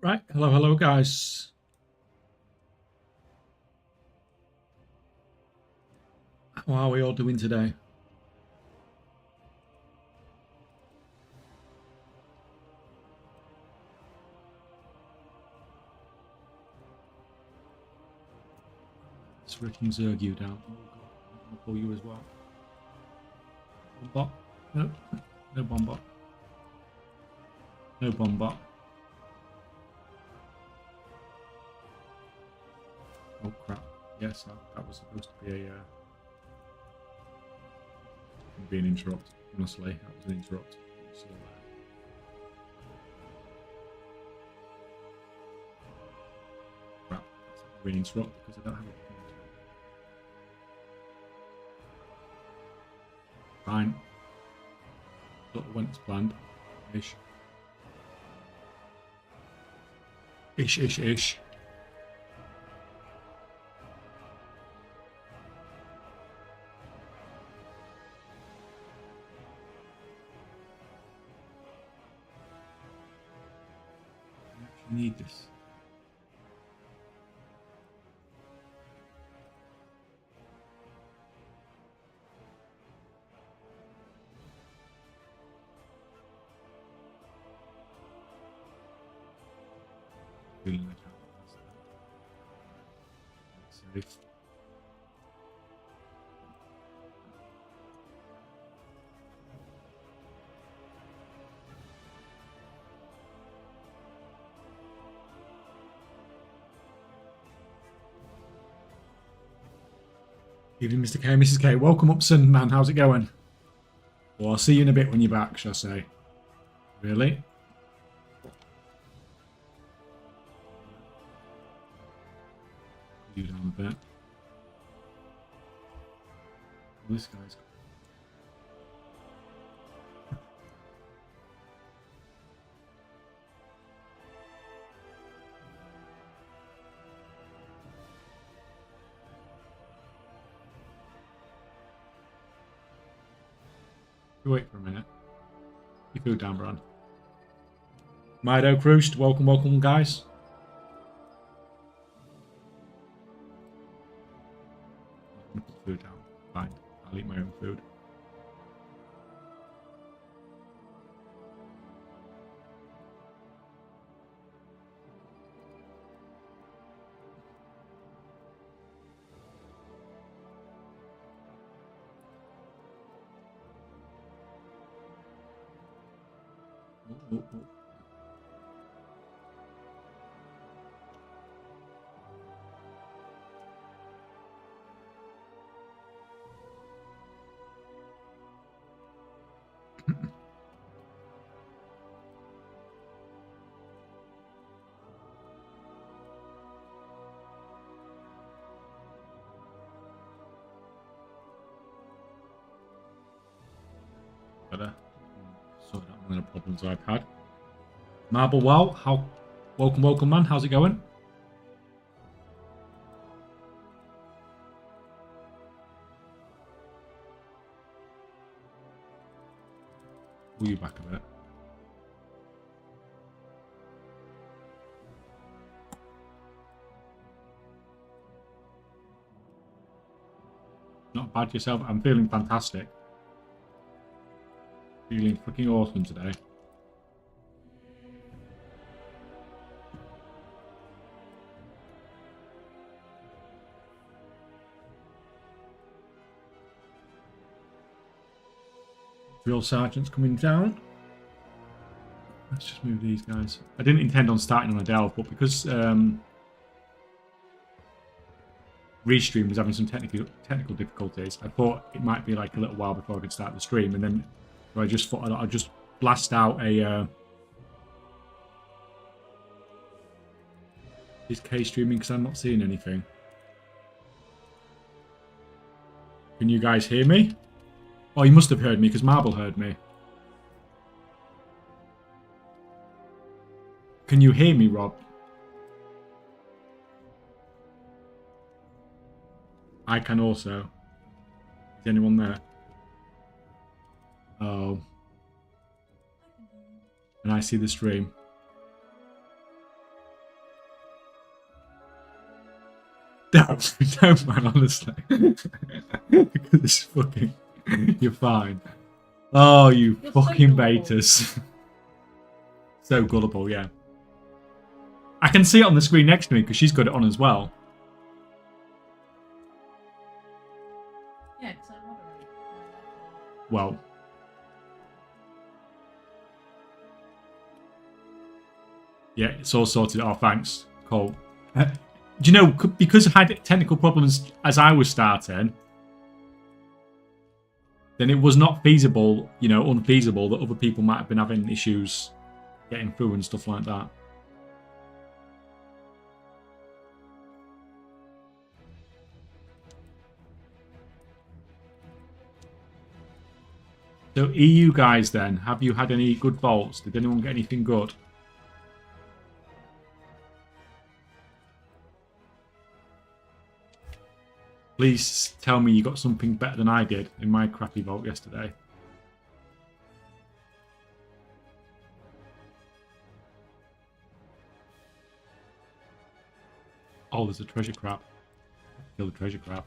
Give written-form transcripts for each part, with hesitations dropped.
Right, hello guys. How are we all doing today? Switching Zergu down. Oh god, I'm gonna pull you as well. Bombot? No, no bombot. No bombot. Oh crap. Yes, that was supposed to be an interrupt. Honestly, that was an interrupt. So, crap. That's not really an interrupt because I don't have a interrupt. Fine. Sort of went as planned. Ish. Ish. I actually need this. Feeling like that. Safe. Evening, Mr. K, Mrs. K. Welcome up, son, man. How's it going? Well, I'll see you in a bit when you're back, shall I say. Really? You down a bit. Well, this guy's... Wait for a minute. You food down, Bran. Mido Cruised, welcome, guys. I'm gonna put food down. Fine. I'll eat my own food. Oh. Better sort out one of the problems I've had. Marble Wow, welcome, man. How's it going? Pull you back a bit. Not bad yourself. I'm feeling fantastic. Feeling fucking awesome today. Drill sergeant's coming down. Let's just move these guys. I didn't intend on starting on a delve, but because Restream was having some technical difficulties, I thought it might be like a little while before I could start the stream, and then I just thought I'd just blast out a... Is K streaming because I'm not seeing anything? Can you guys hear me? Oh, you must have heard me because Marble heard me. Can you hear me, Rob? I can also. Is anyone there? Oh. And I see the stream. Don't man, honestly. Because it's fucking... You're fine. Oh, you You're fucking so betas. So gullible, yeah. I can see it on the screen next to me because she's got it on as well. Yeah, because I moderate. Well. Yeah, it's all sorted. Oh, thanks, Cole. Do you know, because I had technical problems as I was starting, then it was not feasible, unfeasible that other people might have been having issues getting through and stuff like that. So EU guys then, have you had any good vaults? Did anyone get anything good? Please tell me you got something better than I did in my crappy vault yesterday. Oh, there's a treasure crab. Kill the treasure crab.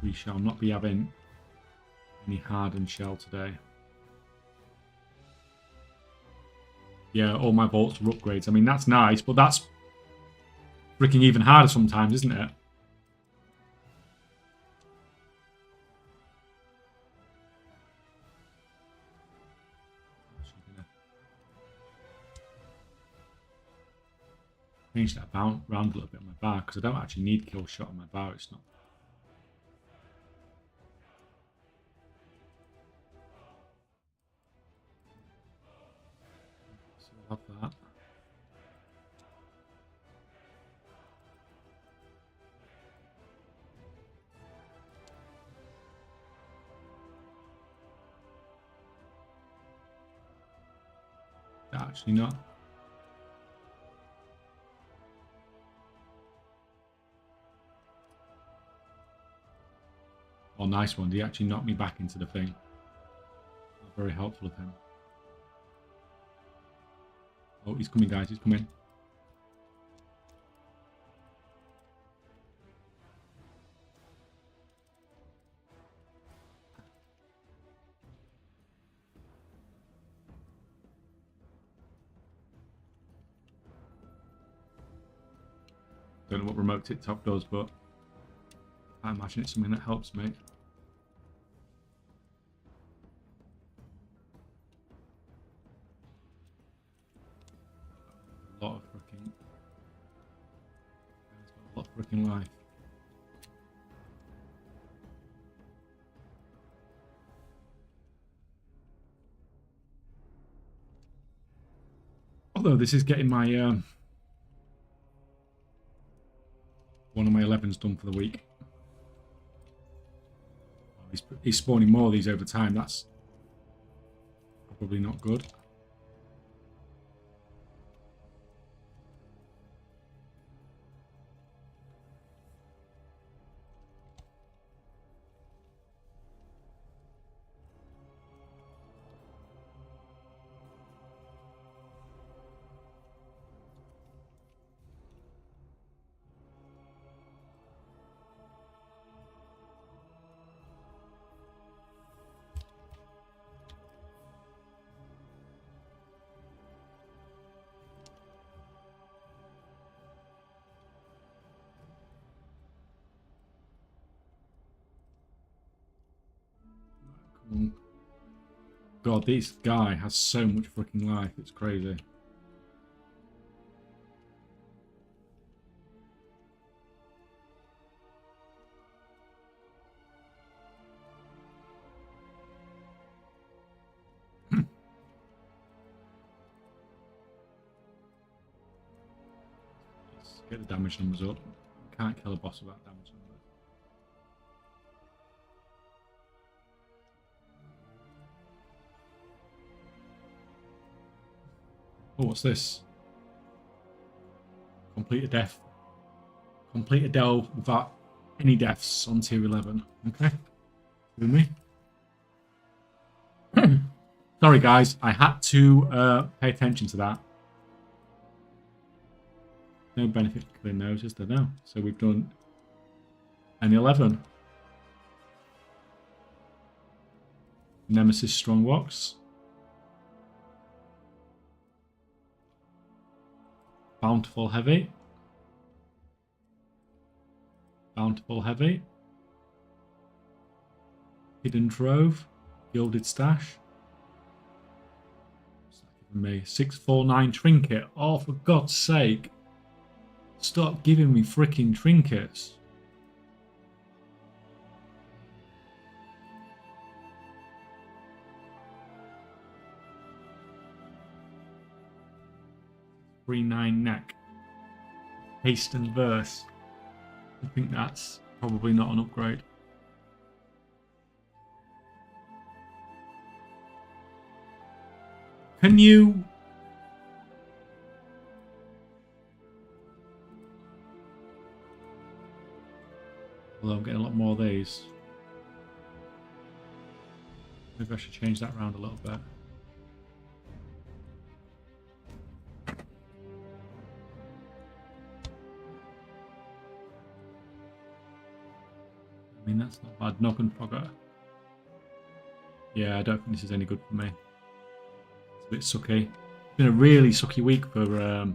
We shall not be having any hardened shell today. Yeah, all my vaults are upgrades. I mean, that's nice, but that's freaking even harder sometimes, isn't it? Change that around a little bit on my bar because I don't actually need kill shot on my bar. It's not. So I'll have that. Actually not. Oh, nice one. He actually knocked me back into the thing. Very helpful of him. Oh, he's coming, guys. He's coming. Don't know what remote TikTok does, but I imagine it's something that helps me. A lot of freaking... A lot of freaking life. Although this is getting my... one of my 11s done for the week. He's spawning more of these over time. That's probably not good. God, this guy has so much freaking life. It's crazy. Let's get the damage numbers up. Can't kill a boss without damage numbers. Oh, what's this? Complete a death. Complete a delve without any deaths on tier 11. Okay. With me? Sorry, guys. I had to pay attention to that. No benefit to killing those, is there? No. So we've done an 11. Nemesis Strongbox. Bountiful Heavy. Bountiful Heavy. Hidden Trove. Gilded Stash. What's that giving me? 649 Trinket. Oh, for God's sake. Stop giving me freaking trinkets. Nine neck. Haste and verse. I think that's probably not an upgrade. Can you... Although I'm getting a lot more of these. Maybe I should change that around a little bit. I mean, that's not bad. Knock and Fogger. Yeah, I don't think this is any good for me. It's a bit sucky. It's been a really sucky week for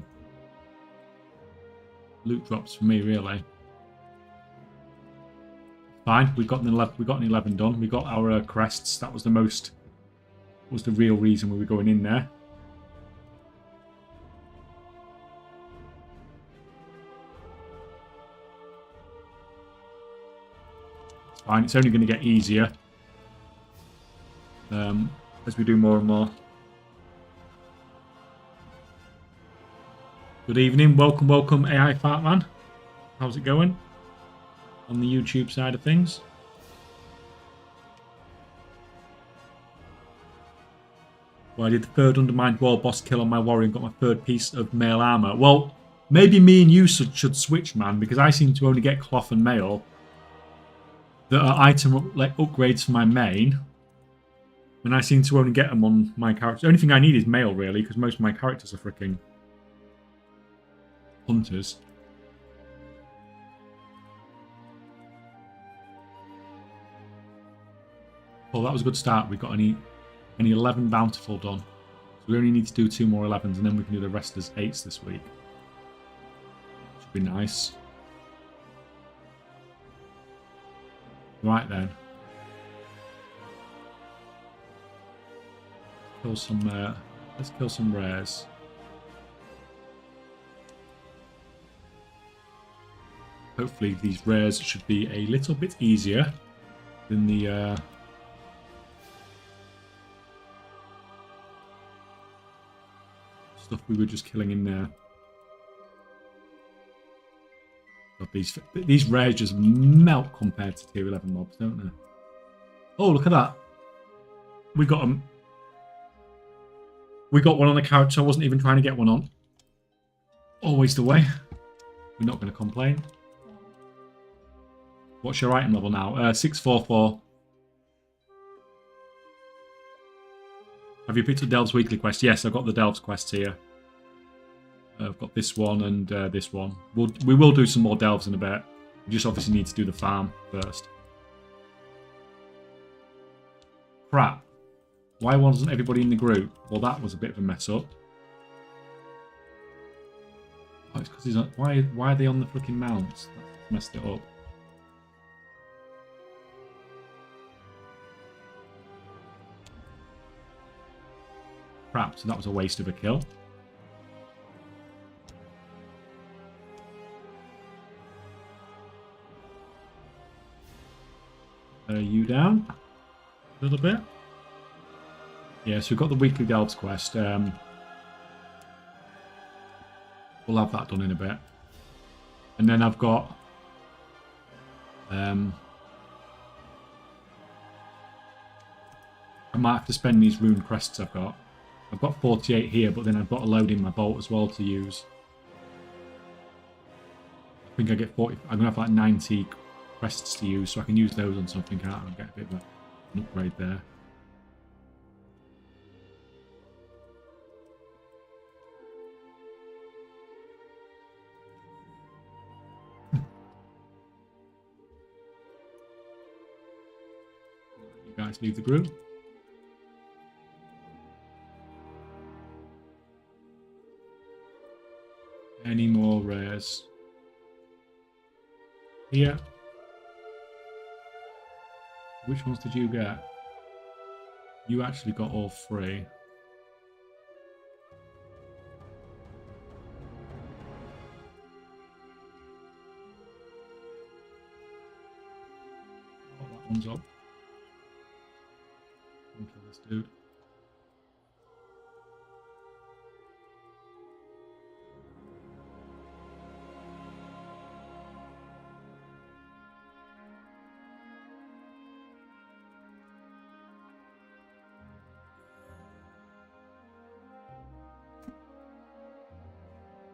loot drops for me, really. Fine, we got an 11 done. We got our crests. That was the real reason we were going in there. It's fine. It's only going to get easier as we do more and more. Good evening. Welcome, AI Fartman. How's it going on the YouTube side of things? Well, I did the third undermined wall boss kill on my warrior and got my third piece of mail armor. Well, maybe me and you should switch, man, because I seem to only get cloth and mail that are item upgrades for my main, and I seem to only get them on my character. The only thing I need is mail, really, because most of my characters are freaking hunters. Well, that was a good start. We got any 11 bountiful done. So we only need to do 2 more 11s, and then we can do the rest as 8s this week. Should be nice. Right then. Let's kill some rares. Hopefully these rares should be a little bit easier than the stuff we were just killing in there. God, these rares just melt compared to tier 11 mobs, don't they? Oh, look at that. We got them. We got one on the couch. I wasn't even trying to get one on. Always the way. We're not going to complain. What's your item level now? 644. Have you picked up Delves Weekly Quest? Yes, I've got the Delves quests here. I've got this one and this one. We will do some more Delves in a bit. We just obviously need to do the farm first. Crap. Why wasn't everybody in the group? Well, that was a bit of a mess up. Oh, it's because he's on... Why are they on the freaking mounts? That's messed it up. Crap, so that was a waste of a kill. You down a little bit. Yeah, so we've got the weekly Delves quest. We'll have that done in a bit. And then I've got I might have to spend these rune crests I've got. I've got 48 here, but then I've got a load in my bolt as well to use. I think I get 40. I'm gonna have like 90 crests to use, so I can use those on something, can't I? And get a bit of an upgrade there. guys leave the group. Any more rares? Here. Which ones did you get? You actually got all 3. Oh, that one's up. Kill this dude.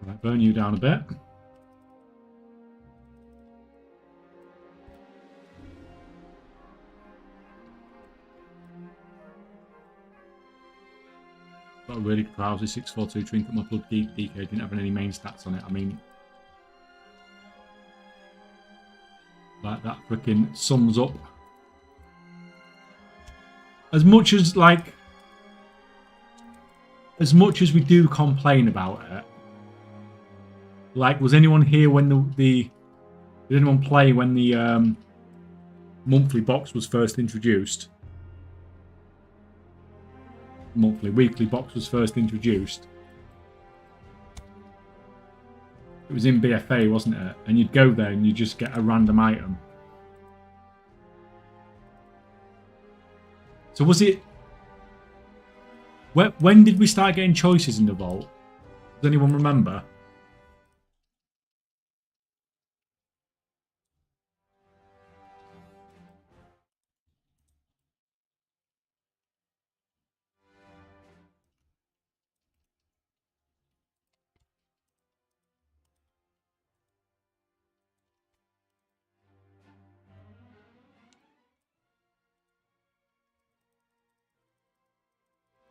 Right, burn you down a bit. Got a really lousy 642 trinket. My blood DK didn't have any main stats on it. I mean, like that freaking sums up. As much as we do complain about it, like, was anyone here when did anyone play when the monthly box was first introduced? Weekly box was first introduced. It was in BFA, wasn't it? And you'd go there and you just get a random item. So was it... When did we start getting choices in the vault? Does anyone remember?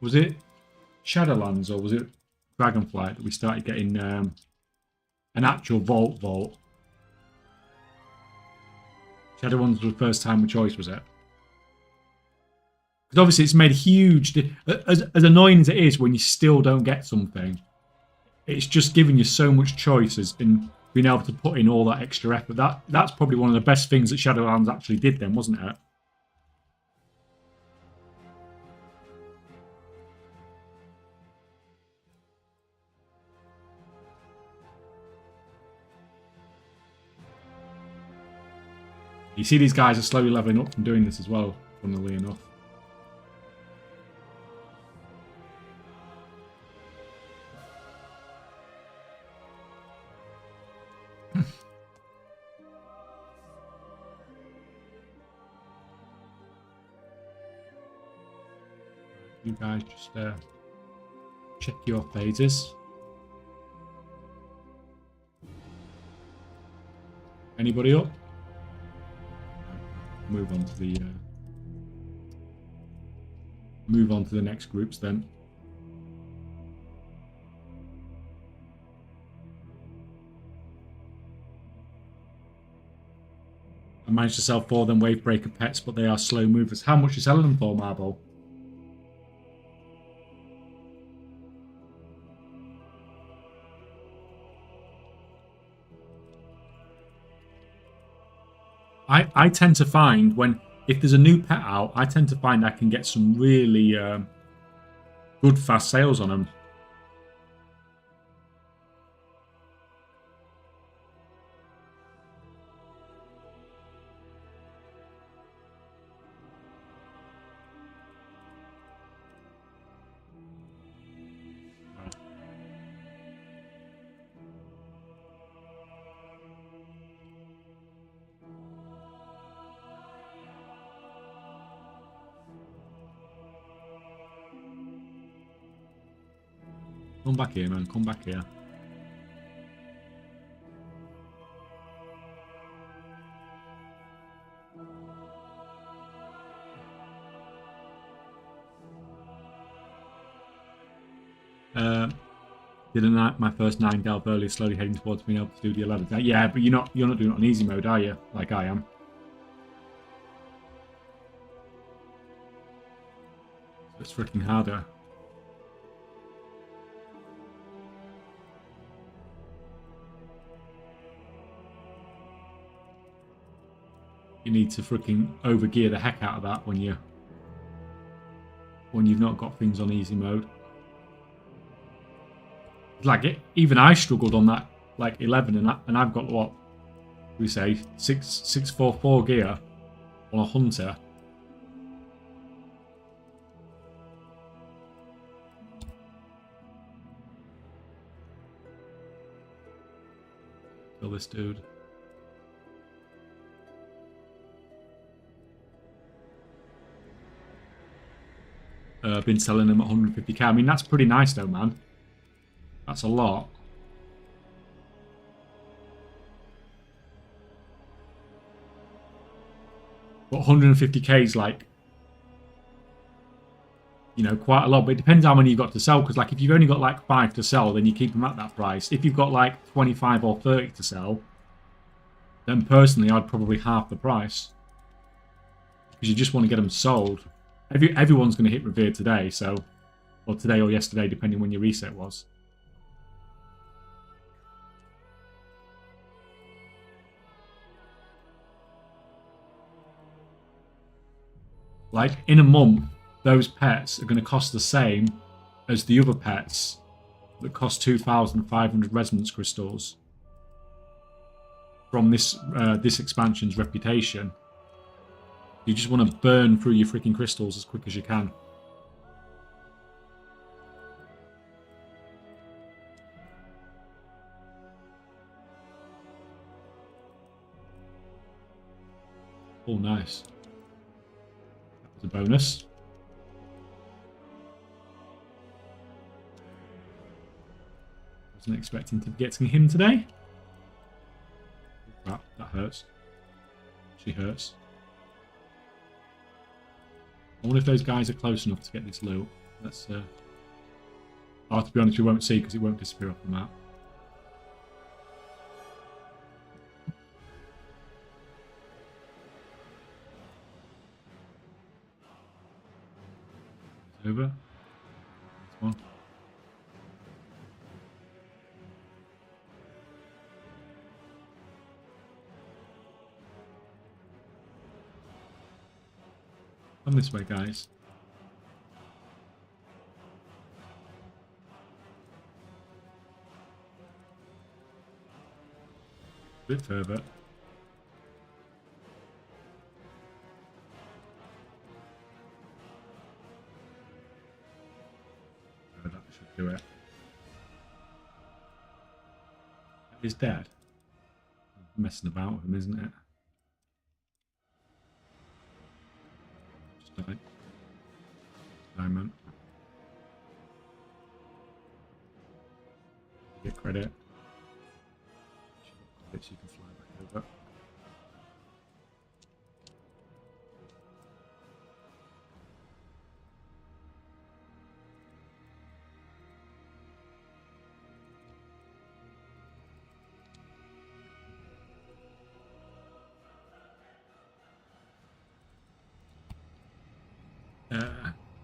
Was it Shadowlands or was it Dragonflight that we started getting an actual vault? Shadowlands was the first time with choice, was it? Because obviously it's made huge... As annoying as it is when you still don't get something, it's just giving you so much choices in being able to put in all that extra effort. That's probably one of the best things that Shadowlands actually did then, wasn't it? You see these guys are slowly leveling up from doing this as well, funnily enough. You guys just check your phases. Anybody up? Move on to the next groups then. I managed to sell 4 of them Wavebreaker pets, but they are slow movers. How much are you selling them for, Marble? I tend to find if there's a new pet out, I tend to find I can get some really good fast sales on them. Come back here, man. Come back here. Did my first 9 delve earlier, slowly heading towards being able to do the 11. Yeah, but you're not doing it on easy mode, are you? Like I am. It's freaking harder. You need to freaking overgear the heck out of that when you've not got things on easy mode. Like even I struggled on that like 11, and I've got what we say 644 gear on a hunter. Kill this dude. Been selling them at 150k. I mean, that's pretty nice though, man. That's a lot. But 150k is like, you know, quite a lot. But it depends how many you've got to sell. Because like if you've only got like 5 to sell, then you keep them at that price. If you've got like 25 or 30 to sell, then personally I'd probably half the price. Because you just want to get them sold. Everyone's going to hit Revere today, so, or today or yesterday, depending when your reset was. Like, in a month, those pets are going to cost the same as the other pets that cost 2,500 resonance crystals from this expansion's reputation. You just want to burn through your freaking crystals as quick as you can. Oh, nice. That was a bonus. Wasn't expecting to be getting him today. That hurts. She hurts. I wonder if those guys are close enough to get this loot. Let's. Oh, to be honest, we won't see because it won't disappear off the map. It's over. This one. Come this way, guys. A bit further. Oh, that should do it. He's dead. I'm messing about with him, isn't it? Diamond. Get credit. So you can fly back over.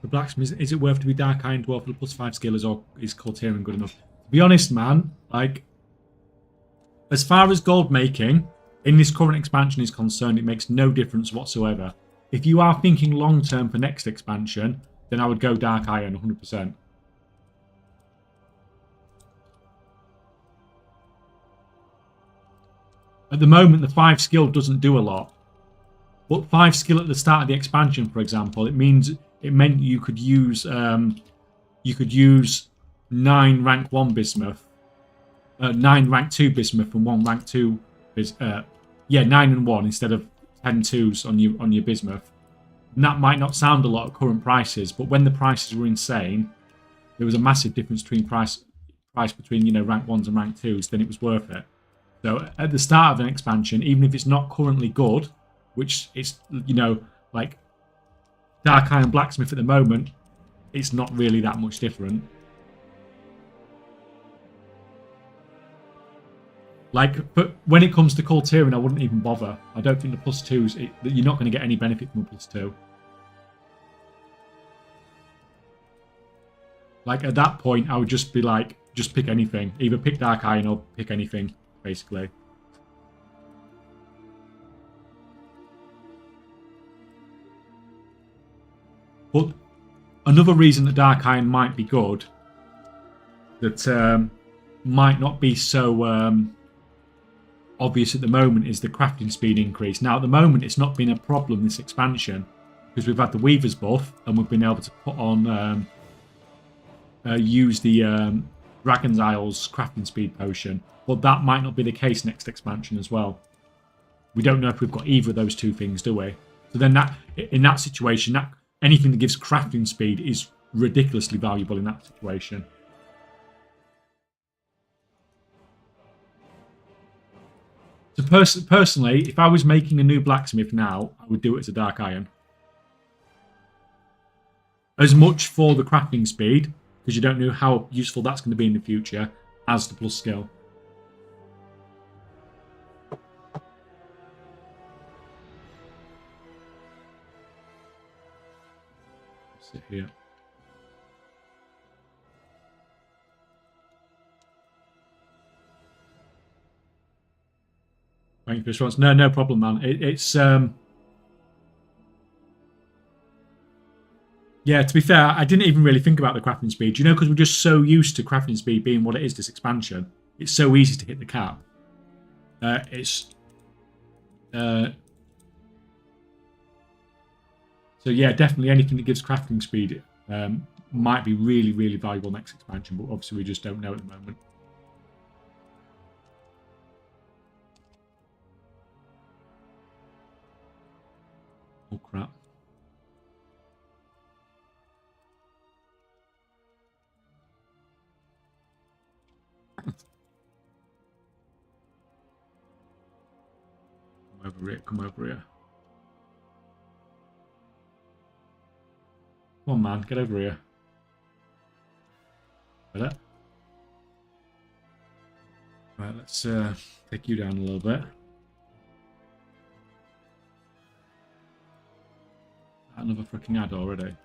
The Blacksmith, is it worth to be Dark Iron Dwarf with a +5 skillers, or is Colterian good enough? To be honest, man, like, as far as gold making in this current expansion is concerned, it makes no difference whatsoever. If you are thinking long term for next expansion, then I would go Dark Iron 100%. At the moment, the 5 skill doesn't do a lot. But 5 skill at the start of the expansion, for example, it meant you could use 9 rank 1 bismuth, 9 rank 2 bismuth, and 1 rank 2 yeah, 9 and 1 instead of 10 2s on your bismuth. And that might not sound a lot at current prices, but when the prices were insane, there was a massive difference between price between, you know, rank 1s and rank 2s. Then it was worth it. So at the start of an expansion, even if it's not currently good, which is, you know, like Dark Iron Blacksmith at the moment, it's not really that much different. Like, but when it comes to Colterian, I wouldn't even bother. I don't think the +2s, you're not going to get any benefit from a +2. Like, at that point, I would just be like, just pick anything. Either pick Dark Iron or pick anything, basically. But another reason that Dark Iron might be good, that might not be so obvious at the moment, is the crafting speed increase. Now, at the moment, it's not been a problem this expansion, because we've had the Weaver's buff, and we've been able to put on... use the Dragon's Isles crafting speed potion, but that might not be the case next expansion as well. We don't know if we've got either of those two things, do we? So then that, in that situation, that anything that gives crafting speed is ridiculously valuable in that situation. So personally, if I was making a new blacksmith now, I would do it as a Dark Iron. As much for the crafting speed, because you don't know how useful that's going to be in the future, as the plus skill. Sit here. Thank you for the response. No problem, man. It's yeah, to be fair, I didn't even really think about the crafting speed. You know, because we're just so used to crafting speed being what it is this expansion. It's so easy to hit the cap. So yeah, definitely anything that gives crafting speed might be really, really valuable next expansion, but obviously we just don't know at the moment. Oh crap. Come over here. Come on, man, get over here. Better. Right, let's take you down a little bit. Another freaking ad already.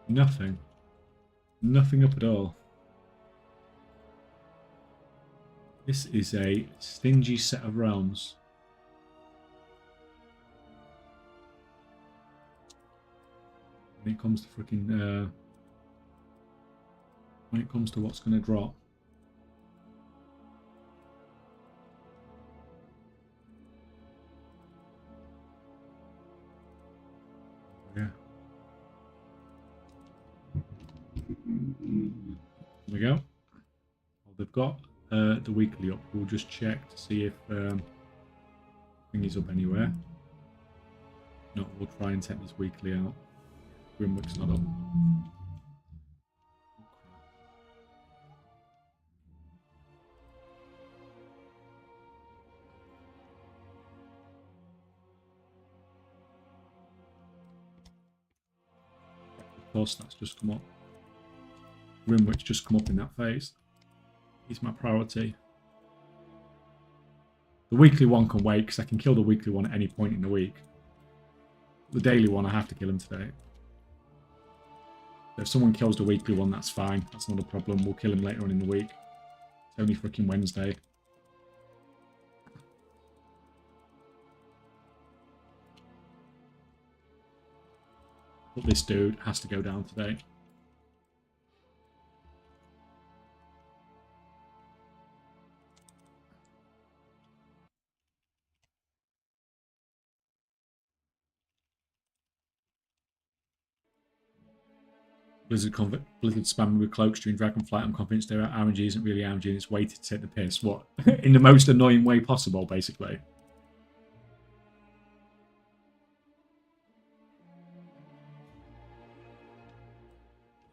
Nothing. Nothing up at all. This is a stingy set of realms. When it comes to freaking when it comes to what's going to drop. Yeah. There we go. Well, they've got the weekly up. We'll just check to see if thingy's up anywhere. No, we'll try and take this weekly out. Grimwick's not up. Of course, that's just come up. Grimwick's just come up in that phase. He's my priority. The weekly one can wait because I can kill the weekly one at any point in the week. The daily one, I have to kill him today. So if someone kills the weekly one, that's fine. That's not a problem. We'll kill him later on in the week. It's only freaking Wednesday. But this dude has to go down today. Blizzard spamming with cloaks during Dragonflight. I'm convinced their RNG isn't really RNG and it's waited to take the piss. What? In the most annoying way possible, basically.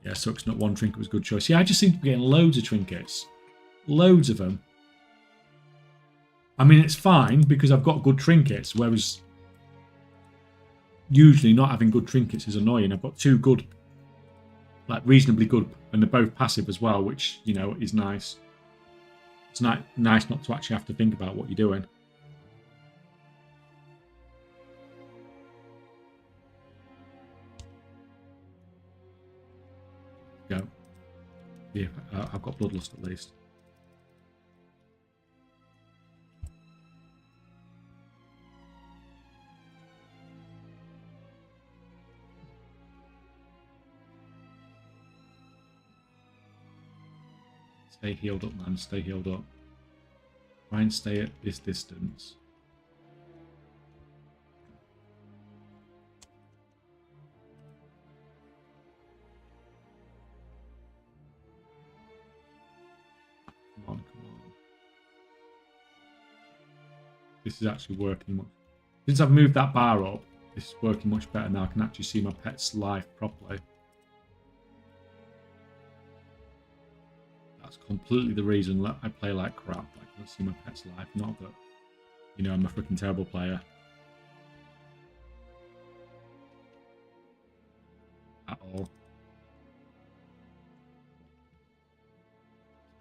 Yeah, sucks not one trinket was a good choice. Yeah, I just seem to be getting loads of trinkets. Loads of them. I mean, it's fine because I've got good trinkets, whereas usually not having good trinkets is annoying. I've got 2 good, like reasonably good, and they're both passive as well, which, you know, is nice. It's nice not to actually have to think about what you're doing. Go. Yeah, I've got Bloodlust at least. Stay healed up, man. Stay healed up. Try and stay at this distance. Come on, come on. This is actually working much. Since I've moved that bar up, this is working much better now. I can actually see my pet's life properly. That's completely the reason that I play like crap. I can't see my pet's life. Not that, you know, I'm a freaking terrible player. At all.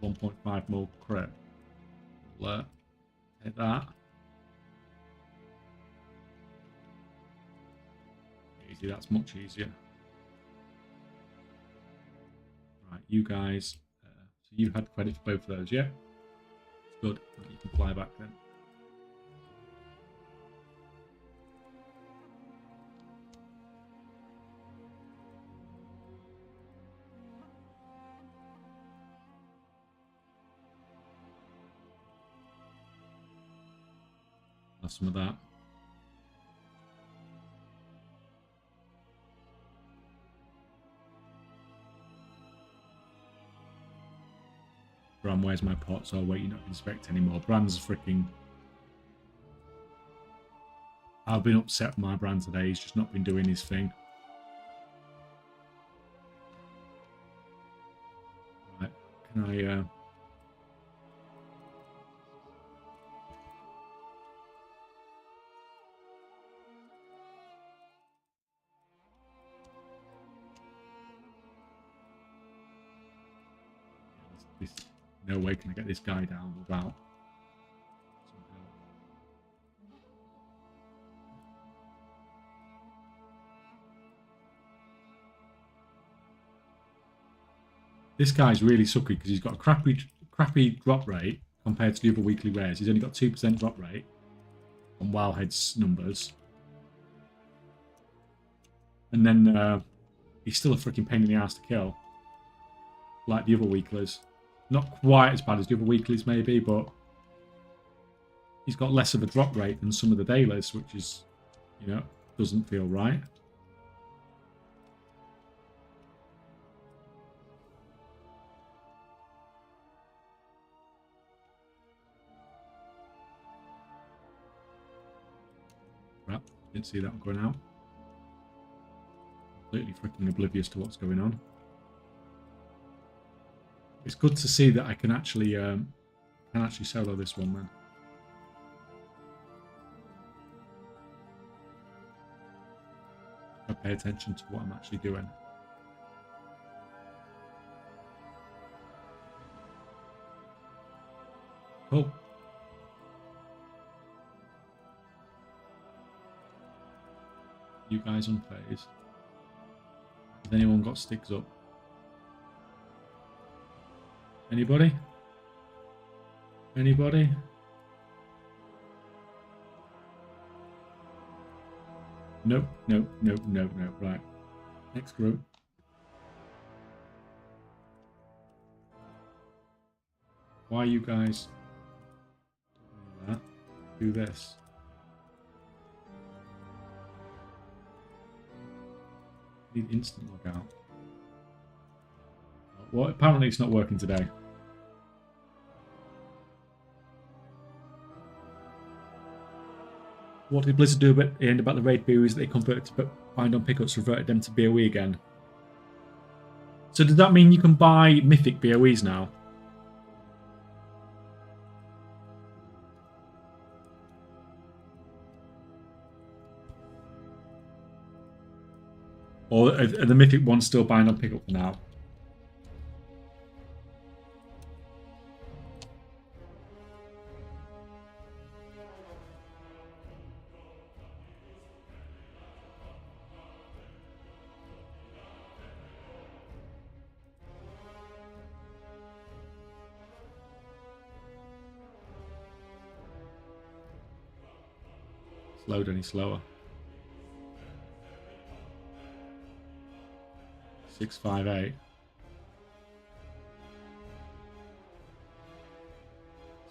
1.5 mil crit. We'll, take that. Easy, that's much easier. Right, you guys. So you had credit for both of those, yeah? Good. You can fly back then. Have some of that. Bran, where's my pots? Oh wait, you're not inspect anymore. Bran's freaking... I've been upset with my Bran today. He's just not been doing his thing. Right, can I... No way can I get this guy down without some help. This guy's really sucky because he's got a crappy drop rate compared to the other weekly rares. He's only got 2% drop rate on Wildhead's numbers. And then he's still a freaking pain in the ass to kill. Like the other weeklies. Not quite as bad as the other weeklies, maybe, but he's got less of a drop rate than some of the dailies, which is, you know, doesn't feel right. Crap, didn't see that going out. Completely freaking oblivious to what's going on. It's good to see that I can actually solo this one, man. I pay attention to what I'm actually doing. Cool. You guys unfazed. Has anyone got sticks up? Anybody? Anybody? Nope, nope, nope, nope, nope. Right. Next group. Why you guys do that? Do this. Need instant logout. Well, apparently it's not working today. What did Blizzard do at the end about the raid BOEs that they converted to bind on pickups, reverted them to BOE again? So does that mean you can buy mythic BOEs now? Or are the mythic ones still bind on pickup for now? Load any slower. 658.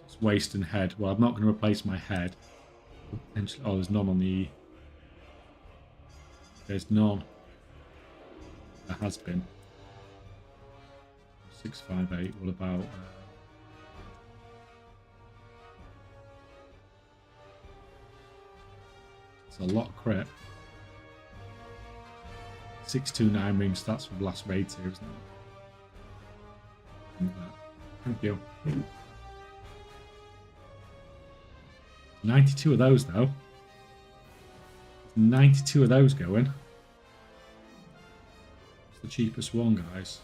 It's waist and head. Well, I'm not going to replace my head. Potentially, oh, there's none on the. There's none. There has been. 658. What about? It's a lot of crit. 629 rings, that's from last raid too, isn't it? Thank you. 92 of those though. 92 of those going. It's the cheapest one, guys.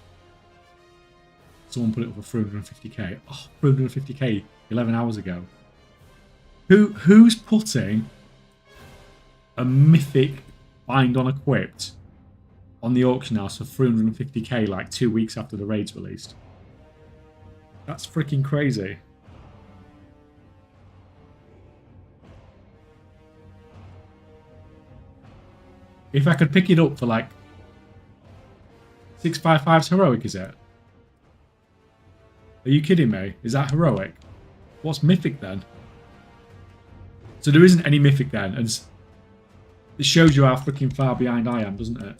Someone put it up for 350k. Oh, 350k 11 hours ago. Who's putting a mythic bind on equipped on the auction house for 350k like 2 weeks after the raid's released? That's freaking crazy. If I could pick it up for like 655's heroic, is it? Are you kidding me? Is that heroic? What's mythic then? So there isn't any mythic then, and it shows you how freaking far behind I am, doesn't it?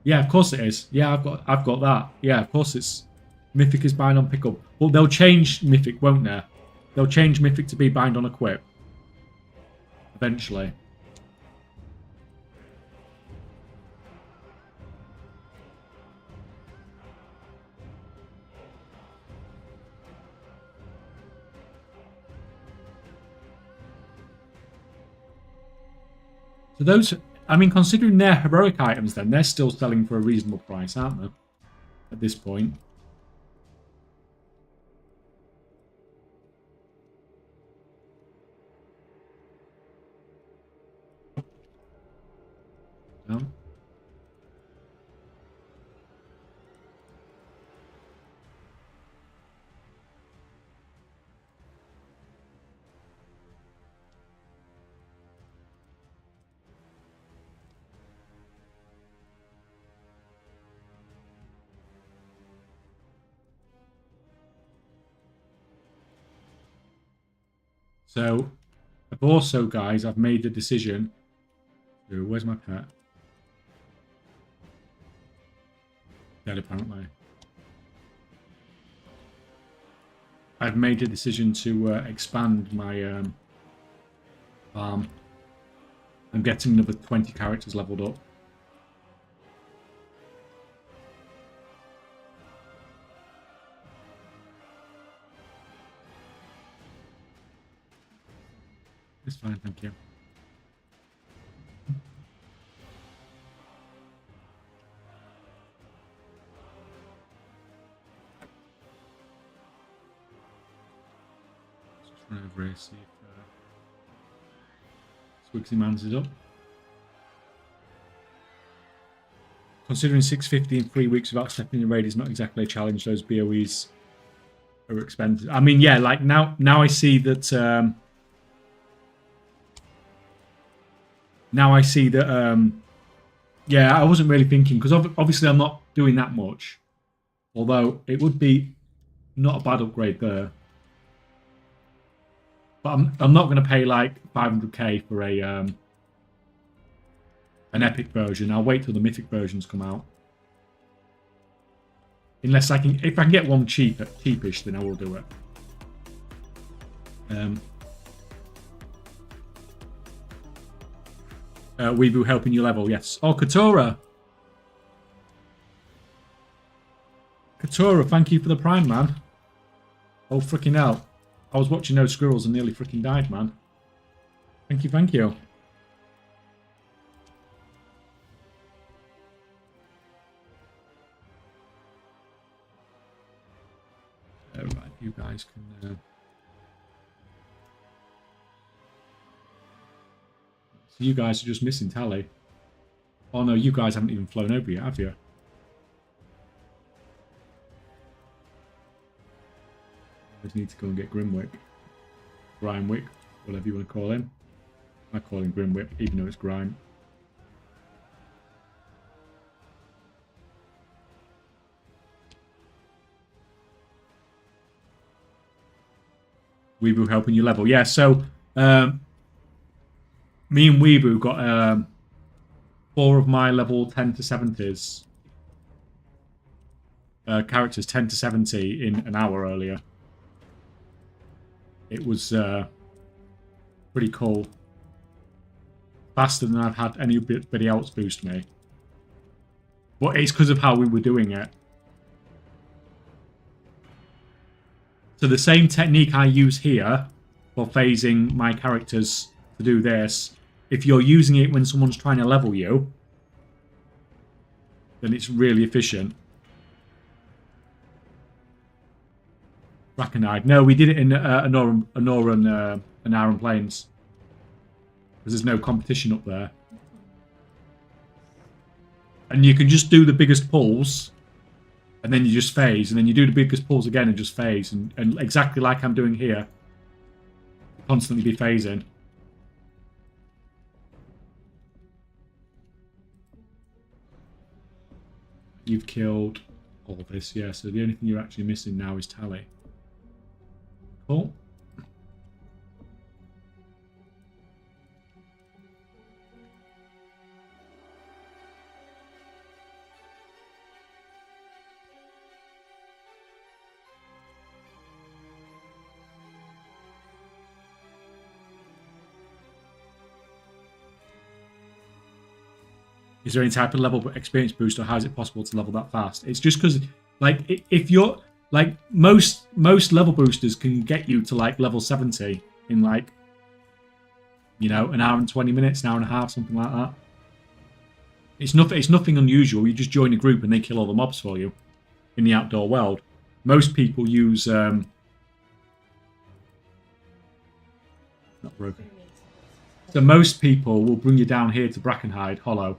Yeah, of course it is. Yeah, I've got that. Yeah, of course it's mythic is bind on pickup. Well, they'll change mythic, won't they? They'll change mythic to be bind on equip eventually. So those, I mean, considering they're heroic items, then they're still selling for a reasonable price, aren't they? At this point. No. So, I've also, guys, I've made the decision. Where's my pet? Dead, apparently. I've made a decision to expand my farm. I'm getting another 20 characters leveled up. It's fine, thank you. Just run over here, see if Swigsy mans it up. Considering 650 in 3 weeks without stepping in the raid is not exactly a challenge. Those BOEs are expensive. I mean, yeah, like now I see that. Now I see that, yeah, I wasn't really thinking, because obviously I'm not doing that much. Although it would be not a bad upgrade there. But I'm not going to pay like 500k for a an epic version. I'll wait till the mythic versions come out. Unless if I can get one cheapish, then I will do it. Weebu helping you level, yes. Oh, Katora! Katora, thank you for the prime, man. Oh, freaking hell. I was watching those squirrels and nearly freaking died, man. Thank you, thank you. You guys can... So you guys are just missing tally. Oh no, you guys haven't even flown over yet, have you? I just need to go and get Grimwick. Grimewick, whatever you want to call him. I call him Grimwick, even though it's Grime. Weebu helping you level. Yeah, so me and Weebu got 4 of my level 10 to 70s characters 10 to 70 in an hour earlier. It was pretty cool. Faster than I've had anybody else boost me. But it's because of how we were doing it. So the same technique I use here for phasing my characters to do this, if you're using it when someone's trying to level you, then it's really efficient. Brackenide. No, we did it in Anoran Plains. Because there's no competition up there. And you can just do the biggest pulls, and then you just phase, and then you do the biggest pulls again and just phase. And exactly like I'm doing here, constantly be phasing. You've killed all this, yeah, so the only thing you're actually missing now is tally. Cool. Is there any type of level experience boost, or how is it possible to level that fast? It's just because, like, if you're like most level boosters can get you to like level 70 in like, you know, an hour and 20 minutes, an hour and a half, something like that. It's nothing unusual. You just join a group and they kill all the mobs for you in the outdoor world. Most people use not broken. So most people will bring you down here to Brackenhide Hollow.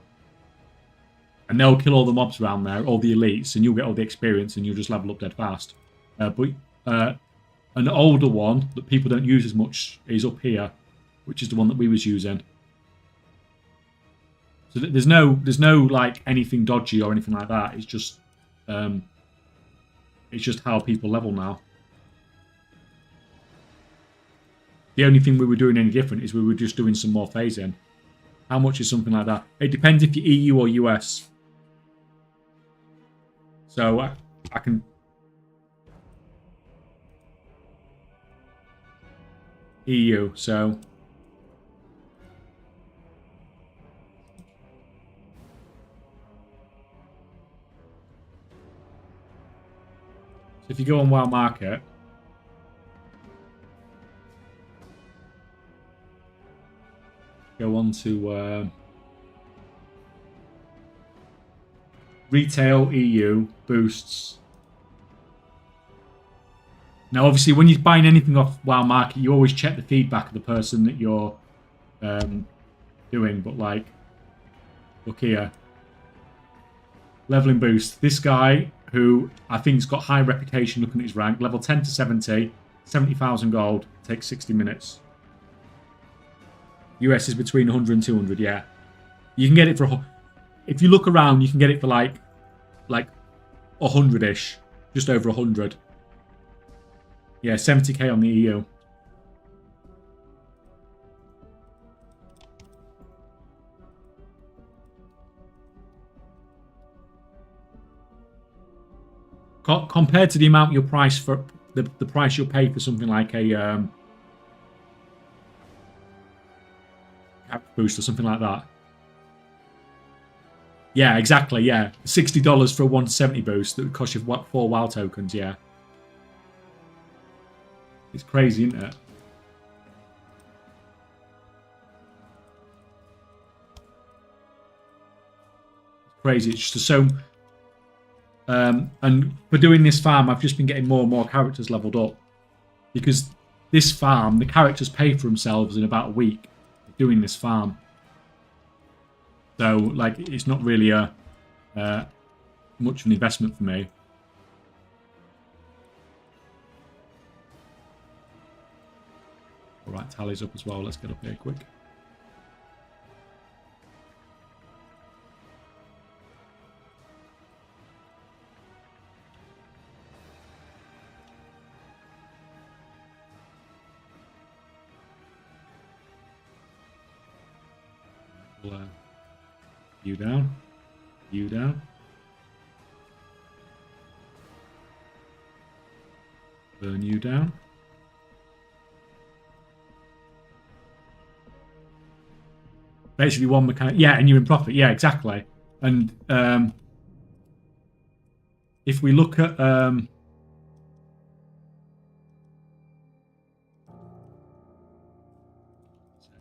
And they'll kill all the mobs around there, all the elites, and you'll get all the experience, and you'll just level up dead fast. But an older one that people don't use as much is up here, which is the one that we was using. So there's no like anything dodgy or anything like that. It's just how people level now. The only thing we were doing any different is we were just doing some more phasing. How much is something like that? It depends if you're EU or US. So I can... EU, so... So if you go on WoW Market... Go on to... Retail EU boosts. Now, obviously, when you're buying anything off WoW Market, you always check the feedback of the person that you're doing. But, like, look here. Leveling boost. This guy, who I think's got high reputation looking at his rank, level 10 to 70, 70,000 gold, takes 60 minutes. US is between 100 and 200, yeah. You can get it for... If you look around, you can get it for like 100-ish. Just over 100. Yeah, 70k on the EU. Compared to the amount you'll price for... The price you'll pay for something like a... boost or something like that. Yeah, exactly, yeah. $60 for a 170 boost that would cost you 4 WoW tokens, yeah. It's crazy, isn't it? It's crazy. It's just so... And for doing this farm, I've just been getting more and more characters leveled up. Because this farm, the characters pay for themselves in about a week doing this farm. So, like, it's not really a much of an investment for me. Alright, tally's up as well. Let's get up here quick. You down. You down. Burn you down. Basically one mechanic. Yeah, and you're in profit. Yeah, exactly. And if we look at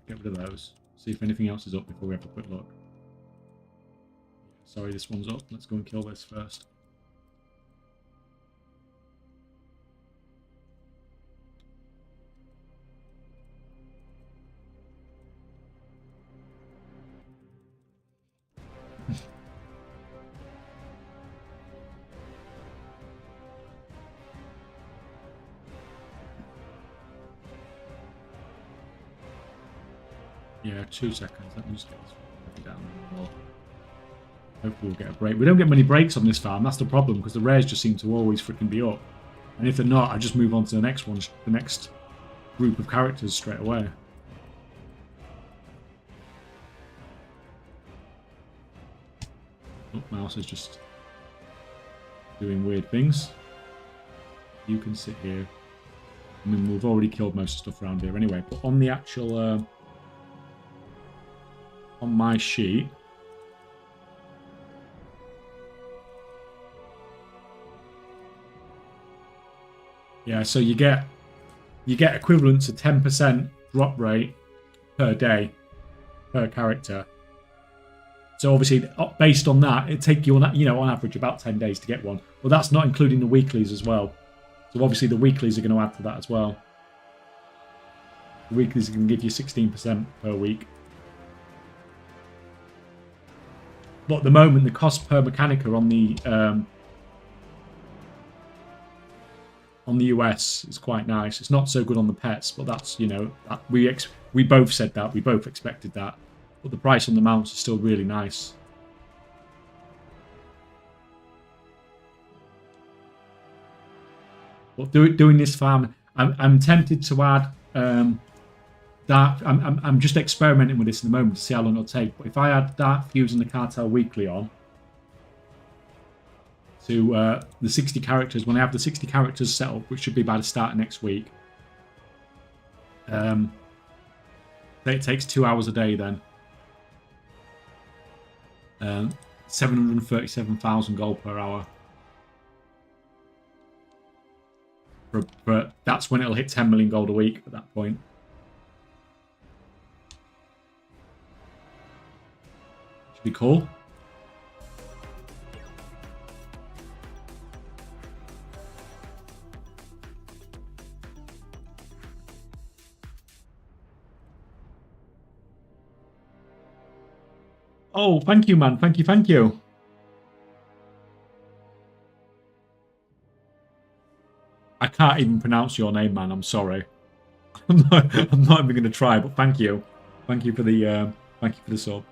get rid of those. See if anything else is up before we have a quick look. Sorry, this one's up. Let's go and kill this first. Yeah, 2 seconds. Let me just get this down. Hopefully we'll get a break. We don't get many breaks on this farm. That's the problem, because the rares just seem to always freaking be up. And if they're not, I just move on to the next one, the next group of characters straight away. Oh, mouse is just doing weird things. You can sit here. I mean, we've already killed most of the stuff around here anyway. But on the actual, on my sheet, yeah, so you get equivalent to 10% drop rate per day per character. So obviously, based on that, it'd take you on average about 10 days to get one. But that's not including the weeklies as well. So obviously the weeklies are going to add to that as well. The weeklies can give you 16% per week. But at the moment, the cost per mechanica on the US is quite nice. It's not so good on the pets, but that's, we both said that. We both expected that. But the price on the mounts is still really nice. But doing this farm, I'm tempted to add dark. I'm just experimenting with this in the moment to see how long it'll take. But if I add Dark Fuse and the Cartel Weekly on to the 60 characters, when I have the 60 characters set up, which should be by the start of next week, it takes 2 hours a day then. 737,000 gold per hour. But that's when it'll hit 10 million gold a week at that point. Should be cool. Oh, thank you, man. Thank you, thank you. I can't even pronounce your name, man. I'm sorry. I'm not even going to try, but thank you. Thank you for the sub.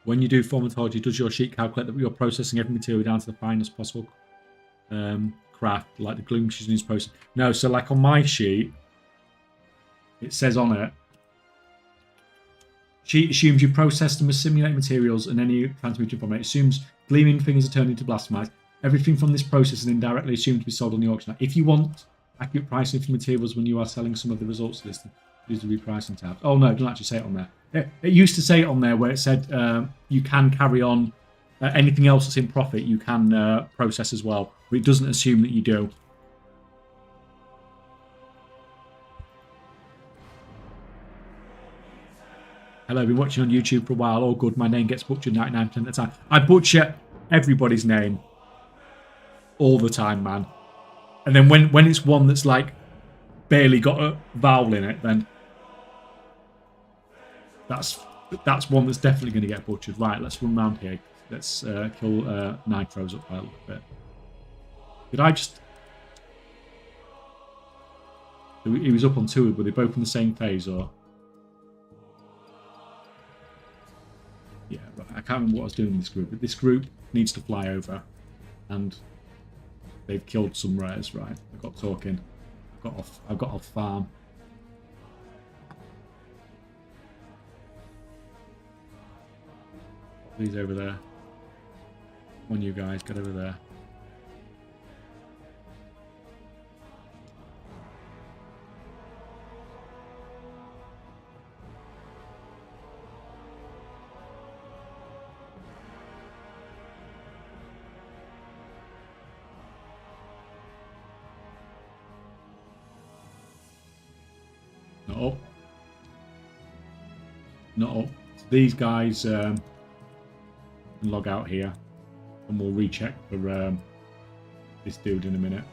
When you do formatology, does your sheet calculate that you're processing every material down to the finest possible craft, like the gloom sheet is processed? No, so like on my sheet, it says on it, sheet assumes you process them as simulated materials and any transmuted from it. It assumes gleaming things are turned into blasphemite. Everything from this process is indirectly assumed to be sold on the auction. If you want accurate pricing for materials when you are selling some of the results listed, Use the repricing tab. Oh no, it doesn't actually say it on there. It used to say it on there where it said you can carry on anything else that's in profit. You can process as well, but it doesn't assume that you do. Hello, I've been watching on YouTube for a while. All good. My name gets butchered 99% of the time. I butcher everybody's name all the time, man. And then when it's one that's like barely got a vowel in it, then that's one that's definitely going to get butchered. Right, let's run around here. Let's kill Nitros up there a little bit. Did I just... He was up on two, were they both in the same phase, or... Yeah, right. I can't remember what I was doing in this group, but this group needs to fly over. And they've killed some rares, right? I got talking. I've got off farm. Please over there. Come on, you guys, get over there. Not up. Not up. So these guys log out here, and we'll recheck for this dude in a minute.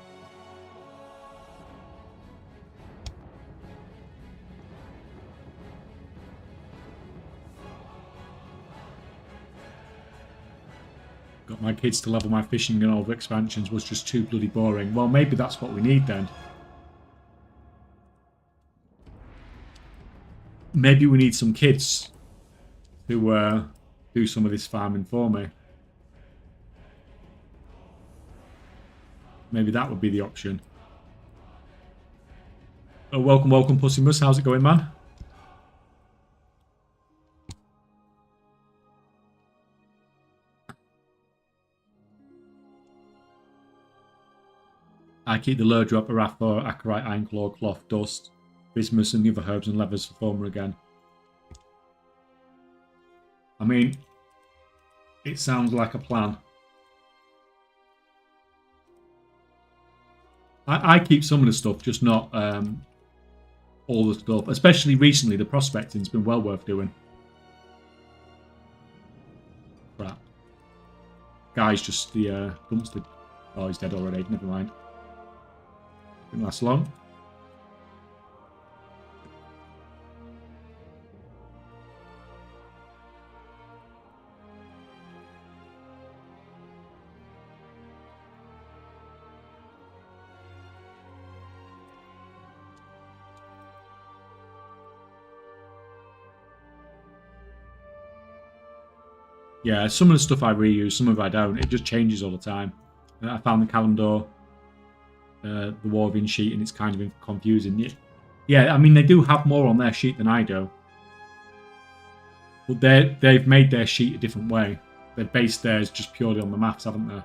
Got my kids to level my fishing and all the expansions was just too bloody boring. Well, maybe that's what we need then. Maybe we need some kids to do some of this farming for me. Maybe that would be the option. Oh, welcome, Pussy Mus. How's it going, man? I keep the lure drop, Arathor, Acarite, Ironclaw, Cloth, Dust, Bismuth, and the other herbs and levers for Former again. I mean, it sounds like a plan. I keep some of the stuff, just not all the stuff. Especially recently, the prospecting's been well worth doing. Crap. Guy's just the dumpster. Oh, he's dead already. Never mind. Didn't last long. Yeah, some of the stuff I reuse, some of it I don't. It just changes all the time. I found the Kalimdor, the Warvian sheet, and it's kind of confusing. Yeah, I mean, they do have more on their sheet than I do. But they've made their sheet a different way. They've based theirs just purely on the maths, haven't they?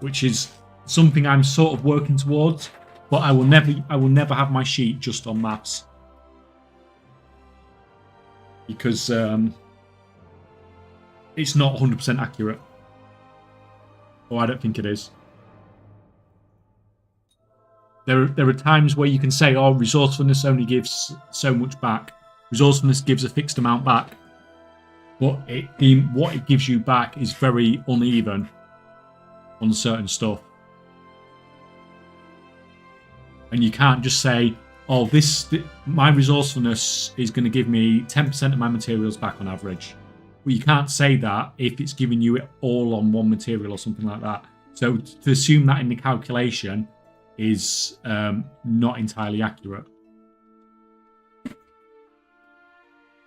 Which is something I'm sort of working towards. But I will never have my sheet just on maths. Because... it's not 100% accurate. Or I don't think it is. There are times where you can say, oh, resourcefulness only gives so much back. Resourcefulness gives a fixed amount back. But what it gives you back is very uneven on certain stuff. And you can't just say, oh, my resourcefulness is going to give me 10% of my materials back on average. Well, you can't say that if it's giving you it all on one material or something like that. So to assume that in the calculation is not entirely accurate.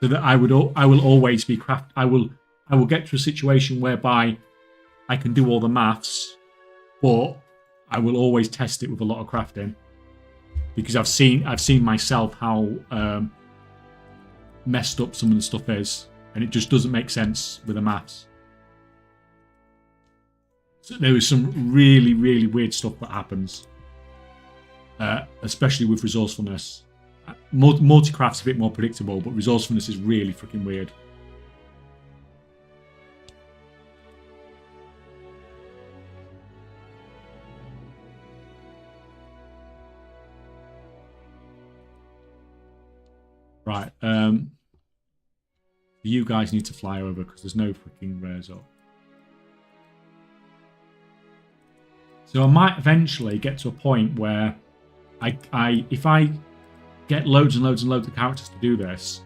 So that I will always be craft. I will get to a situation whereby I can do all the maths, but I will always test it with a lot of crafting because I've seen myself how messed up some of the stuff is. And it just doesn't make sense with the maths. So there is some really, really weird stuff that happens. Especially with resourcefulness. Multicraft's a bit more predictable, but resourcefulness is really freaking weird. Right, you guys need to fly over because there's no freaking rares up. So I might eventually get to a point where if I get loads and loads and loads of characters to do this,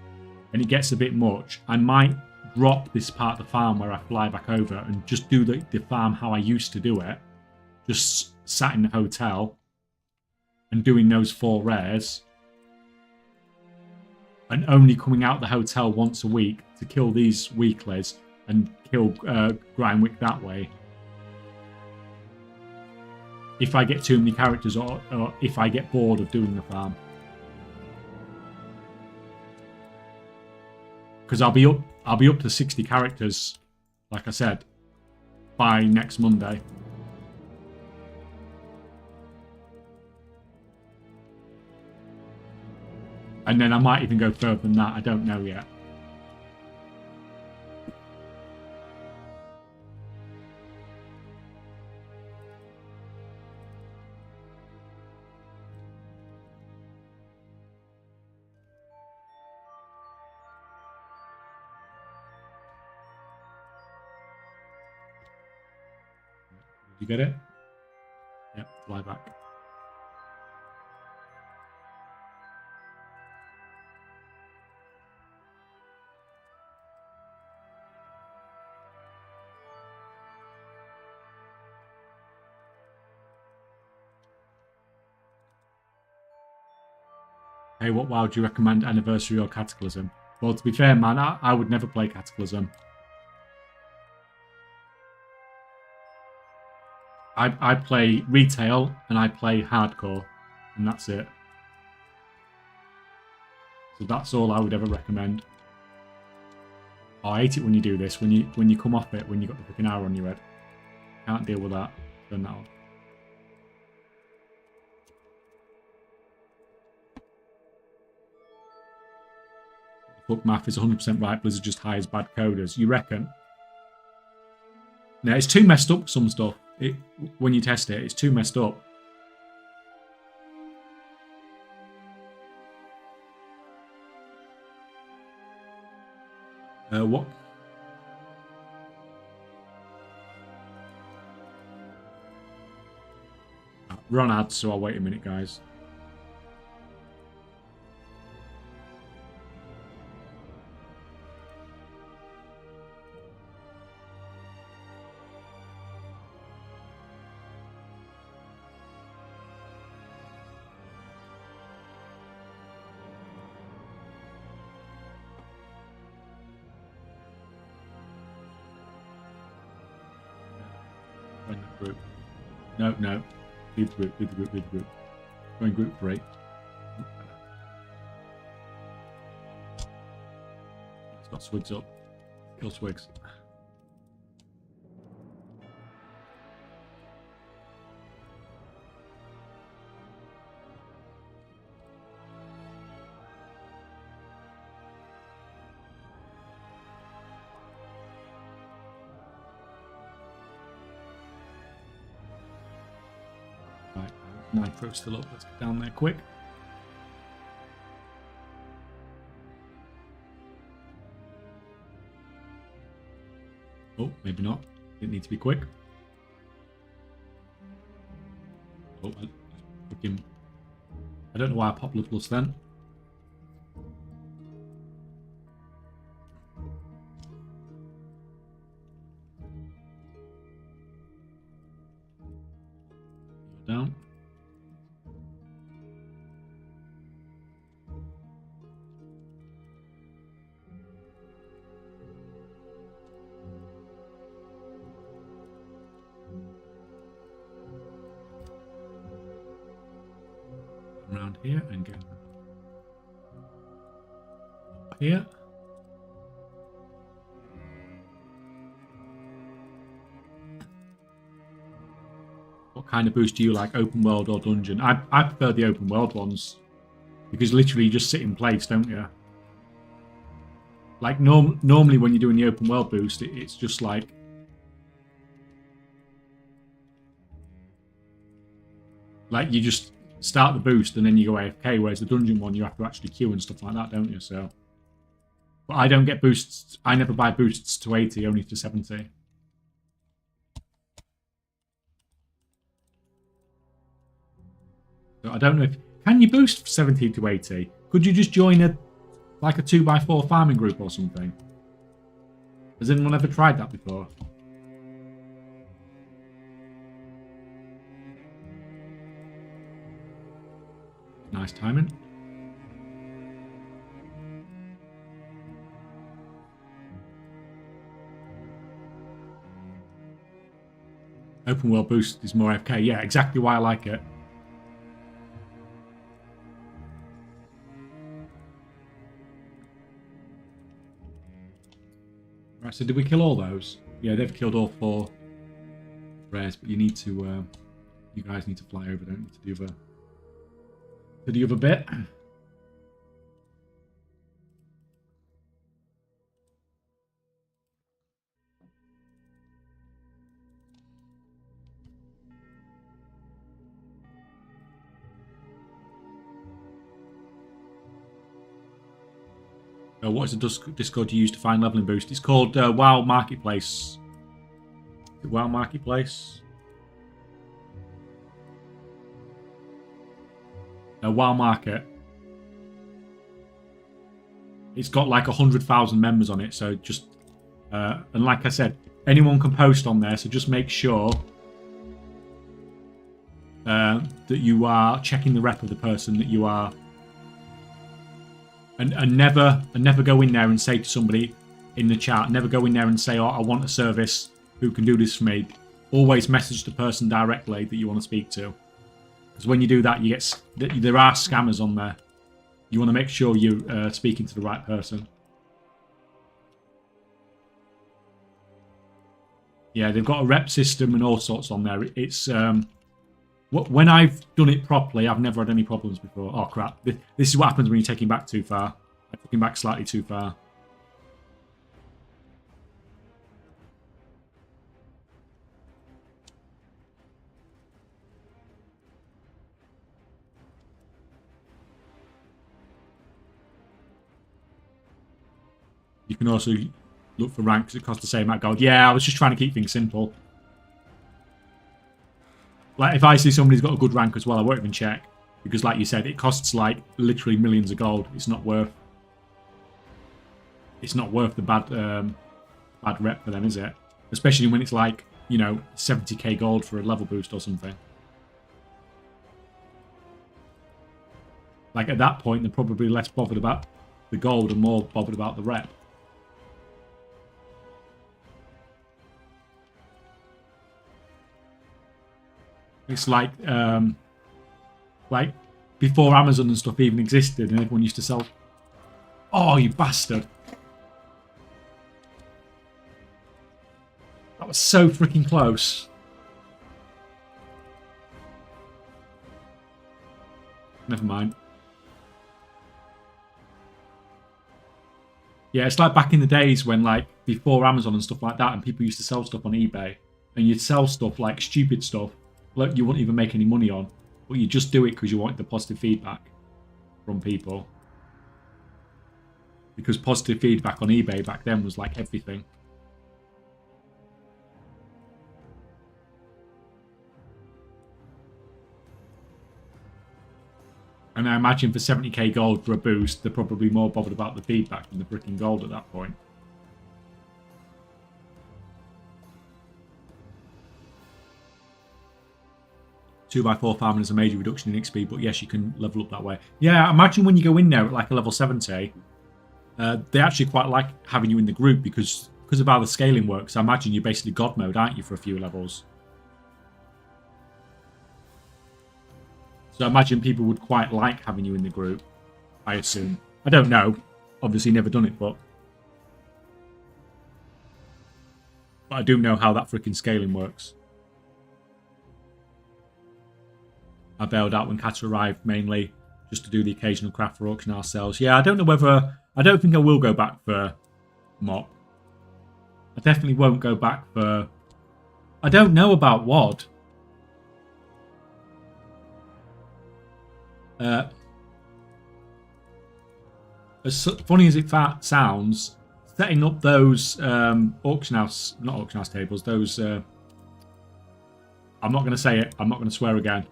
and it gets a bit much, I might drop this part of the farm where I fly back over and just do the farm how I used to do it. Just sat in the hotel and doing those 4 rares. And only coming out the hotel once a week to kill these weeklies and kill Grindwick that way. If I get too many characters or if I get bored of doing the farm. Because I'll be up to 60 characters, like I said, by next Monday. And then I might even go further than that. I don't know yet. Did you get it? Yep, fly back. Hey, what WoW do you recommend, Anniversary or Cataclysm? Well, to be fair, man, I would never play Cataclysm. I play retail and I play hardcore, and that's it. So that's all I would ever recommend. Oh, I hate it when you do this. When you come off it, when you got the freaking arrow on your head. Can't deal with that. Turn that off. Fuck math is 100% right. Blizzard just hires bad coders. You reckon? No, it's too messed up, some stuff. When you test it, it's too messed up. What? We're on ads, so I'll wait a minute, guys. Group. No. Leave the group. Go in group 3. It's got Swigs up. Kill Swigs. Nitro still up. Let's get down there quick. Oh, maybe not. Didn't need to be quick. Oh, I don't know why I popped Blood Plus then. Down. Around here and go up here. What kind of boost do you like, open world or dungeon? I prefer the open world ones Because literally you just sit in place, don't you? Like normally when you're doing the open world boost, it's just like you just start the boost and then you go AFK, whereas the dungeon one you have to actually queue and stuff like that, don't you? So, but I don't get boosts. I never buy boosts to 80, only to 70. So I don't know if can you boost 70 to 80? Could you just join a 2x4 farming group or something? Has anyone ever tried that before? Nice timing. Open world boost is more FK. Yeah, exactly why I like it. Right, so did we kill all those? Yeah, they've killed all 4 rares, but you need to, you guys need to fly over, don't you, to the other bit. What is the Discord you use to find leveling boost? It's called WoW Marketplace. Is it WoW Marketplace? WoW Market. It's got like 100,000 members on it, so just and like I said, anyone can post on there. So just make sure that you are checking the rep of the person that you are. And never go in there and say to somebody in the chat, never go in there and say, oh, I want a service, who can do this for me? Always message the person directly that you want to speak to. Because when you do that, there are scammers on there. You want to make sure you're speaking to the right person. Yeah, they've got a rep system and all sorts on there. It's when I've done it properly, I've never had any problems before. Oh, crap. This is what happens when you're taking back too far. I'm taking back slightly too far. You can also look for ranks. It costs the same amount of gold. Yeah, I was just trying to keep things simple. Like, if I see somebody's got a good rank as well, I won't even check. Because, like you said, it costs, like, literally millions of gold. It's not worth... It's not worth the bad rep for them, is it? Especially when it's, like, you know, 70k gold for a level boost or something. Like, at that point, they're probably less bothered about the gold and more bothered about the rep. It's like before Amazon and stuff even existed, and everyone used to sell. Oh, you bastard! That was so freaking close. Never mind. Yeah, it's like back in the days when, like, before Amazon and stuff like that, and people used to sell stuff on eBay, and you'd sell stuff like stupid stuff. Like, you wouldn't even make any money on, but you just do it because you want the positive feedback from people. Because positive feedback on eBay back then was like everything. And I imagine for 70k gold for a boost, they're probably more bothered about the feedback than the freaking gold at that point. 2x4 farming is a major reduction in XP, but yes, you can level up that way. Yeah, imagine when you go in there at like a level 70, they actually quite like having you in the group because of how the scaling works. I imagine you're basically God mode, aren't you, for a few levels? So I imagine people would quite like having you in the group, I assume. I don't know. Obviously never done it, but I do know how that freaking scaling works. I bailed out when Cats arrived, mainly. just to do the occasional craft for auction ourselves. Yeah, I don't know whether... I don't think I will go back for mop. I definitely won't go back for... I don't know about WOD. As funny as it sounds, setting up those auction house... Not auction house tables, those... I'm not going to say it. I'm not going to swear again.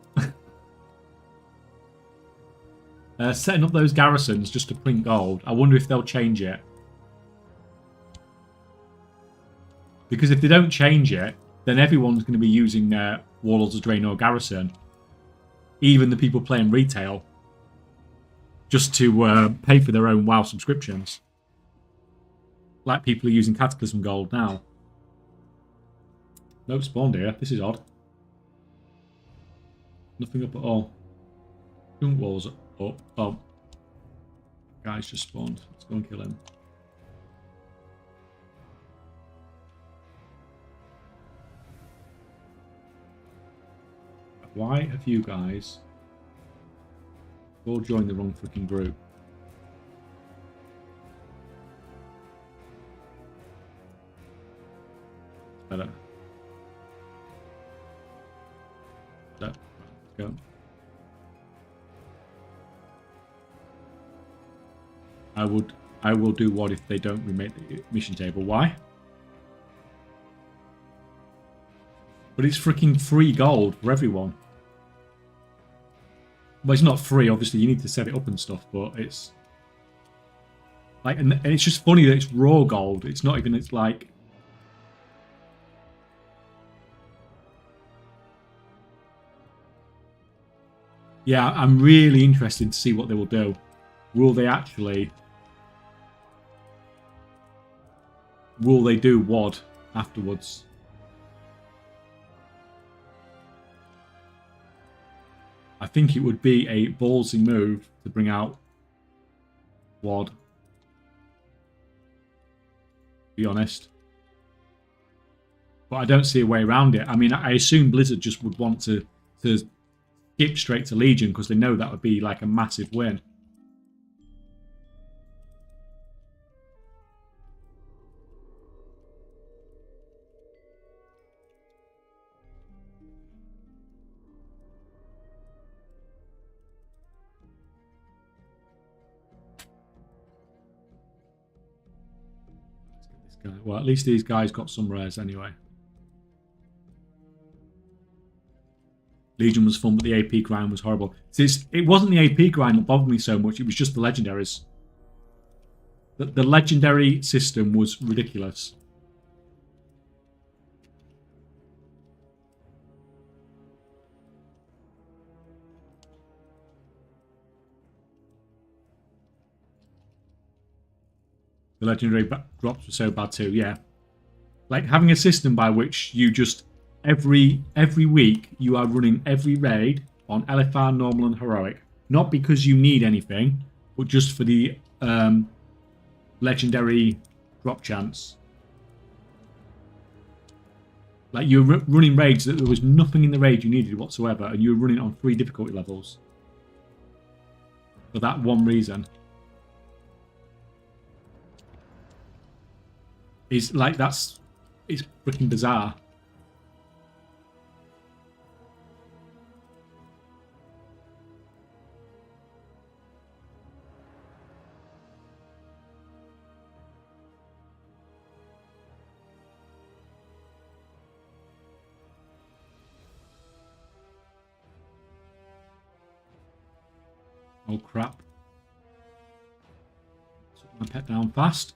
Setting up those garrisons just to print gold. I wonder if they'll change it. Because if they don't change it, then everyone's going to be using their Warlords of Draenor garrison. Even the people playing retail. Just to pay for their own WoW subscriptions. Like people are using Cataclysm gold now. No spawned here. This is odd. Nothing up at all. Junk walls up. Oh. Guy's just spawned. Let's go and kill him. Why have you guys all joined the wrong freaking group? Better. So, let's go. I will do what if they don't remake the mission table. Why? But it's freaking free gold for everyone. Well, it's not free, obviously. You need to set it up and stuff, but it's like, and it's just funny that it's raw gold. It's not even. It's like. Yeah, I'm really interested to see what they will do. Will they actually? Will they do WOD afterwards? I think it would be a ballsy move to bring out WOD. To be honest. But I don't see a way around it. I mean, I assume Blizzard just would want to skip straight to Legion because they know that would be like a massive win. Well, at least these guys got some rares anyway. Legion was fun, but the AP grind was horrible. See, it wasn't the AP grind that bothered me so much, it was just the legendaries. The legendary system was ridiculous. The legendary drops were so bad too, yeah. Like having a system by which you just every week you are running every raid on LFR, normal and heroic. Not because you need anything, but just for the legendary drop chance. Like you're running raids that there was nothing in the raid you needed whatsoever, and you were running on 3 difficulty levels. For that one reason. It's like it's freaking bizarre. Oh crap. Took my pet down fast.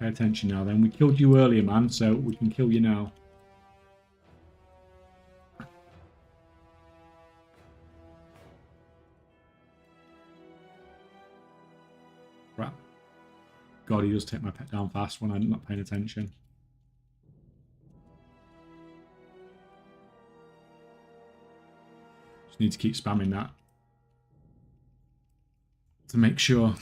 Pay attention now then. We killed you earlier, man, so we can kill you now. Crap. God, he does take my pet down fast when I'm not paying attention. Just need to keep spamming that. To make sure.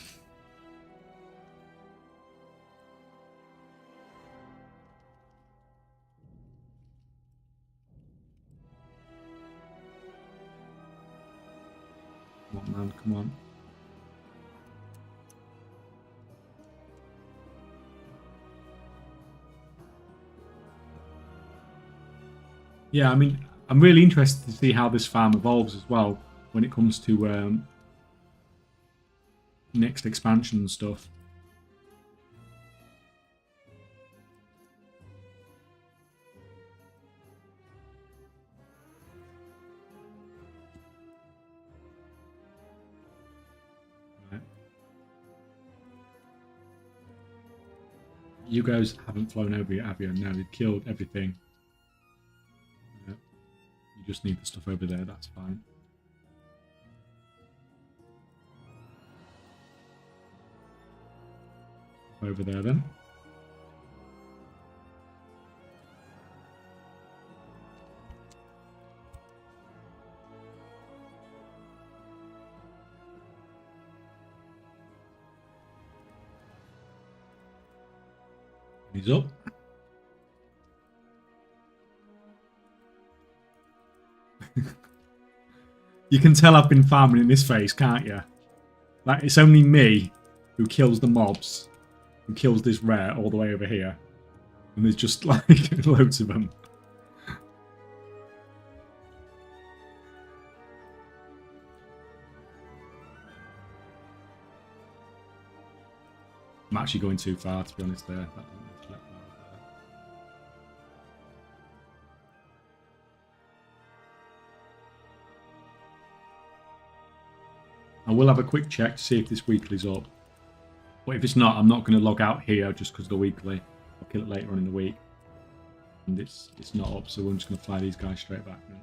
man. Come on. Yeah, I mean, I'm really interested to see how this farm evolves as well when it comes to next expansion and stuff. Right. You guys haven't flown over yet, have you? No, they've killed everything. You just need the stuff over there, that's fine. Over there then. He's up. You can tell I've been farming in this phase, can't you? Like, it's only me who kills the mobs, who kills this rare all the way over here. And there's just, like, loads of them. I'm actually going too far, to be honest, there. I will have a quick check to see if this weekly's up. But if it's not, I'm not going to log out here just because of the weekly. I'll kill it later on in the week. And it's not up, so I'm just going to fly these guys straight back then.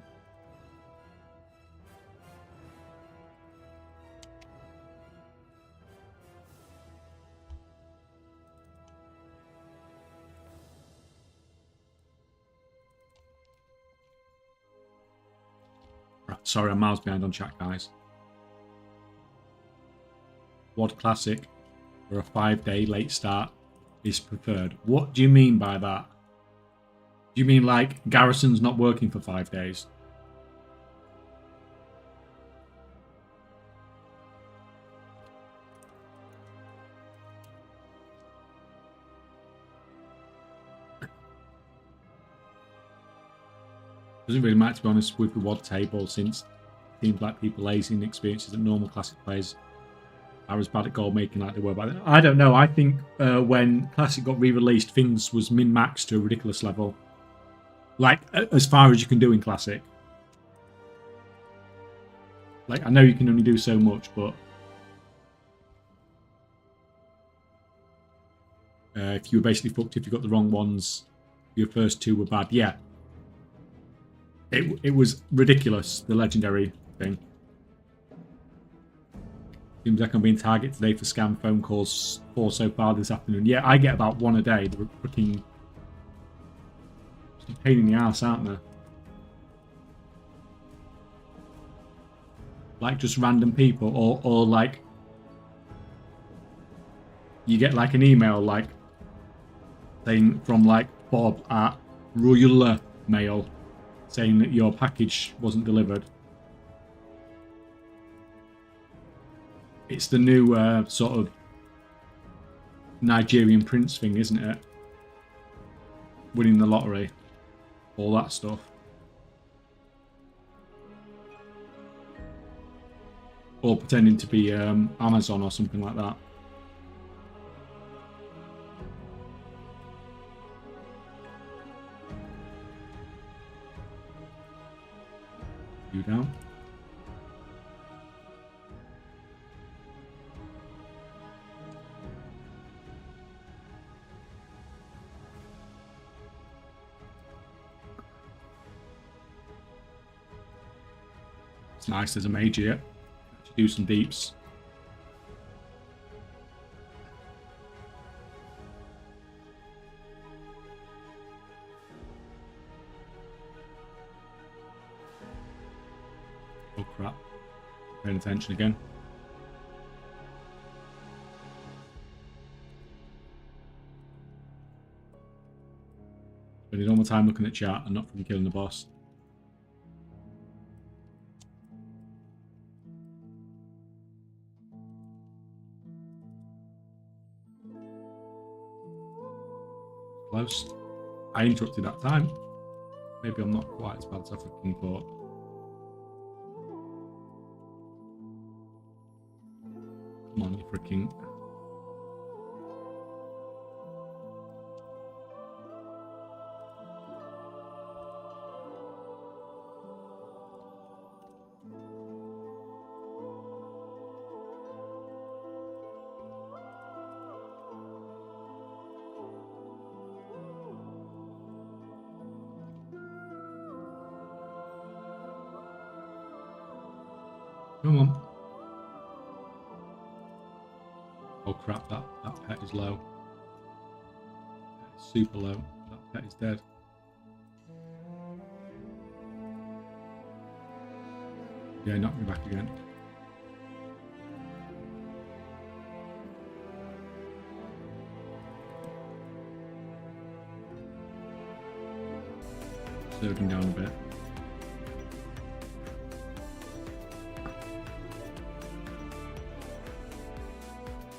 Sorry, I'm miles behind on chat, guys. WoD Classic for a 5-day late start is preferred. What do you mean by that? Do you mean like Garrison's not working for 5 days? Doesn't really matter, to be honest, with the WoD table, since it seems like people lazy and experiences that normal Classic players are as bad at gold making like they were back then. I don't know. I think when Classic got re-released, things was min-maxed to a ridiculous level. Like, as far as you can do in Classic. Like, I know you can only do so much, but if you were basically fucked if you got the wrong ones, your first two were bad. Yeah. It was ridiculous, the legendary thing. Seems like I'm being targeted today for scam phone calls 4 so far this afternoon. Yeah, I get about 1 a day. They're freaking pain in the ass, aren't they? Like just random people, or like you get like an email like saying from like Bob at Royal Mail saying that your package wasn't delivered. It's the new sort of Nigerian prince thing, isn't it? Winning the lottery. All that stuff. Or pretending to be Amazon or something like that. You down? It's nice there's a mage here. To do some deeps. Oh crap. Paying attention again. Spending all my time looking at chat and not from killing the boss. Close. I interrupted that time. Maybe I'm not quite as bad as I freaking thought. Come on, you freaking... Come on. Oh crap, that pet is low. It's super low. That pet is dead. Yeah, knock me back again. Slowed him down a bit.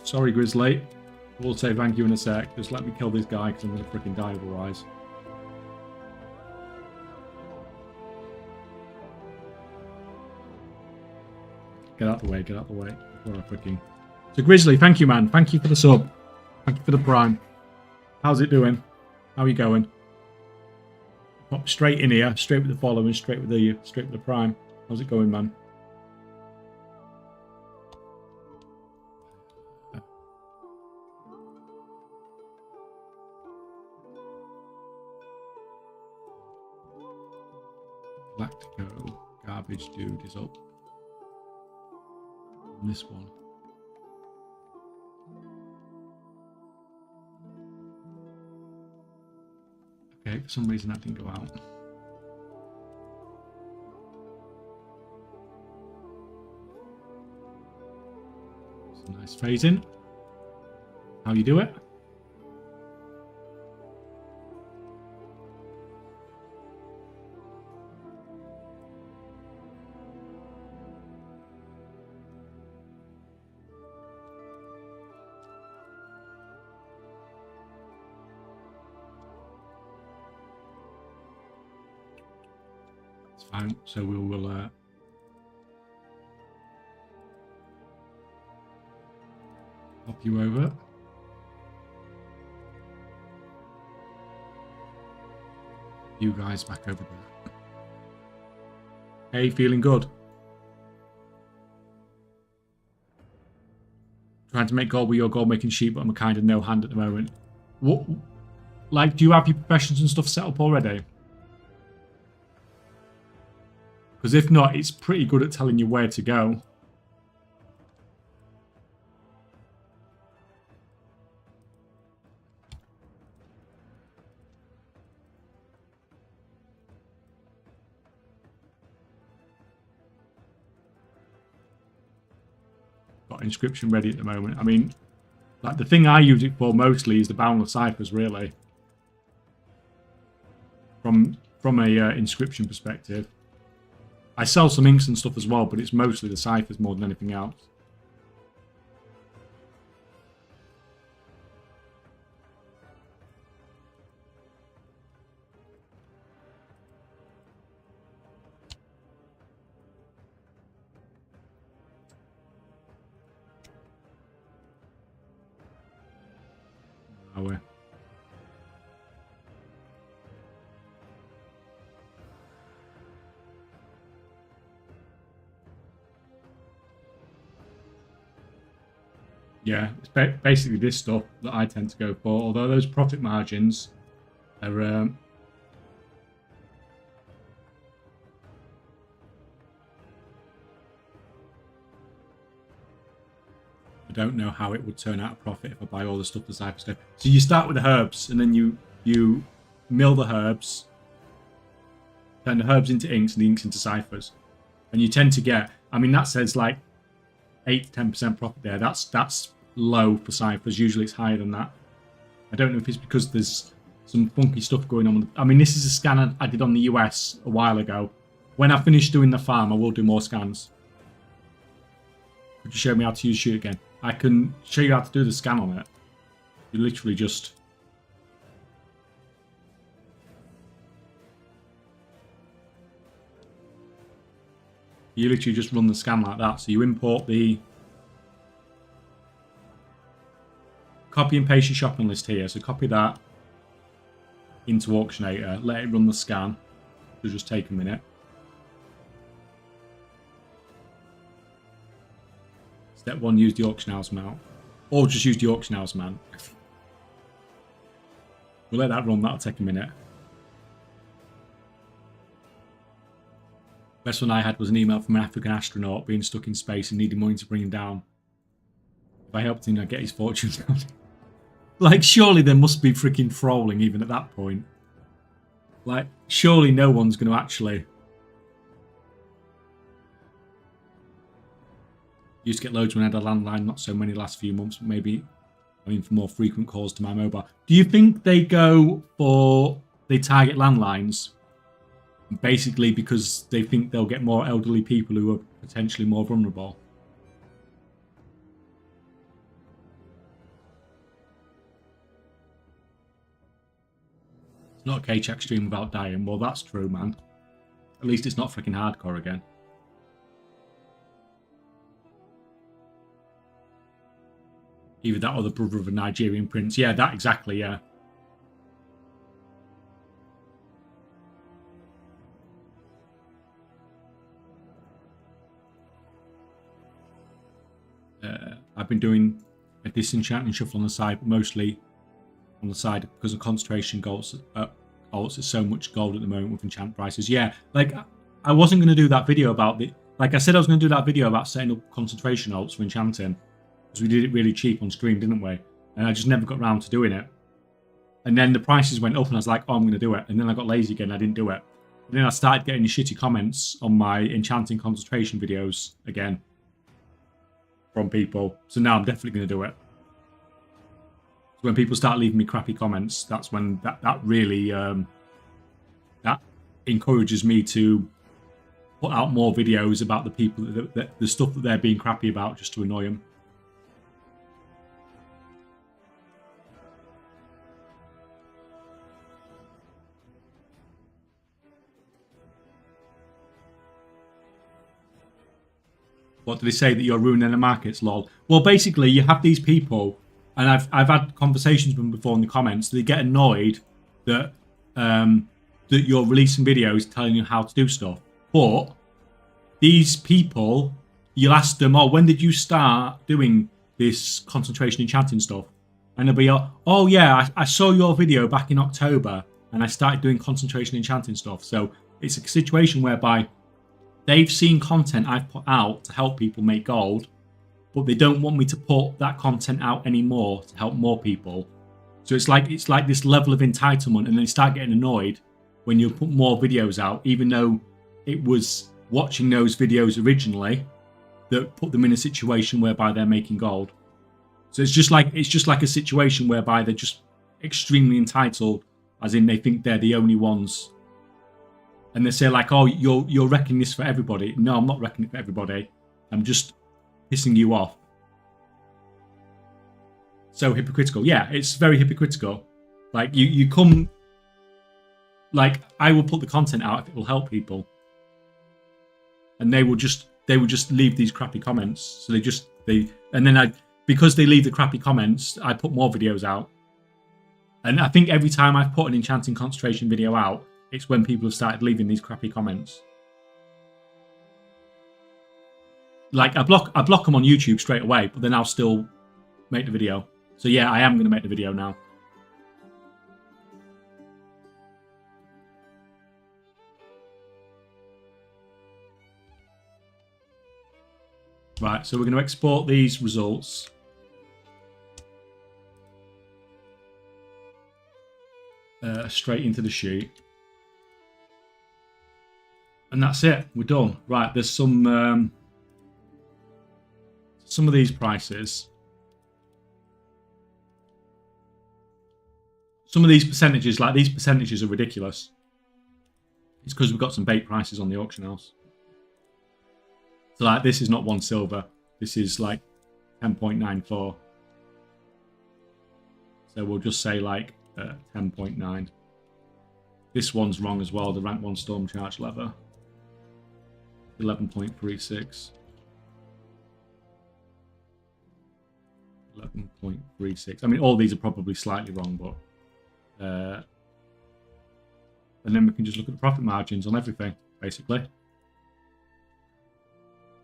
Sorry, Grizzly. We'll say thank you in a sec. Just let me kill this guy because I'm going to freaking die otherwise. Get out the way, get out the way. Before I freaking... So, Grizzly, thank you, man. Thank you for the sub. Thank you for the prime. How's it doing? How are you going? Pop straight in here, straight with the following, straight with the prime. How's it going, man? Lactico, garbage dude is up. And this one. Okay, for some reason that didn't go out. It's a nice phasing. How you do it? Fine. So we will pop you over. You guys back over there. Hey, feeling good? Trying to make gold with your gold making sheet, but I'm a kind of no hand at the moment. What? Like, do you have your professions and stuff set up already? Because if not, it's pretty good at telling you where to go. Got inscription ready at the moment. I mean, like the thing I use it for mostly is the boundless ciphers, really. From a inscription perspective. I sell some inks and stuff as well, but it's mostly the ciphers more than anything else. Yeah, it's basically this stuff that I tend to go for. Although those profit margins are I don't know how it would turn out a profit if I buy all the stuff the ciphers do. So you start with the herbs, and then you mill the herbs, turn the herbs into inks, and the inks into ciphers, and you tend to get. I mean, that says like 8 to 10% profit there. That's low for ciphers. Usually it's higher than that. I don't know if it's because there's some funky stuff going on. I mean, this is a scan I did on the US a while ago. When I finish doing the farm, I will do more scans. Could you show me how to use shoot again? I can show you how to do the scan on it. You literally just You literally just run the scan like that. So you import the copy and paste your shopping list here. So copy that into Auctionator. Let it run the scan. It'll just take a minute. Step 1, use the auction house mount. Or just use the auction house mount. We'll let that run. That'll take a minute. Best one I had was an email from an African astronaut being stuck in space and needing money to bring him down. If I helped him, I'd get his fortune down. Like, surely there must be freaking trolling even at that point. Like, surely no one's going to actually... Used to get loads when I had a landline, not so many last few months, but maybe, I mean, for more frequent calls to my mobile. Do you think they go for... They target landlines basically because they think they'll get more elderly people who are potentially more vulnerable? It's not a Kaychak stream without dying. Well, that's true, man. At least it's not freaking hardcore again. Either that or the brother of a Nigerian prince. Yeah, that exactly, yeah. I've been doing a disenchanting shuffle on the side, but mostly on the side because of concentration goals. It's so much gold at the moment with enchant prices. Yeah, like I wasn't going to do that video about the... Like I said I was going to do that video about setting up concentration alts for enchanting. Because we did it really cheap on stream, didn't we? And I just never got around to doing it. And then the prices went up and I was like, oh, I'm going to do it. And then I got lazy again. I didn't do it. And then I started getting shitty comments on my enchanting concentration videos again. From people. So now I'm definitely going to do it. So when people start leaving me crappy comments, that's when that really that encourages me to put out more videos about the people the stuff that they're being crappy about, just to annoy them. What do they say, that you're ruining the markets, lol? Well, basically, you have these people, and I've had conversations with them before in the comments. They get annoyed that that you're releasing videos telling you how to do stuff. But these people, you'll ask them, oh, when did you start doing this concentration enchanting stuff? And they'll be, oh yeah, I saw your video back in October, and I started doing concentration enchanting stuff. So it's a situation whereby they've seen content I've put out to help people make gold, but they don't want me to put that content out anymore to help more people. So it's like this level of entitlement, and they start getting annoyed when you put more videos out, even though it was watching those videos originally that put them in a situation whereby they're making gold. So it's just like a situation whereby they're just extremely entitled, as in they think they're the only ones. And they say like, oh, you're wrecking this for everybody. No, I'm not wrecking it for everybody. I'm just pissing you off. So hypocritical. Yeah, it's very hypocritical. Like you come, like I will put the content out if it will help people, and they will just leave these crappy comments. So because they leave the crappy comments, I put more videos out. And I think every time I've put an enchanting concentration video out, it's when people have started leaving these crappy comments. Like I block them on YouTube straight away, but then I'll still make the video. So yeah, I am going to make the video now. Right, so we're going to export these results. Straight into the sheet. And that's it. We're done. Right, there's some of these prices. Some of these percentages, like these percentages are ridiculous. It's because we've got some bait prices on the auction house. So like this is not 1 silver. This is like 10.94. So we'll just say like 10.9. This one's wrong as well, the rank 1 storm charge lever. 11.36. 11.36. I mean, all these are probably slightly wrong, but and then we can just look at the profit margins on everything, basically.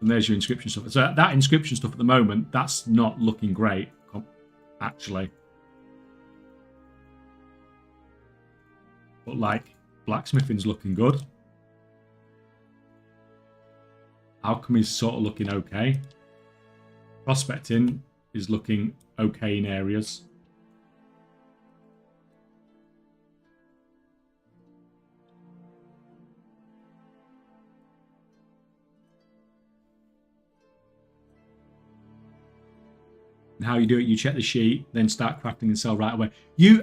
And there's your inscription stuff. So that inscription stuff at the moment, that's not looking great, actually. But like, blacksmithing's looking good. Alchemy's sort of looking okay. Prospecting is looking okay in areas. And how you do it, you check the sheet, then start crafting and sell right away.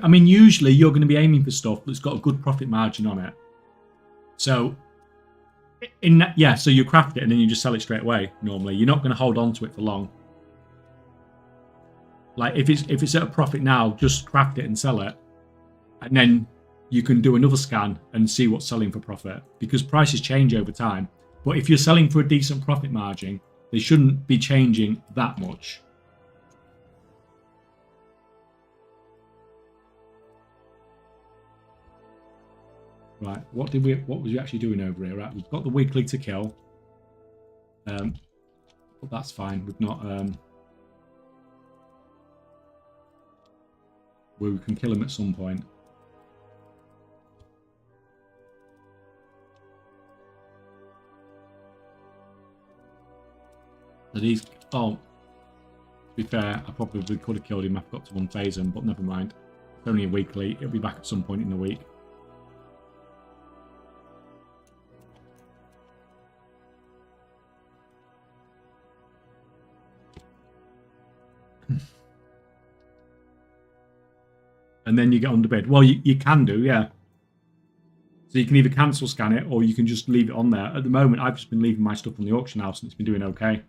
I mean, usually you're going to be aiming for stuff that's got a good profit margin on it. So, so you craft it and then you just sell it straight away. Normally, you're not going to hold on to it for long. Like if it's at a profit now, just craft it and sell it, and then you can do another scan and see what's selling for profit, because prices change over time. But if you're selling for a decent profit margin, they shouldn't be changing that much. Right, what was you actually doing over here? Right, we've got the weekly to kill. But that's fine. We've not we can kill him at some point. So these, to be fair, I probably could have killed him. I forgot to unphase him, but never mind. It's only a weekly. It'll be back at some point in the week. And then you get underbid. Well, you can do, yeah. So you can either cancel scan it, or you can just leave it on there. At the moment, I've just been leaving my stuff on the auction house, and it's been doing okay.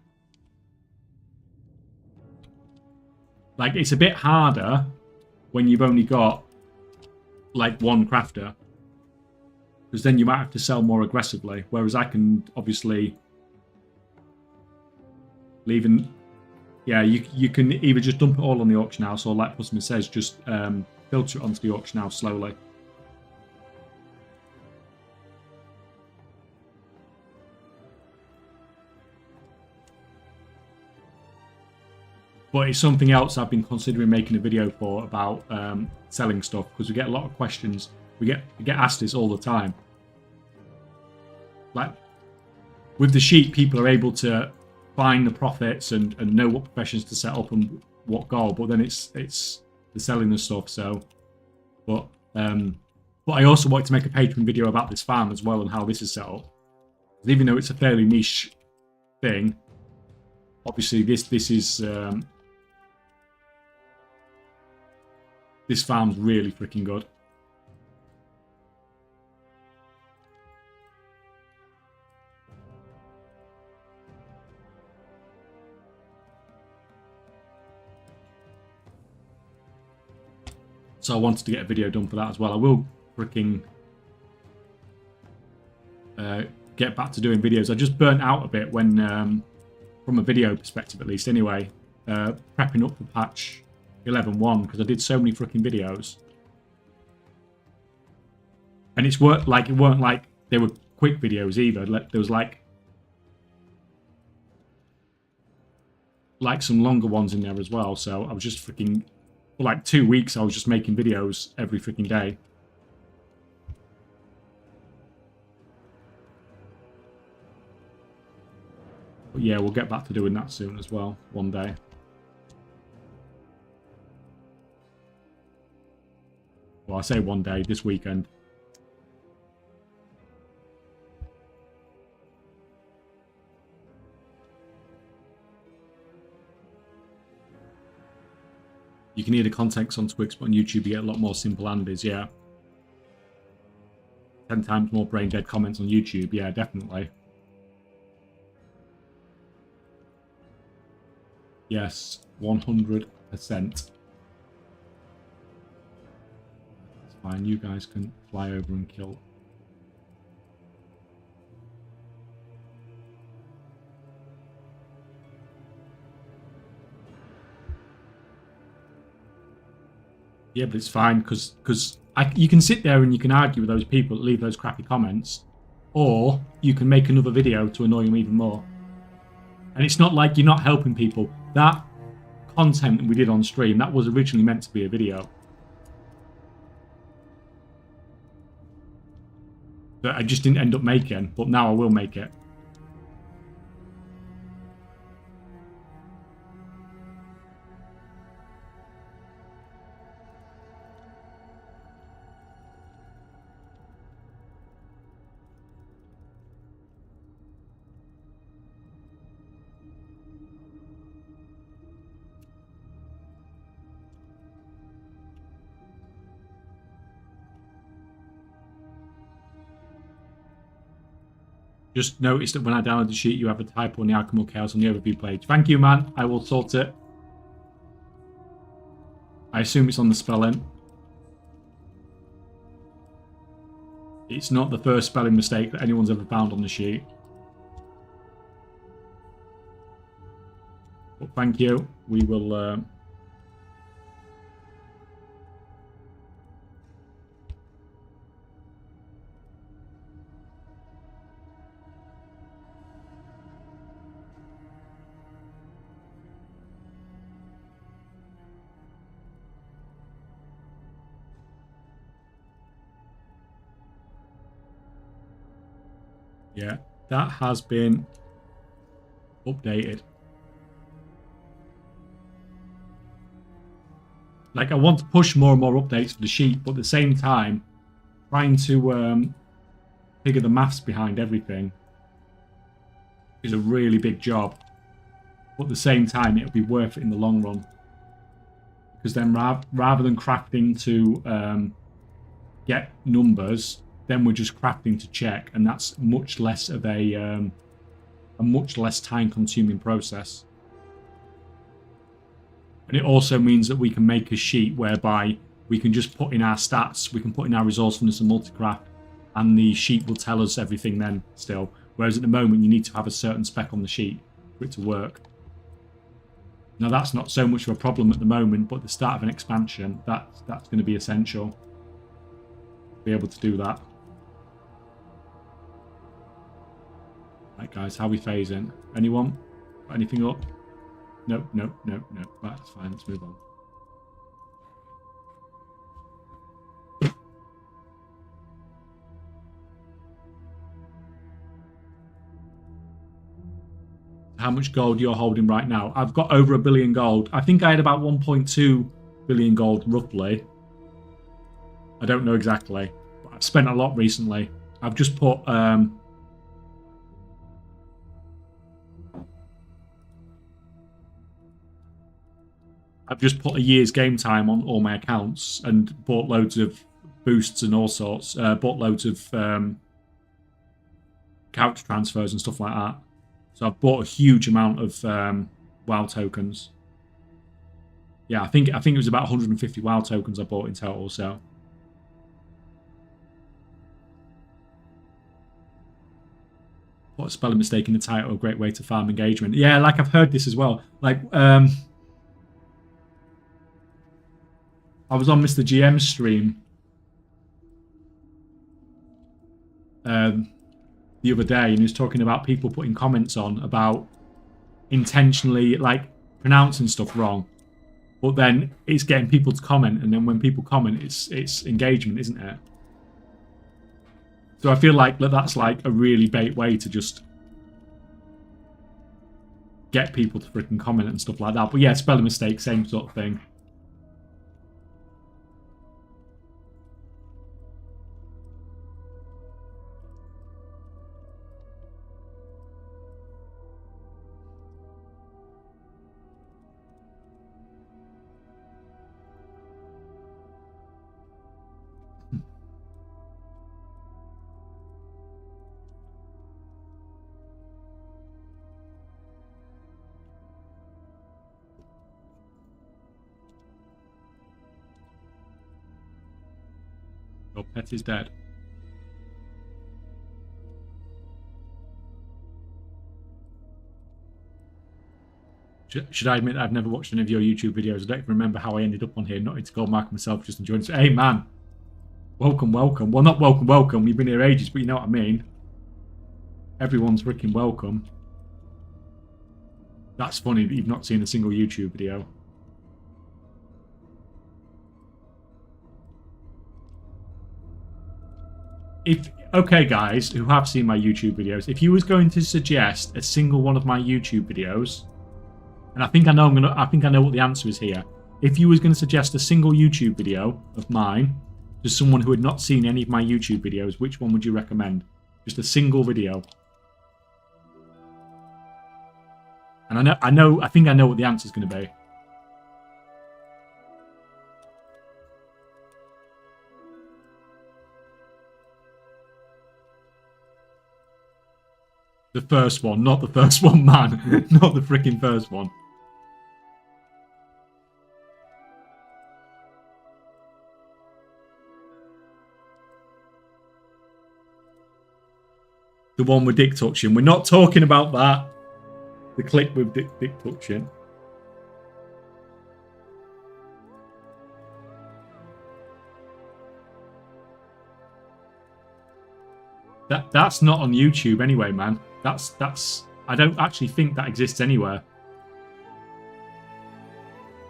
Like, it's a bit harder when you've only got, like, one crafter. Because then you might have to sell more aggressively. Whereas I can, obviously, leaving... Yeah, you can either just dump it all on the auction house, or like Pusman says, just filter it onto the auction house slowly. But it's something else I've been considering making a video for about selling stuff, because we get a lot of questions. We get asked this all the time. Like with the sheet, people are able to find the profits and know what professions to set up and what goal, but then it's the selling the stuff. So, but I also wanted to make a Patreon video about this farm as well and how this is set up. Even though it's a fairly niche thing, obviously this is this farm's really freaking good. So I wanted to get a video done for that as well. I will freaking get back to doing videos. I just burnt out a bit when, from a video perspective at least anyway, prepping up for patch 11.1, because I did so many freaking videos. And it weren't like they were quick videos either. There was like some longer ones in there as well. So I was just freaking... For like 2 weeks, I was just making videos every freaking day. But yeah, we'll get back to doing that soon as well, one day. Well, I say one day, this weekend. You can hear the context on Twix, but on YouTube you get a lot more simple Andys, yeah. 10 times more brain dead comments on YouTube, yeah, definitely. Yes, 100%. That's fine, you guys can fly over and kill. Yeah, but it's fine because you can sit there and you can argue with those people that leave those crappy comments, or you can make another video to annoy them even more. And it's not like you're not helping people. That content that we did on stream, that was originally meant to be a video. That I just didn't end up making, but now I will make it. Just noticed that when I download the sheet, you have a typo on the Alchemical Chaos on the overview page. Thank you, man. I will sort it. I assume it's on the spelling. It's not the first spelling mistake that anyone's ever found on the sheet. But thank you. We will... Yeah, that has been updated. Like, I want to push more and more updates for the sheet, but at the same time, trying to figure the maths behind everything is a really big job. But at the same time, it'll be worth it in the long run. Because then rather than crafting to get numbers, then we're just crafting to check, and that's much less of a much less time-consuming process. And it also means that we can make a sheet whereby we can just put in our stats, we can put in our resourcefulness and multicraft, and the sheet will tell us everything then still. Whereas at the moment, you need to have a certain spec on the sheet for it to work. Now, that's not so much of a problem at the moment, but at the start of an expansion, that's going to be essential to be able to do that. Right, guys, how are we phasing? Anyone? Got anything up? No. Right, that's fine. Let's move on. How much gold you're holding right now? I've got over 1 billion gold. I think I had about 1.2 billion gold, roughly. I don't know exactly. But I've spent a lot recently. I've just put... I've just put a year's game time on all my accounts and bought loads of boosts and all sorts. Bought loads of character transfers and stuff like that. So I've bought a huge amount of WoW tokens. Yeah, I think it was about 150 WoW tokens I bought in total. So what a spelling mistake in the title, a great way to farm engagement. Yeah, like I've heard this as well. Like I was on Mr. GM's stream the other day, and he was talking about people putting comments on about intentionally like pronouncing stuff wrong, but then it's getting people to comment, and then when people comment, it's engagement, isn't it? So I feel like that's like a really bait way to just get people to freaking comment and stuff like that. But yeah, spelling mistake, same sort of thing. Your pet is dead. Should I admit that I've never watched any of your YouTube videos? I don't even remember how I ended up on here. Not into gold mark myself, just enjoying it. Hey, man. Welcome, welcome. Well, not welcome, welcome. We've been here ages, but you know what I mean. Everyone's freaking welcome. That's funny that you've not seen a single YouTube video. Okay, guys, who have seen my YouTube videos, if you was going to suggest a single one of my YouTube videos, and I think I know what the answer is here. If you was going to suggest a single YouTube video of mine to someone who had not seen any of my YouTube videos, which one would you recommend? Just a single video. And I think I know what the answer is going to be. The first one, not the first one, man. Not the freaking first one. The one with dick touching. We're not talking about that. The clip with dick touching. That's not on YouTube anyway, man. That's I don't actually think that exists anywhere.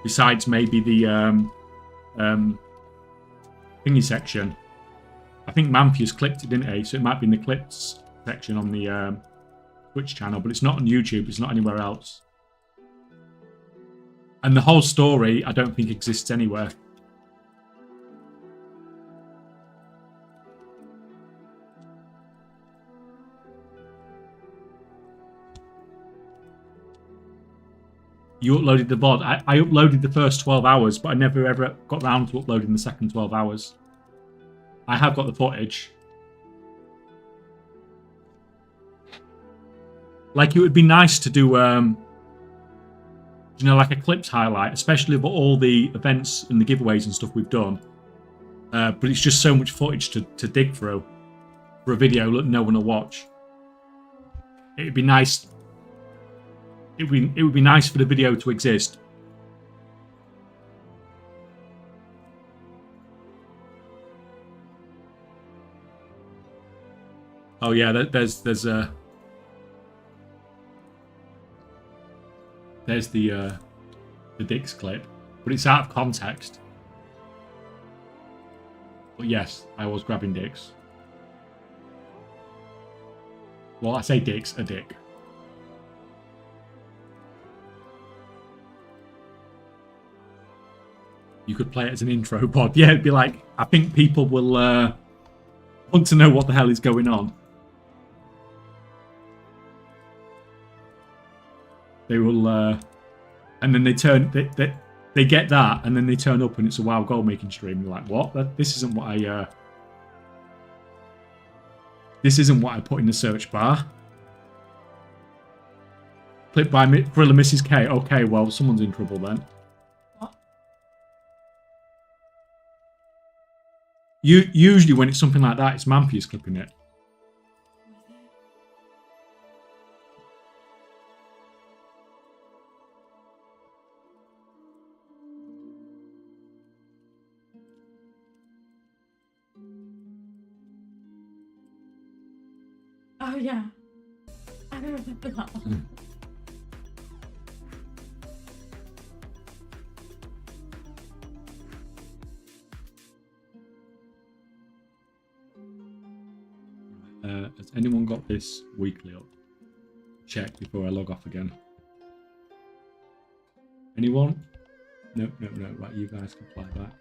Besides maybe the thingy section. I think Manfius clipped it, didn't he? So it might be in the clips section on the Twitch channel, but it's not on YouTube. It's not anywhere else. And the whole story, I don't think exists anywhere. You uploaded the VOD. I uploaded the first 12 hours, but I never ever got round to uploading the second 12 hours. I have got the footage. Like, it would be nice to do, you know, like a clips highlight, especially of all the events and the giveaways and stuff we've done. But it's just so much footage to dig through for a video that no one will watch. It'd be nice. It would be nice for the video to exist. Oh yeah, there's the Dix clip, but it's out of context. But yes, I was grabbing dicks. Well, I say dicks, a dick. You could play it as an intro pod. Yeah, it'd be like, I think people will want to know what the hell is going on. They will, and then they turn, they get that, and then they turn up and it's a WoW goal making stream. You're like, what? This isn't what I, this isn't what I put in the search bar. Clip by Thriller Mrs. K. Okay, well, someone's in trouble then. Usually when it's something like that, it's Manfius clipping it. Oh yeah, I remember that one. Has anyone got this weekly up? Check before I log off again. Anyone? No. Right, you guys can fly back.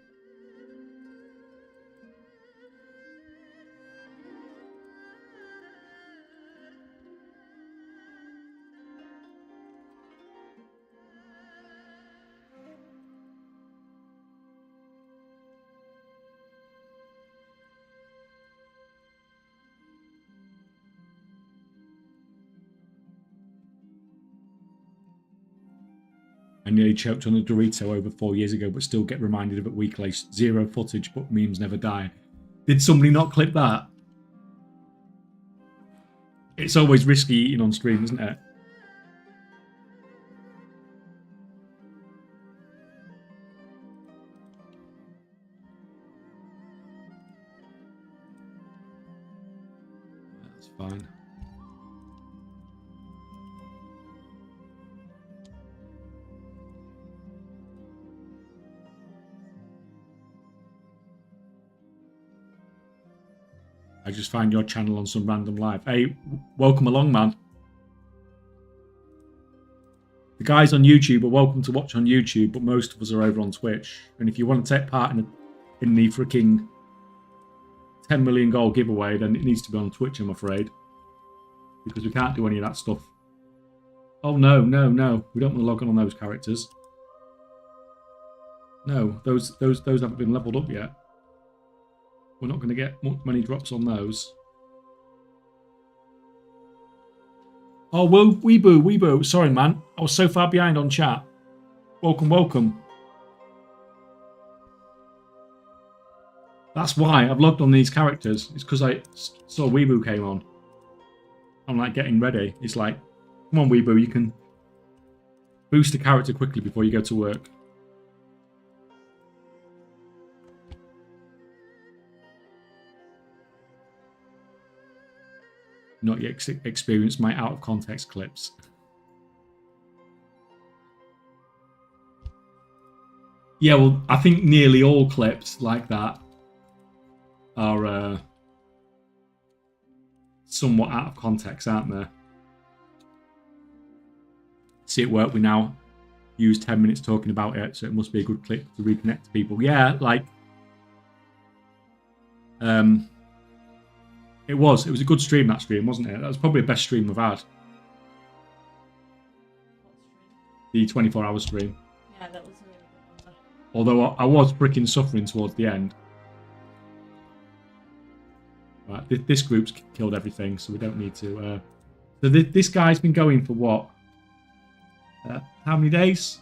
I nearly choked on a Dorito over 4 years ago, but still get reminded of it weekly. Zero footage, but memes never die. Did somebody not clip that? It's always risky eating on stream, isn't it? That's fine. I just find your channel on some random live. Hey, welcome along, man. The guys on YouTube are welcome to watch on YouTube, but most of us are over on Twitch. And if you want to take part in the freaking 10 million gold giveaway, then it needs to be on Twitch, I'm afraid. Because we can't do any of that stuff. Oh, no, no, no. We don't want to log on those characters. No, those haven't been leveled up yet. We're not going to get many drops on those. Oh, Weeboo. Sorry, man. I was so far behind on chat. Welcome, welcome. That's why I've logged on these characters. It's because I saw Weeboo came on. I'm like getting ready. It's like, come on, Weeboo, you can boost a character quickly before you go to work. Not yet experienced my out of context clips. Yeah, well, I think nearly all clips like that are somewhat out of context, aren't they? See it work. We now use 10 minutes talking about it, so it must be a good clip to reconnect to people. Yeah, like it was a good stream, that stream, wasn't it? That was probably the best stream we've had. The 24-hour stream. Yeah, that was a really good one. Although I was freaking suffering towards the end. Right, this group's killed everything, so we don't need to... So this guy's been going for what? How many days?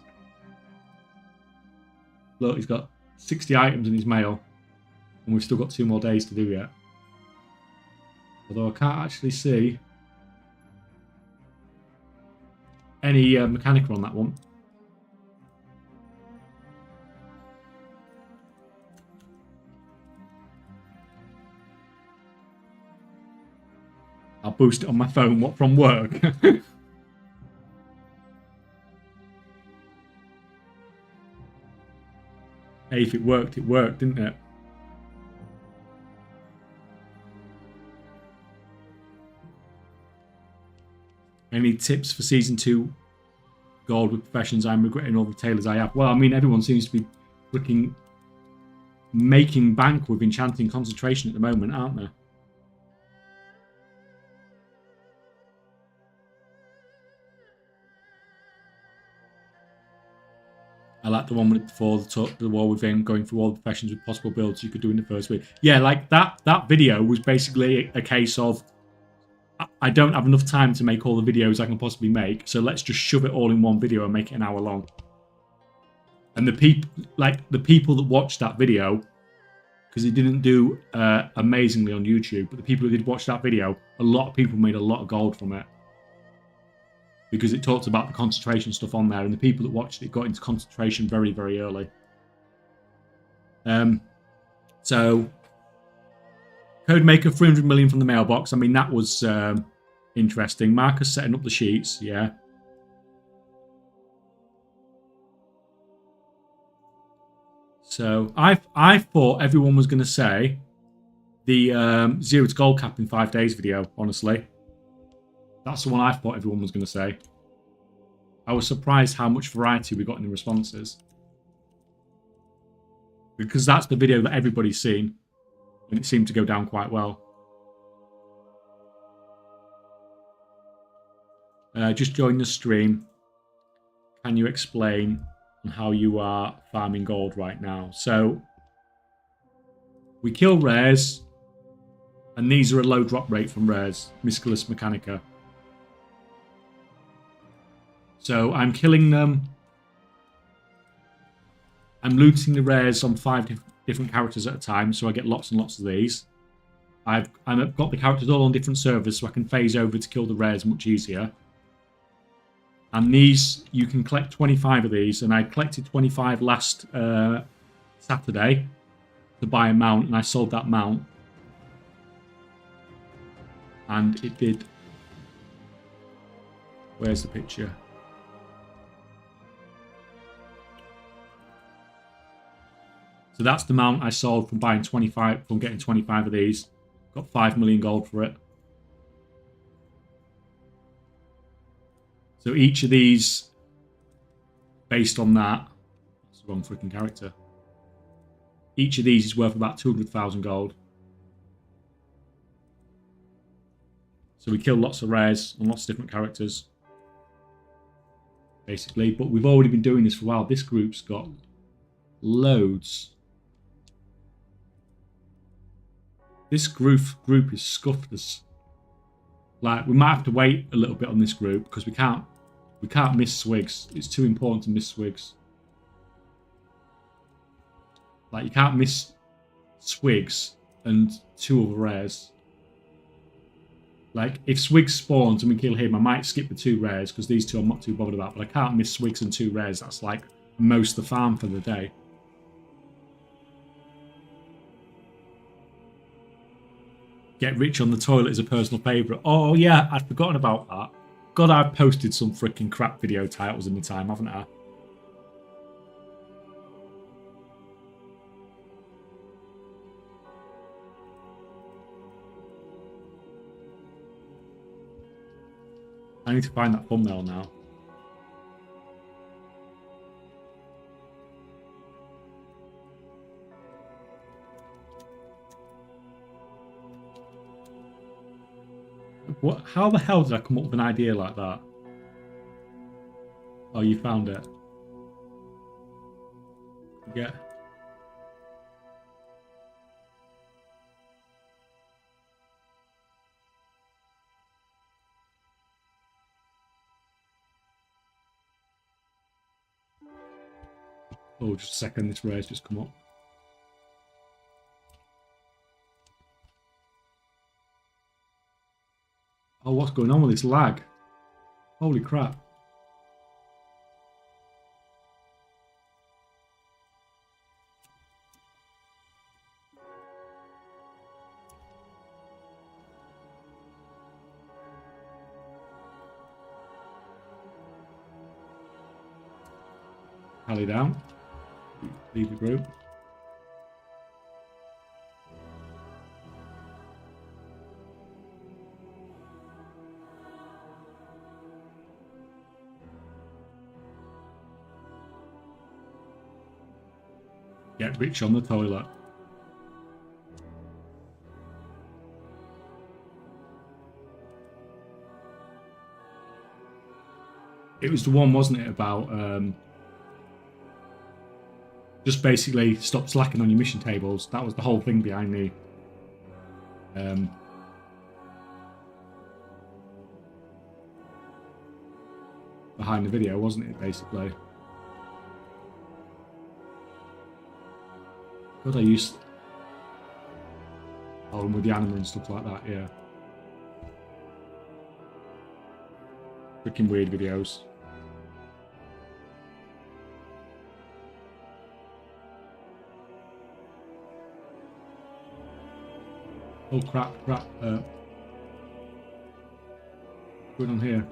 Look, he's got 60 items in his mail. And we've still got 2 more days to do yet. Although I can't actually see any Mechanica on that one. I'll boost it on my phone. What, from work? Hey, if it worked, didn't it? Any tips for Season 2 gold with professions? I'm regretting all the tailors I have. Well, I mean, everyone seems to be looking, making bank with enchanting concentration at the moment, aren't they? I like the one before the war with him going through all the professions with possible builds you could do in the first week. Yeah, like that video was basically a case of, I don't have enough time to make all the videos I can possibly make, so let's just shove it all in one video and make it an hour long. And the people that watched that video, because it didn't do amazingly on YouTube, but the people who did watch that video, a lot of people made a lot of gold from it. Because it talked about the concentration stuff on there, and the people that watched it got into concentration very, very early. So, Codemaker 300 million from the mailbox. I mean, that was interesting. Marcus setting up the sheets, yeah. So, I thought everyone was going to say the 0 to gold cap in 5 days video, honestly. That's the one I thought everyone was going to say. I was surprised how much variety we got in the responses. Because that's the video that everybody's seen. And it seemed to go down quite well. Just join the stream. Can you explain on how you are farming gold right now? So, we kill rares. And these are a low drop rate from rares. Misculus Mechanica. So I'm killing them. I'm looting the rares on 5 different characters at a time, so I get lots and lots of these. I've got the characters all on different servers, so I can phase over to kill the rares much easier. And these, you can collect 25 of these, and I collected 25 last Saturday to buy a mount, and I sold that mount. And it did. Where's the picture? So that's the amount I sold from buying 25, from getting 25 of these. Got 5 million gold for it. So each of these, based on that, that's the wrong freaking character. Each of these is worth about 200,000 gold. So we killed lots of rares on lots of different characters, basically. But we've already been doing this for a while. This group's got loads. This group is scuffed as. Like, we might have to wait a little bit on this group because we can't miss swigs. It's too important to miss swigs. Like, you can't miss swigs and 2 other rares. Like, if Swigs spawns and we kill him, I might skip the 2 rares because these 2 I'm not too bothered about. But I can't miss Swigs and 2 rares. That's like most of the farm for the day. Get rich on the toilet is a personal favourite. Oh, yeah, I'd forgotten about that. God, I've posted some freaking crap video titles in the time, haven't I? I need to find that thumbnail now. What? How the hell did I come up with an idea like that? Oh, you found it. Yeah. Oh, just a second, this rare's just come up. Oh, what's going on with this lag? Holy crap. Tally down. Leave the group. Get rich on the toilet. It was the one, wasn't it, about just basically stop slacking on your mission tables. That was the whole thing behind the video, wasn't it, basically? God, I used with the animal and stuff like that, yeah. Freaking weird videos. Oh crap, what's going on here?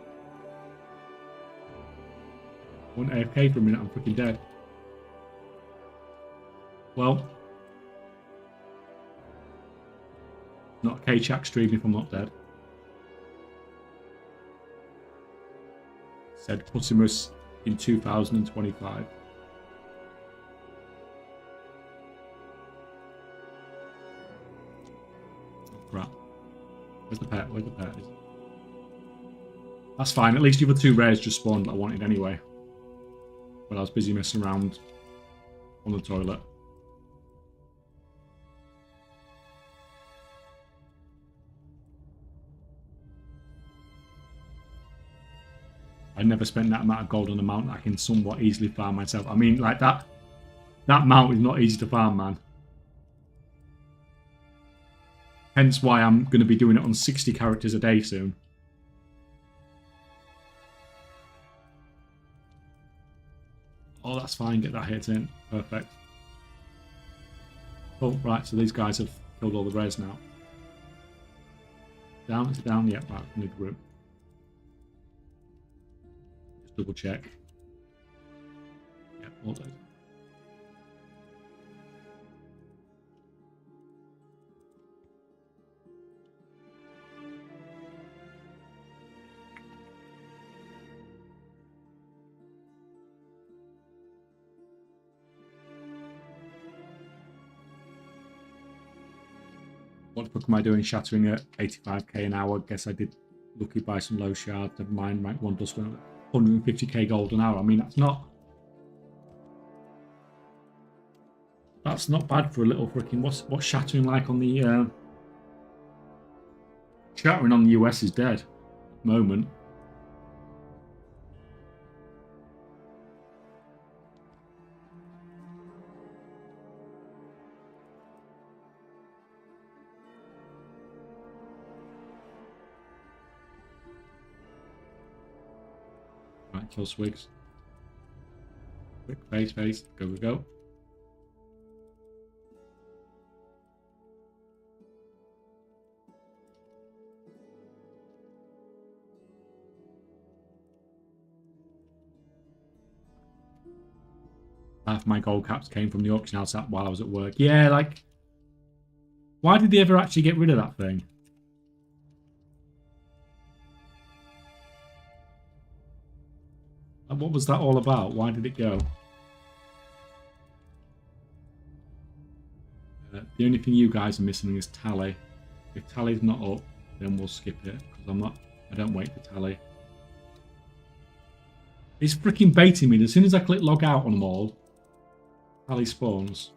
I went AFK for a minute, I'm freaking dead. Well, not a Kaychak stream if I'm not dead. Said Pussimus in 2025. Crap. Where's the pet? Where's the pet? That's fine. At least the other 2 rares just spawned that I wanted anyway. But I was busy messing around on the toilet. I never spent that amount of gold on a mount I can somewhat easily farm myself. I mean, like that mount is not easy to farm, man. Hence why I'm going to be doing it on 60 characters a day soon. Oh, that's fine. Get that hit in. Perfect. Oh, right. So these guys have killed all the rares now. down? Is it down? Yeah, right, in the group. Just double check. Yeah, all those. What the fuck am I doing shattering at 85k an hour? Guess I did lucky buy some low shards. Never mind, rank 1 plus 150k gold an hour. I mean, that's not bad for a little freaking... What's shattering like on the... Shattering on the US is dead at the moment. Right, kill swigs. Quick, face. Go, go. Half my gold caps came from the auction house while I was at work. Yeah, like... Why did they ever actually get rid of that thing? What was that all about? Why did it go? The only thing you guys are missing is tally. If tally's not up, then we'll skip it because I don't wait for tally. It's freaking baiting me. As soon as I click log out on them all, tally spawns.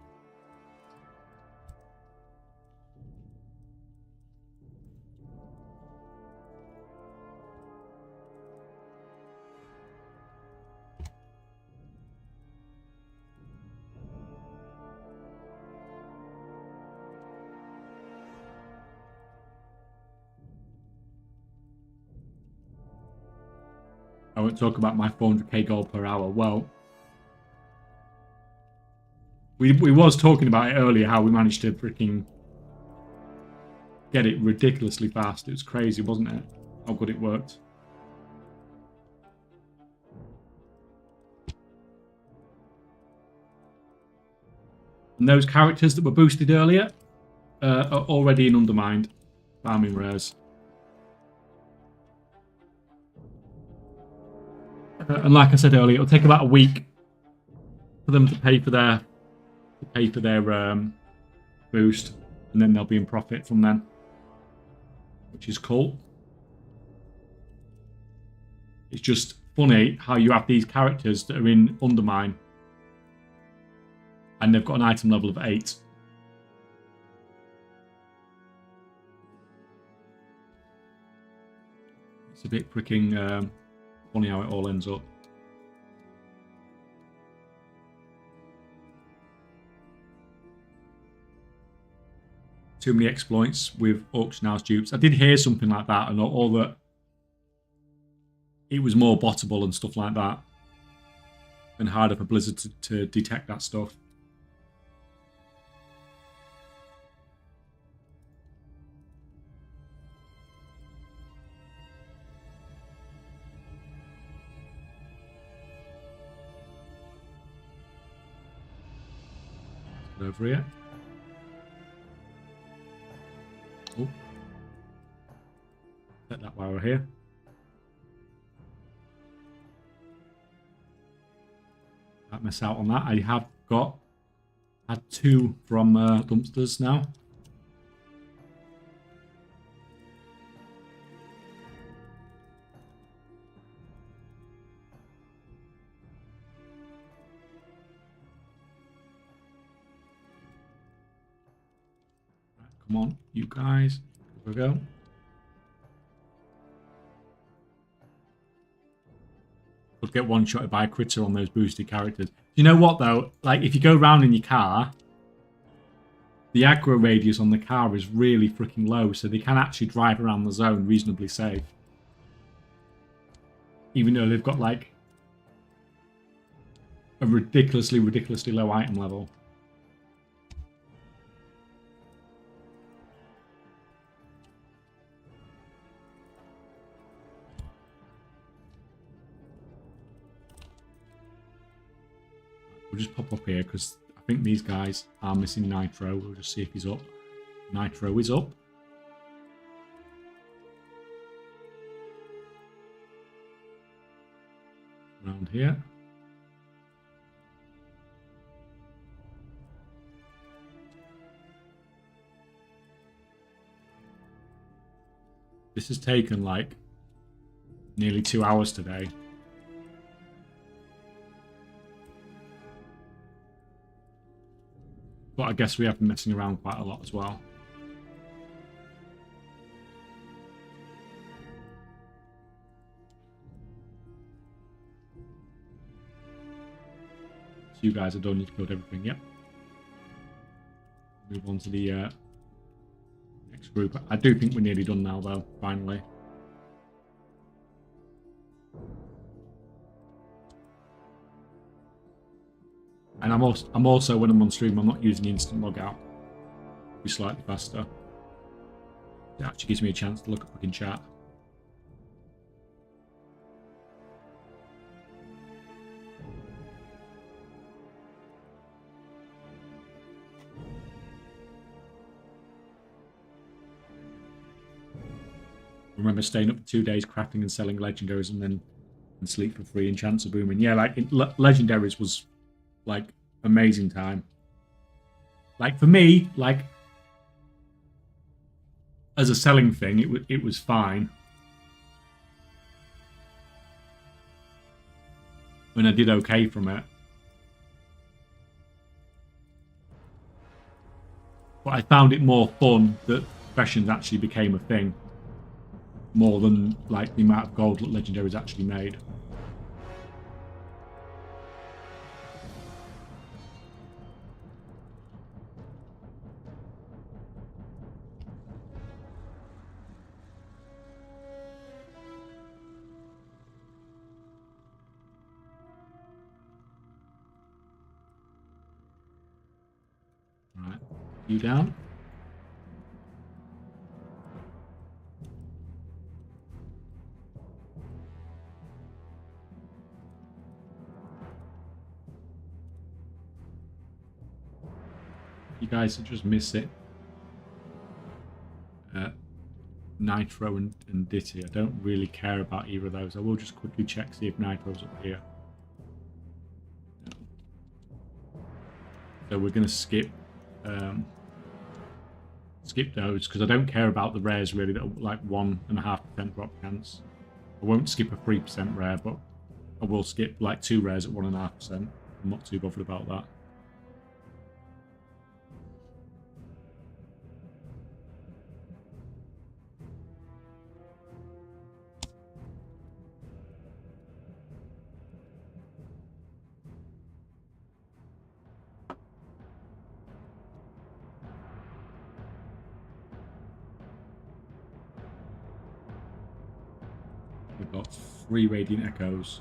I won't talk about my 400k gold per hour. Well, we was talking about it earlier, how we managed to freaking get it ridiculously fast. It was crazy, wasn't it? How good it worked. And those characters that were boosted earlier are already in Undermined, farming rares. And like I said earlier, it'll take about a week for them to pay for their boost, and then they'll be in profit from then, which is cool. It's just funny how you have these characters that are in Undermine, and they've got an item level of 8. It's a bit freaking funny how it all ends up. Too many exploits with auction house dupes. I did hear something like that, and all that it was more bottable and stuff like that, and harder for Blizzard to detect that stuff. Over here. Oh. Set that while we're here. Don't miss out on that. I have had 2 from dumpsters now. Come on, you guys. Here we go. Could get one-shotted by a critter on those boosted characters. You know what, though? Like, if you go round in your car, the aggro radius on the car is really freaking low, so they can actually drive around the zone reasonably safe. Even though they've got, like, a ridiculously low item level. We'll just pop up here because I think these guys are missing Nitro. We'll just see if he's up. Nitro is up. Around here. This has taken like nearly 2 hours today. But I guess we have been messing around quite a lot as well. So you guys are done, you've killed everything, yep. Move on to the next group. I do think we're nearly done now though, finally. And I'm also when I'm on stream, I'm not using instant logout. Be slightly faster. It actually gives me a chance to look at fucking chat. Remember staying up for 2 days crafting and selling legendaries and sleep for free and chance of booming. Yeah, like legendaries was like amazing time. Like for me, like as a selling thing, it was fine. When I did okay from it. But I found it more fun that professions actually became a thing. More than like the amount of gold that legendaries actually made. Right, you down? You guys just miss it. Nitro and Ditty. I don't really care about either of those. I will just quickly check, see if Nitro's up here. No. So we're going to skip those because I don't care about the rares really that are like 1.5% drop chance. I won't skip a 3% rare, but I will skip like 2 rares at 1.5%. I'm not too bothered about that. We've got 3 Radiant Echoes.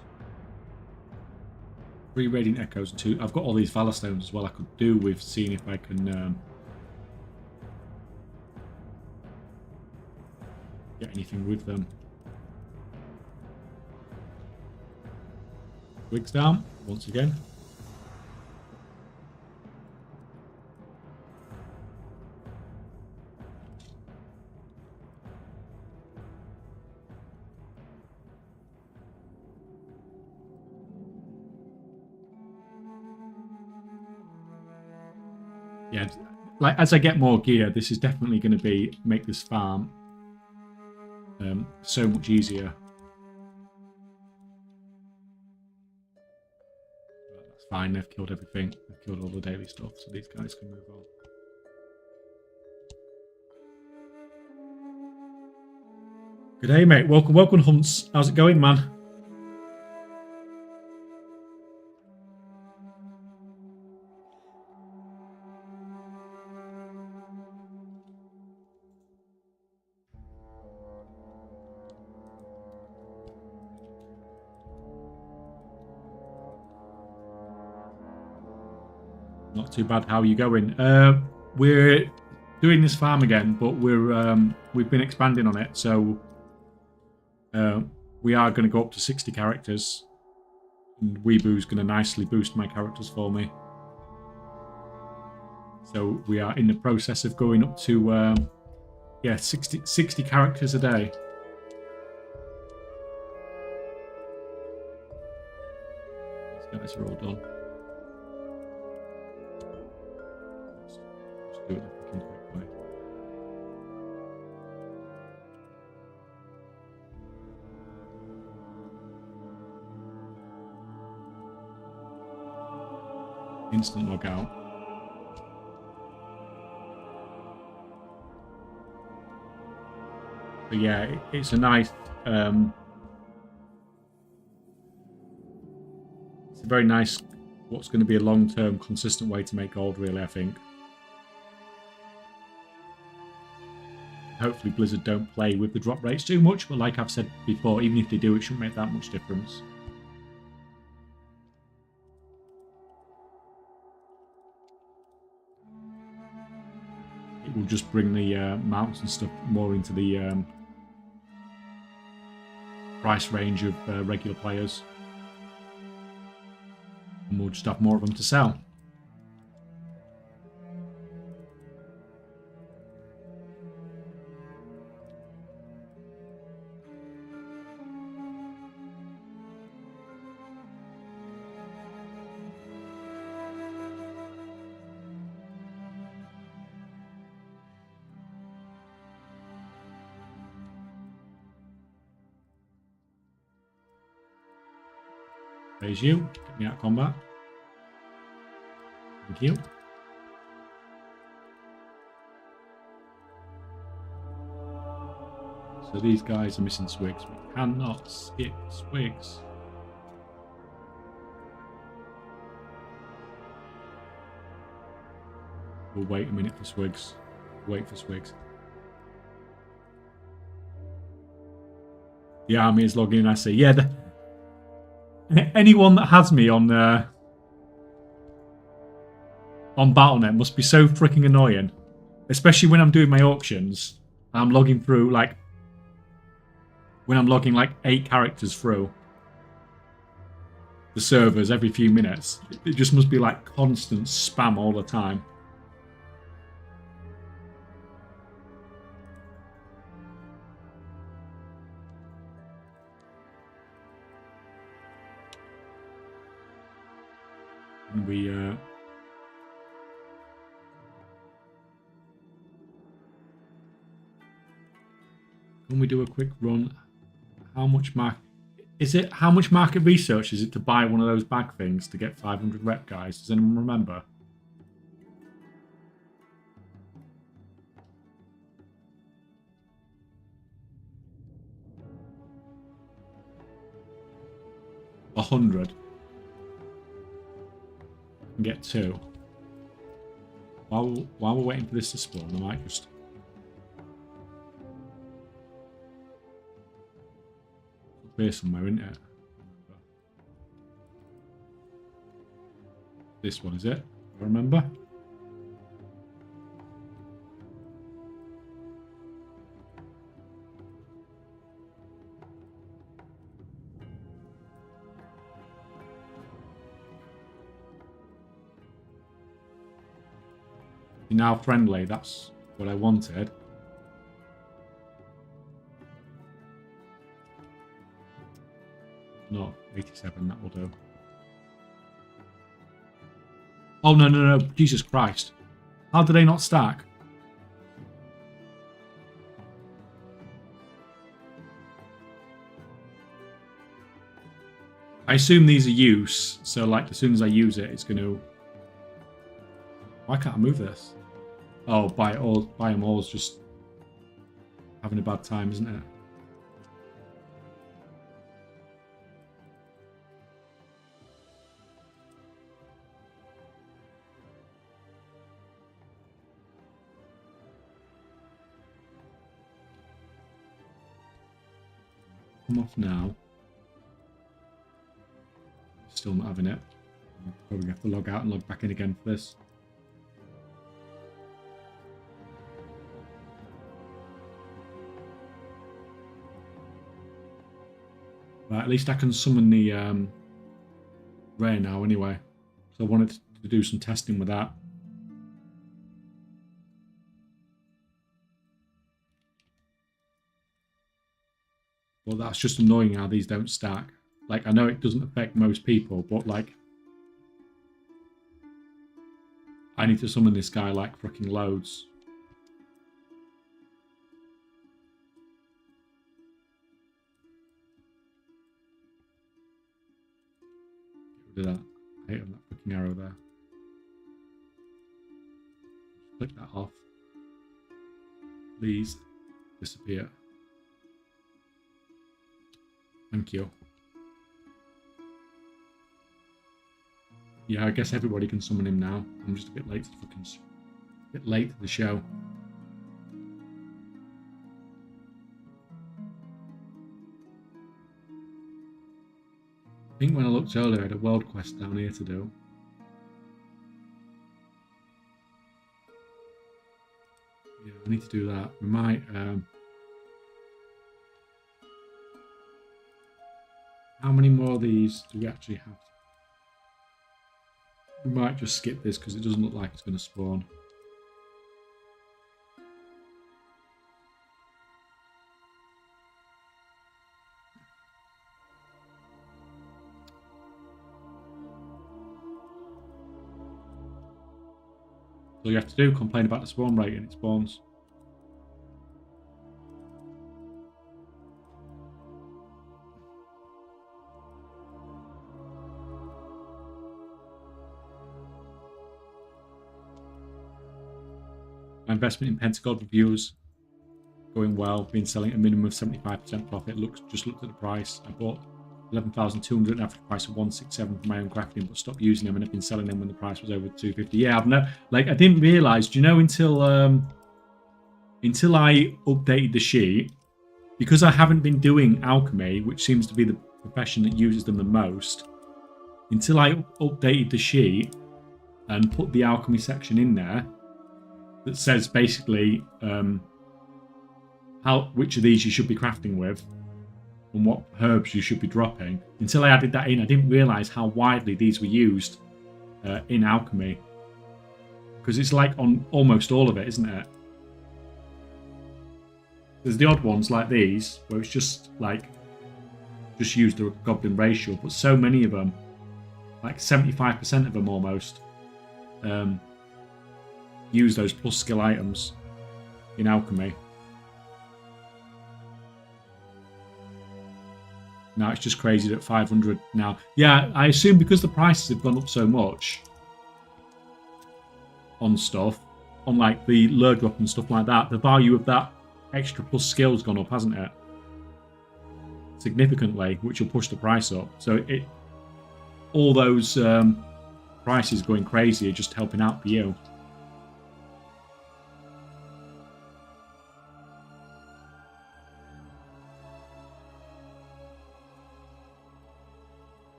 3 Radiant Echoes and 2. I've got all these Valor Stones as well. I could do with seeing if I can get anything with them. Wigs down once again. Yeah, like as I get more gear, this is definitely going to make this farm so much easier. That's fine. They've killed everything. They've killed all the daily stuff, so these guys can move on. Good day, mate. Welcome, Hunts. How's it going, man? Not too bad. How are you going? We're doing this farm again, but we've been expanding on it, so we are going to go up to 60 characters And Weeboo's going to nicely boost my characters for me. So we are in the process of going up to, yeah, 60 characters a day. These guys are all done. Let's do it the fucking quick way. Instant log out. But yeah, it's a nice, it's a very nice, what's going to be a long-term, consistent way to make gold, really, I think. Hopefully Blizzard don't play with the drop rates too much, but like I've said before, even if they do, it shouldn't make that much difference. It will just bring the mounts and stuff more into the price range of regular players. And we'll just have more of them to sell. Praise you. Get me out of combat. Thank you. So these guys are missing swigs. We cannot skip swigs. We'll wait a minute for swigs. Wait for swigs. The army is logging in. I say, yeah. Anyone that has me on Battle.net must be so freaking annoying, especially when I'm doing my auctions. I'm logging through like when I'm logging like 8 characters through the servers every few minutes. It just must be like constant spam all the time. And we can we do a quick run? How much how much market research is it to buy one of those bag things to get 500 rep, guys? Does anyone remember? $100. And get 2. While we're waiting for this to spawn, I might just up here somewhere, isn't it? This one, is it? I remember. You're now friendly, that's what I wanted. No, 87, that will do. Oh, no. Jesus Christ. How do they not stack? I assume these are use, so like as soon as I use it, it's going to... Why can't I move this? Oh, buy them all is just having a bad time, isn't it? Come off now. Still not having it. I'm probably have to log out and log back in again for this. Right, at least I can summon the rare now anyway. So I wanted to do some testing with that. Well, that's just annoying how these don't stack. Like, I know it doesn't affect most people, but like, I need to summon this guy like fucking loads. Get rid of that. I hate that fucking arrow there. Click that off. Please disappear. Thank you. Yeah, I guess everybody can summon him now. I'm just a bit late to the show. I think when I looked earlier, I had a world quest down here to do. Yeah, I need to do that. We might. How many more of these do we actually have? We might just skip this because it doesn't look like it's going to spawn. So you have to do complain about the spawn rate and it spawns. My investment in Pentagon reviews going well, been selling at a minimum of 75% profit. Just looked at the price. I bought 11,200 average price of 167 for my own crafting, but stopped using them and I've been selling them when the price was over 250. Yeah, I didn't realise, do you know, until I updated the sheet, because I haven't been doing alchemy, which seems to be the profession that uses them the most, until I updated the sheet and put the alchemy section in there that says basically which of these you should be crafting with and what herbs you should be dropping. Until I added that in, I didn't realise how widely these were used in alchemy. Because it's like on almost all of it, isn't it? There's the odd ones like these, where it's just use the goblin ratio, but so many of them, like 75% of them almost, use those plus skill items in alchemy. Now it's just crazy that 500 now. Yeah, I assume because the prices have gone up so much on stuff, on like the lure drop and stuff like that, the value of that extra plus skill's gone up, hasn't it? Significantly, which will push the price up. So all those prices going crazy are just helping out for you.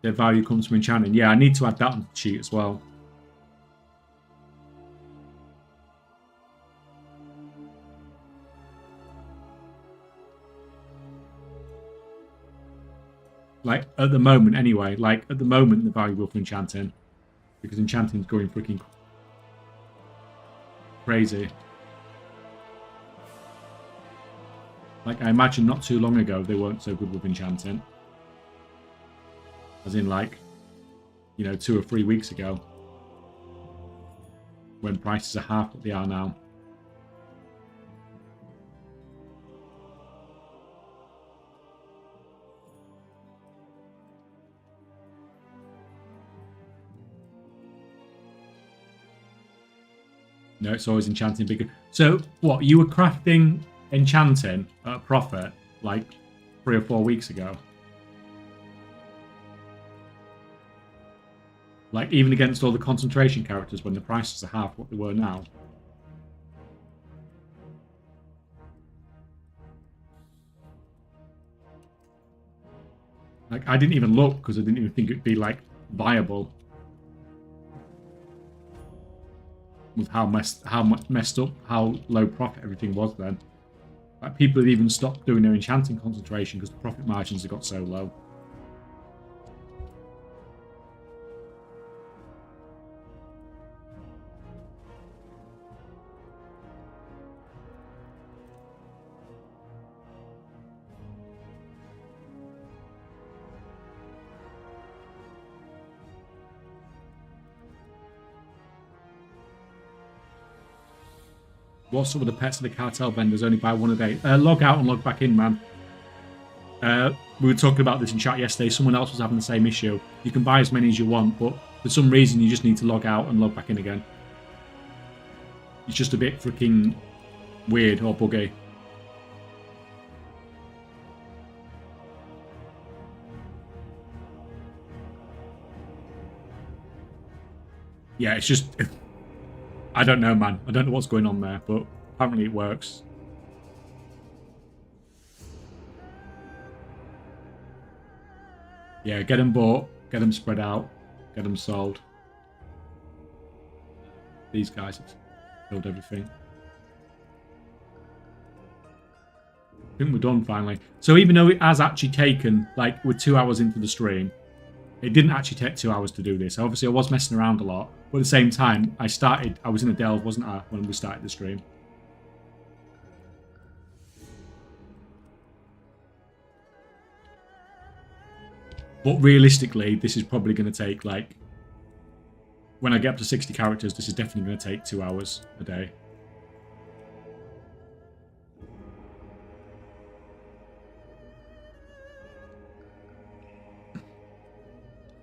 Their value comes from enchanting. Yeah, I need to add that on the sheet as well. Like, at the moment, anyway. Like, at the moment, the value will for enchanting. Because enchanting's going freaking crazy. Like, I imagine not too long ago, they weren't so good with enchanting. As in, like, 2 or 3 weeks ago. When prices are half what they are now. No, it's always enchanting bigger. So, what, you were crafting enchanting at a profit, like, 3 or 4 weeks ago? Like, even against all the concentration characters when the prices are half what they were now? Like, I didn't even look because I didn't even think it'd be, like, viable. With how messed up, how low profit everything was then. Like, people have even stopped doing their enchanting concentration because the profit margins have got so low. What's up with the pets of the cartel vendors? Only buy one a day. Log out and log back in, man. We were talking about this in chat yesterday. Someone else was having the same issue. You can buy as many as you want, but for some reason you just need to log out and log back in again. It's just a bit freaking weird or buggy. Yeah, it's just... I don't know, man. I don't know what's going on there, but apparently it works. Yeah, get them bought, get them spread out, get them sold. These guys have killed everything. I think we're done finally. So even though it has actually taken, like, we're 2 hours into the stream, it didn't actually take 2 hours to do this. Obviously, I was messing around a lot, but at the same time, I was in a delve, wasn't I, when we started the stream? But realistically, this is probably going to take, like, when I get up to 60 characters, this is definitely going to take 2 hours a day.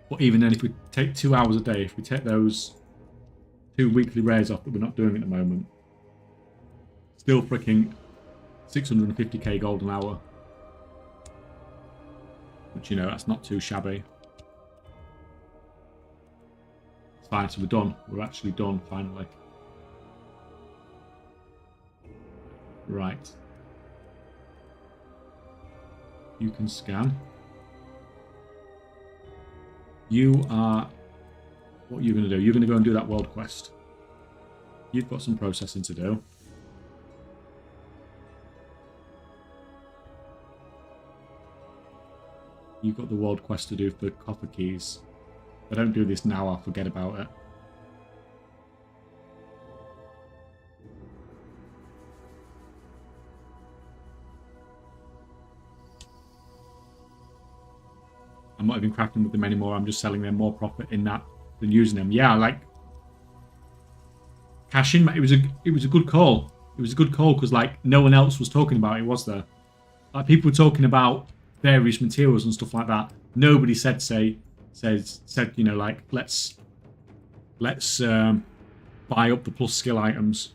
But even then, if we take 2 hours a day, if we take those 2 weekly rares off that we're not doing at the moment, still freaking 650k gold an hour. Which, you know, that's not too shabby. It's fine, so we're done. We're actually done, finally. Right. You can scan. You are... What are you going to do? You're going to go and do that world quest. You've got some processing to do. You've got the world quest to do for copper keys. If I don't do this now, I'll forget about it. I'm not even crafting with them anymore. I'm just selling them more profit in that than using them. Yeah, like cash in. It was a good call. It was a good call because like no one else was talking about it, was there? Like people were talking about various materials and stuff like that. Nobody said you know, like let's buy up the plus skill items.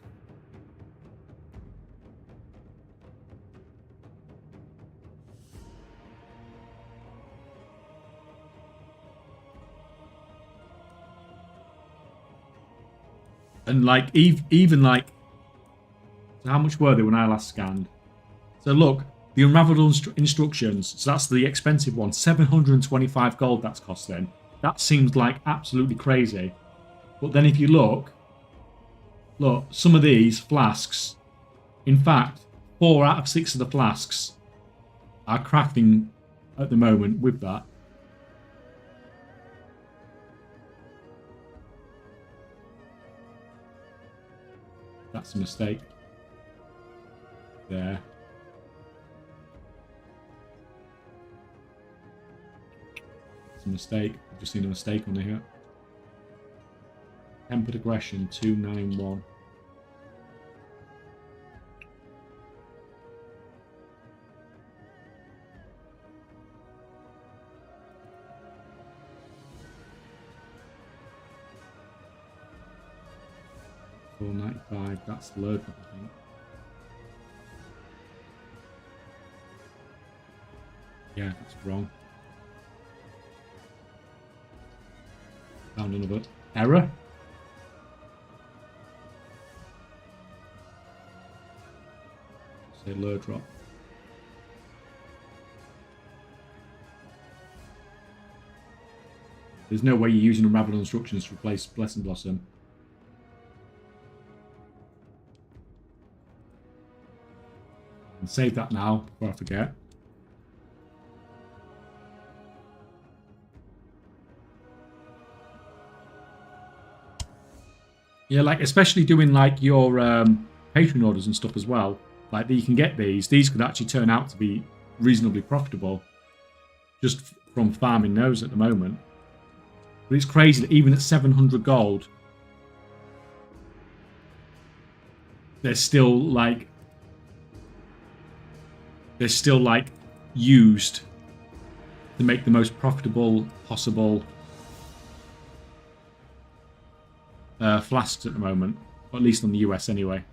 And like even like, so how much were they when I last scanned? So look, the unraveled instructions. So that's the expensive one. 725 gold that's costing. That seems like absolutely crazy. But then if you look, some of these flasks. In fact, 4 out of 6 of the flasks are crafting at the moment with that. That's a mistake. There. It's a mistake. I've just seen a mistake on here. Tempered aggression 291. $495. That's low, I think. Yeah, that's wrong. Found another error. Say low drop. There's no way you're using unraveled instructions to replace Blessing Blossom. And save that now before I forget. Yeah, like especially doing like your Patreon orders and stuff as well. Like that you can get these. These could actually turn out to be reasonably profitable. Just from farming those at the moment. But it's crazy that even at 700 gold, they're still like used to make the most profitable possible flasks at the moment, or at least on the US anyway.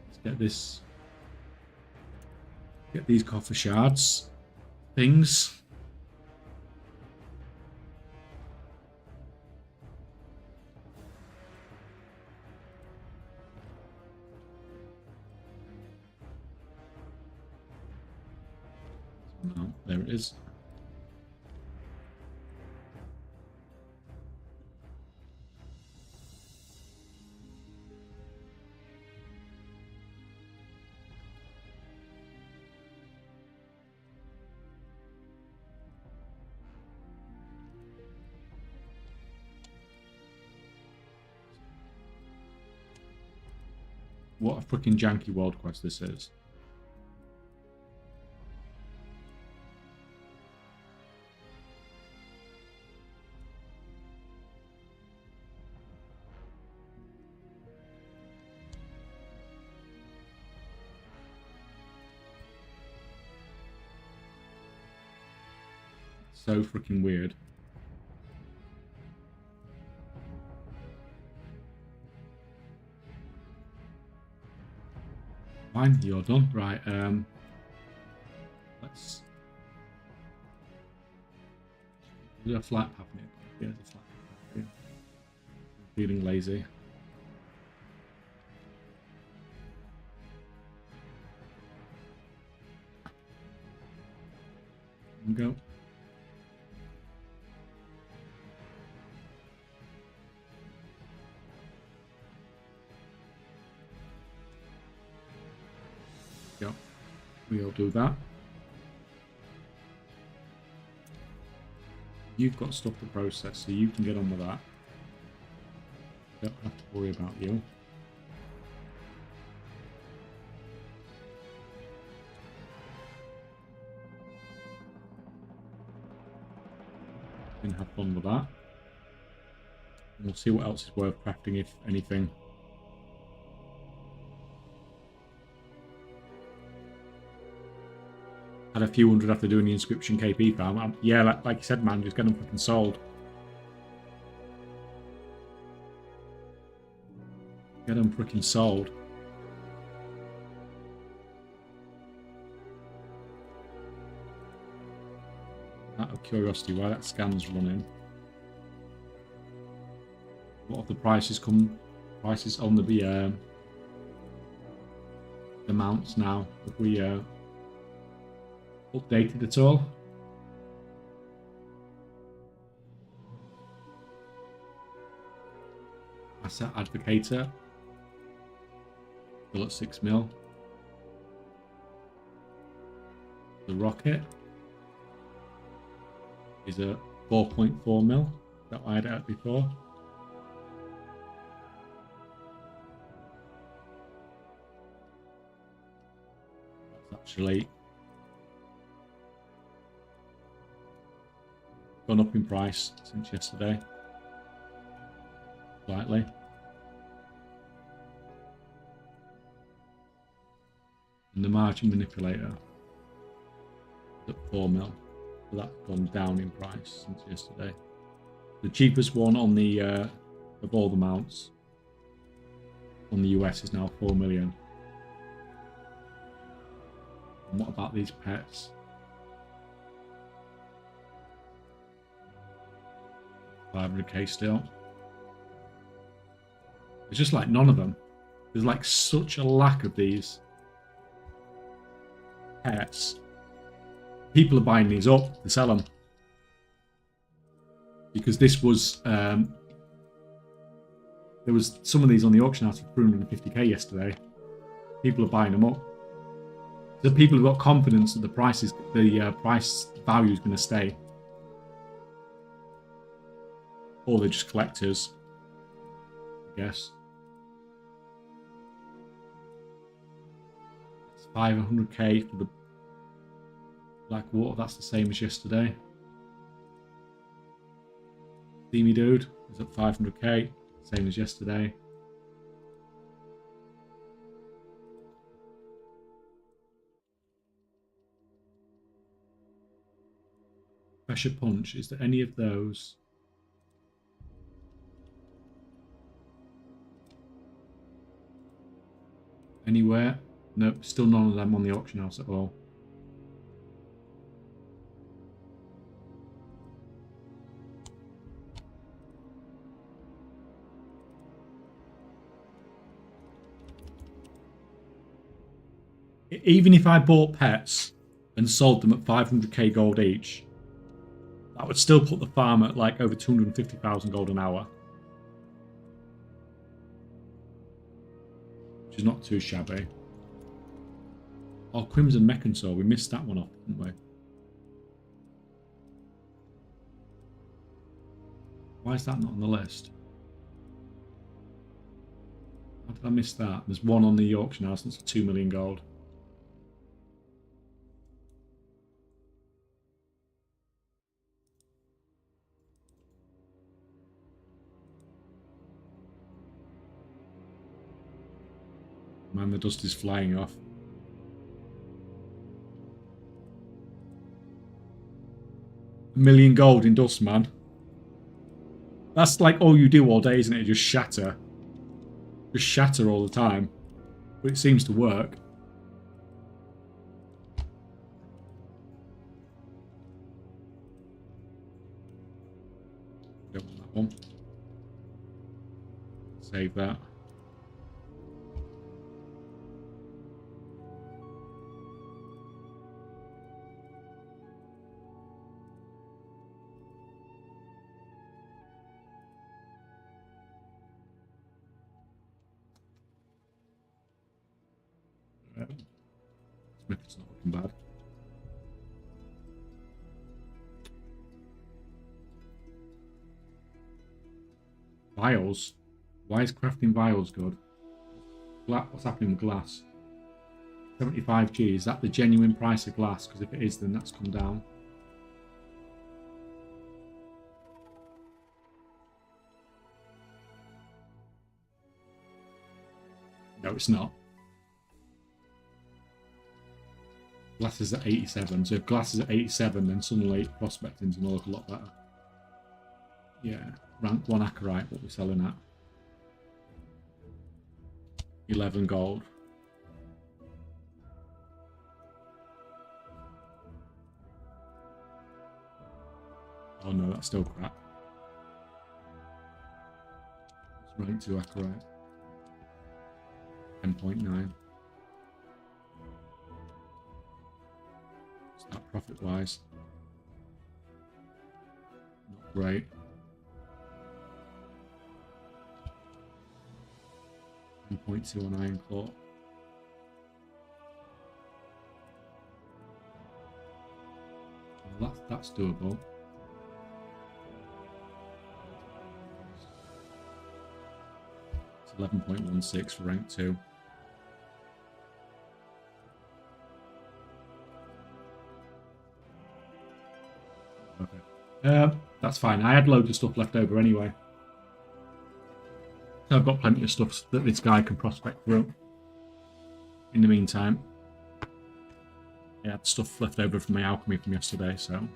Let's get this. Get these coffer shards things. No, there it is. What a freaking janky world quest this is. So freaking weird. Fine, you're done. Right, let's do a flat path here. Yeah, the flat path here. Feeling lazy. And go. Yep, we'll do that. You've got stuff to process, so you can get on with that. Don't have to worry about you. You can have fun with that. And we'll see what else is worth crafting, if anything. Had a few hundred after doing the inscription KP farm. Yeah, like you said, man, just get them fucking sold. Get them freaking sold. Out of curiosity, why that scan's running. What have the prices come? Prices on the mounts now? Have we updated at all? Asset Advocator. Still at 6 mil. The rocket is at 4.4 mil. That I had it at before. That's actually gone up in price since yesterday. Slightly. And the margin manipulator is at 4 mil. So that's gone down in price since yesterday. The cheapest one on the of all the mounts on the US is now 4 million. And what about these pets? 500k still. It's just like none of them. There's like such a lack of these. pets, people are buying these up to sell them. Because this was... there was some of these on the auction house for 350k yesterday. People are buying them up. So people have got confidence that the price value is going to stay. Or they're just collectors, I guess. It's 500k for the black water. That's the same as yesterday. Steamy Dude is at 500k, same as yesterday. Pressure Punch, is there any of those? Anywhere? Nope, still none of them on the auction house at all. Even if I bought pets and sold them at 500k gold each, that would still put the farm at like over 250,000 gold an hour. Which is not too shabby. Oh, Crimson Mechansaur, we missed that one off, didn't we? Why is that not on the list? How did I miss that? There's one on the auction house that's 2 million gold. Man, the dust is flying off. A million gold in dust, man. That's like all you do all day, isn't it? Just shatter. Just shatter all the time. But it seems to work. Don't want that one. Save that. Smith's not looking bad. Vials? Why is crafting vials good? What's happening with glass? 75g, is that the genuine price of glass? Because if it is, then that's come down. No, it's not. Glass is at 87, so if glass is at 87, then suddenly prospecting's going to look a lot better. Yeah, rank 1 Acarite, what we're selling at. 11 gold. Oh no, that's still crap. It's rank 2 Acarite. 10.9. That profit wise, not great. .2 on Iron Claw. Well, that's doable. It's 11.16 for rank 2. That's fine. I had loads of stuff left over anyway. So I've got plenty of stuff that this guy can prospect through. In the meantime, I had stuff left over from my alchemy from yesterday, so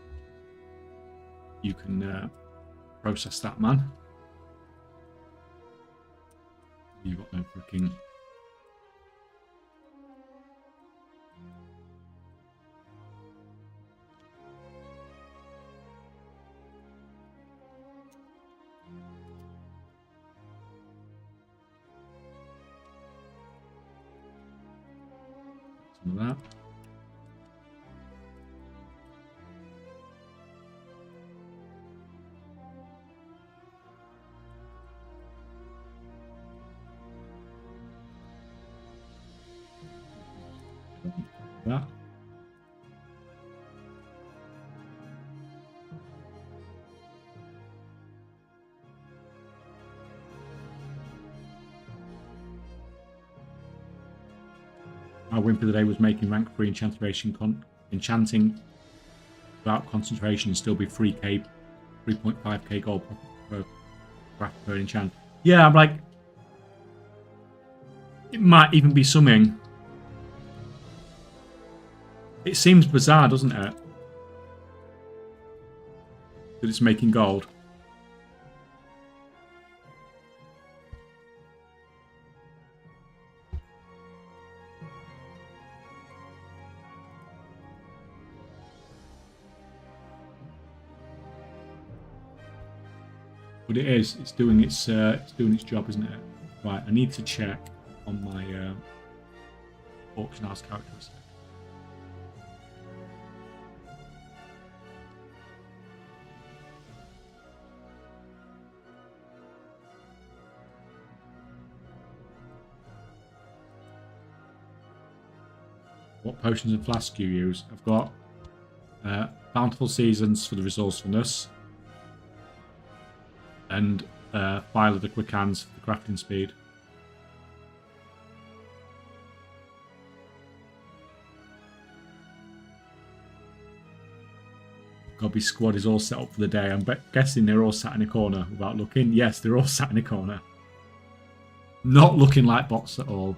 you can process that, man. You've got no freaking... Some of that. That. My win for the day was making rank 3 enchanting without concentration and still be 3.5k gold per craft per enchant. Yeah, I'm like, it might even be something. It seems bizarre, doesn't it? That it's making gold. But it is. It's doing its job, isn't it? Right. I need to check on my auction house characteristic. What potions and flasks do you use? I've got Bountiful Seasons for the resourcefulness. And File of the Quick Hands for the crafting speed. Gobby's squad is all set up for the day. I'm guessing they're all sat in a corner without looking. Yes, they're all sat in a corner. Not looking like bots at all.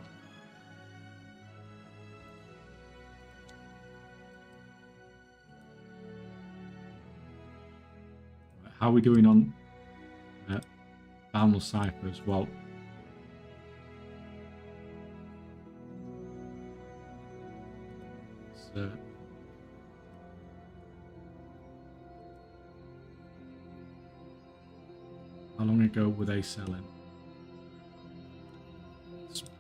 How are we doing on Boundless Ciphers? Well, how long ago were they selling?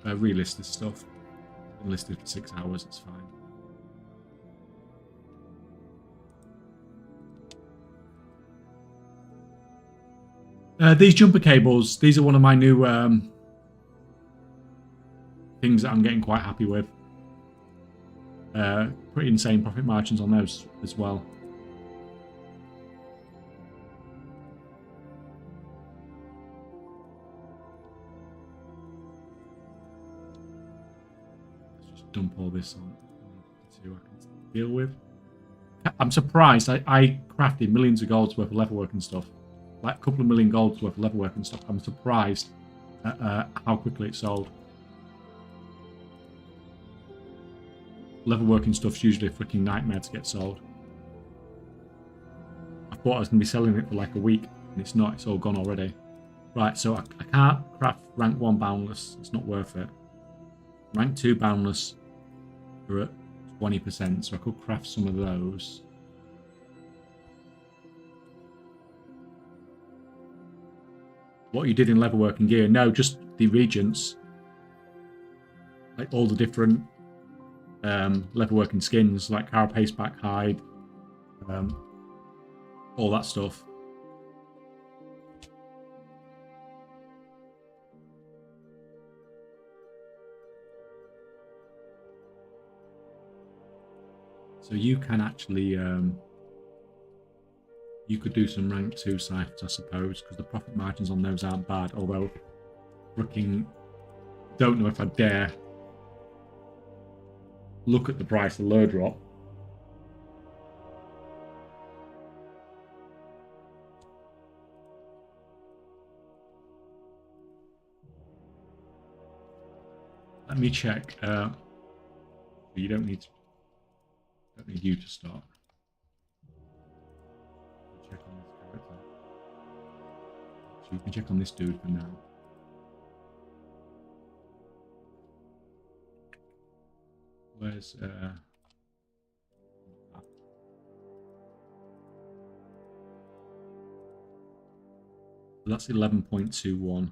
Relist this stuff. Been listed for 6 hours, it's fine. These jumper cables, these are one of my new things that I'm getting quite happy with. Pretty insane profit margins on those as well. Let's just dump all this on. See who I can deal with. I'm surprised. I crafted millions of golds worth of leatherwork and stuff. Like a couple of million golds worth of leatherwork and stuff. I'm surprised at how quickly it sold. Leatherworking stuff's usually a freaking nightmare to get sold. I thought I was going to be selling it for like a week, and it's not. It's all gone already. Right, so I can't craft rank 1 boundless. It's not worth it. Rank 2 boundless are at 20%, so I could craft some of those. What you did in leatherworking gear? No, just the regents. Like all the different leatherworking skins, like carapace back hide, all that stuff. So you can actually, you could do some rank 2 ciphers, I suppose, because the profit margins on those aren't bad. Although, freaking, don't know if I dare look at the price of lure drop. Let me check. You don't need you to start. Check on this character. So you can check on this dude for now. Where's that's 11.21.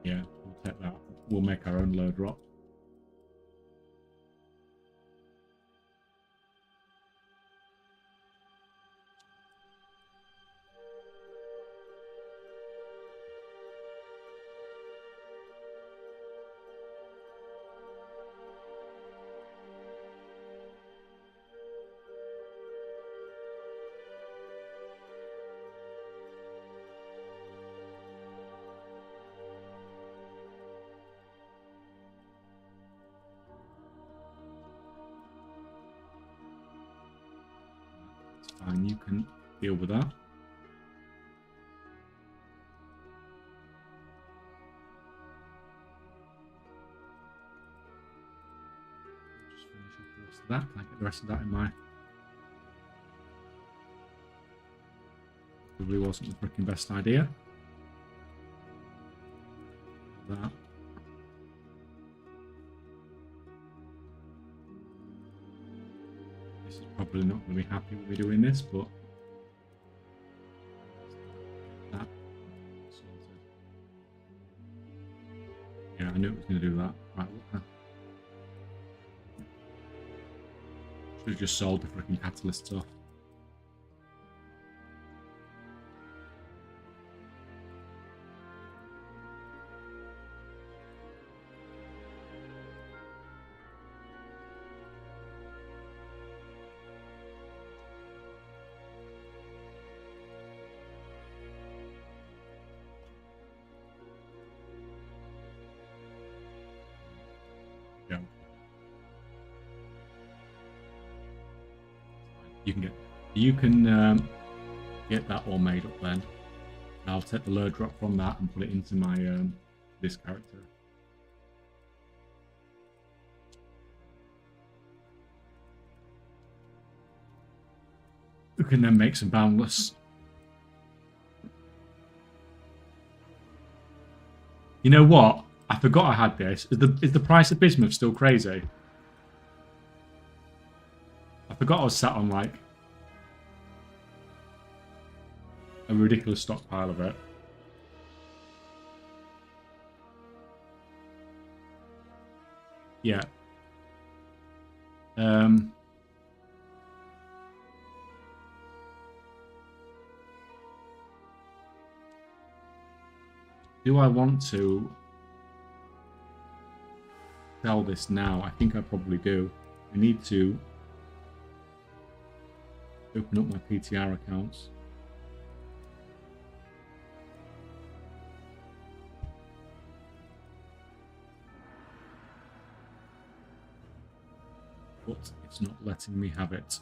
Yeah, we'll take that. We'll make our own low drop. Fine, you can deal with that. Just finish off the rest of that. Can I get the rest of that in my... Probably wasn't the freaking best idea. That. This is probably not going to be happy with me doing this, but that sorted. Yeah, I knew it was going to do that. Right, look. Should have just sold the freaking catalyst stuff. Yeah. You can get that all made up then. I'll take the low drop from that and put it into my this character. We can then make some boundless. You know what? I forgot I had this. Is the price of bismuth still crazy? I forgot I was sat on like a ridiculous stockpile of it. Yeah. Do I want to sell this now? I think I probably do. I need to open up my PTR accounts. But it's not letting me have it.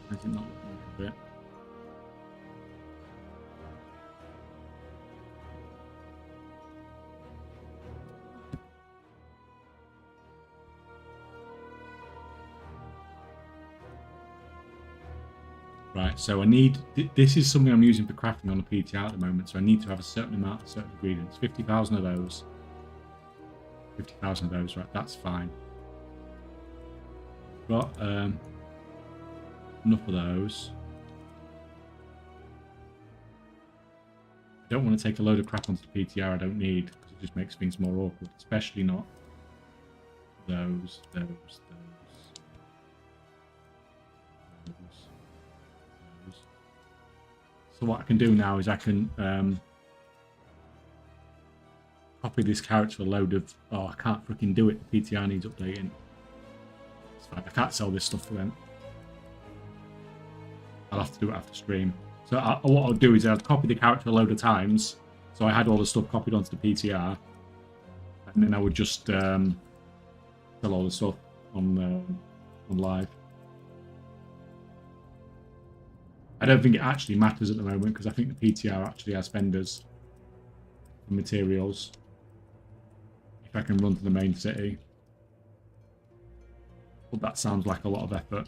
I did not look a bit. Right, so I need, this is something I'm using for crafting on a PTR at the moment, so I need to have a certain amount of certain ingredients. 50,000 of those. 50,000 of those, right, that's fine. Got enough of those. I don't want to take a load of crap onto the PTR I don't need, because it just makes things more awkward, especially not those. So what I can do now is I can copy this character a load of... Oh, I can't freaking do it. The PTR needs updating. It's fine. I can't sell this stuff for them. I'll have to do it after stream. So what I'll do is I'll copy the character a load of times. So I had all the stuff copied onto the PTR. And then I would just sell all the stuff on live. I don't think it actually matters at the moment because I think the PTR actually has vendors for materials. If I can run to the main city. But that sounds like a lot of effort.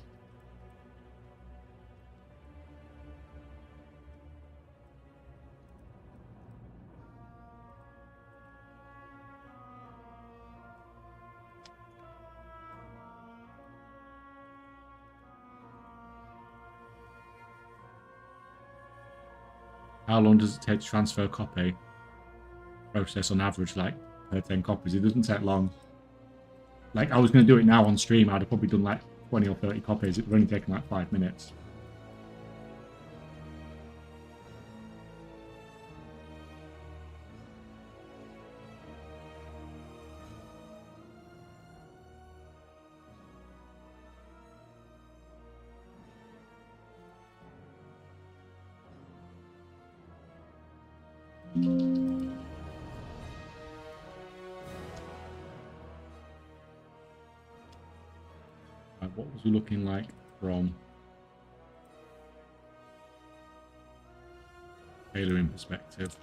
How long does it take to transfer a copy? Process on average, like, per 10 copies. It doesn't take long. Like, I was going to do it now on stream. I'd have probably done like 20 or 30 copies. It would only taken like 5 minutes. What was it looking like from tailoring perspective?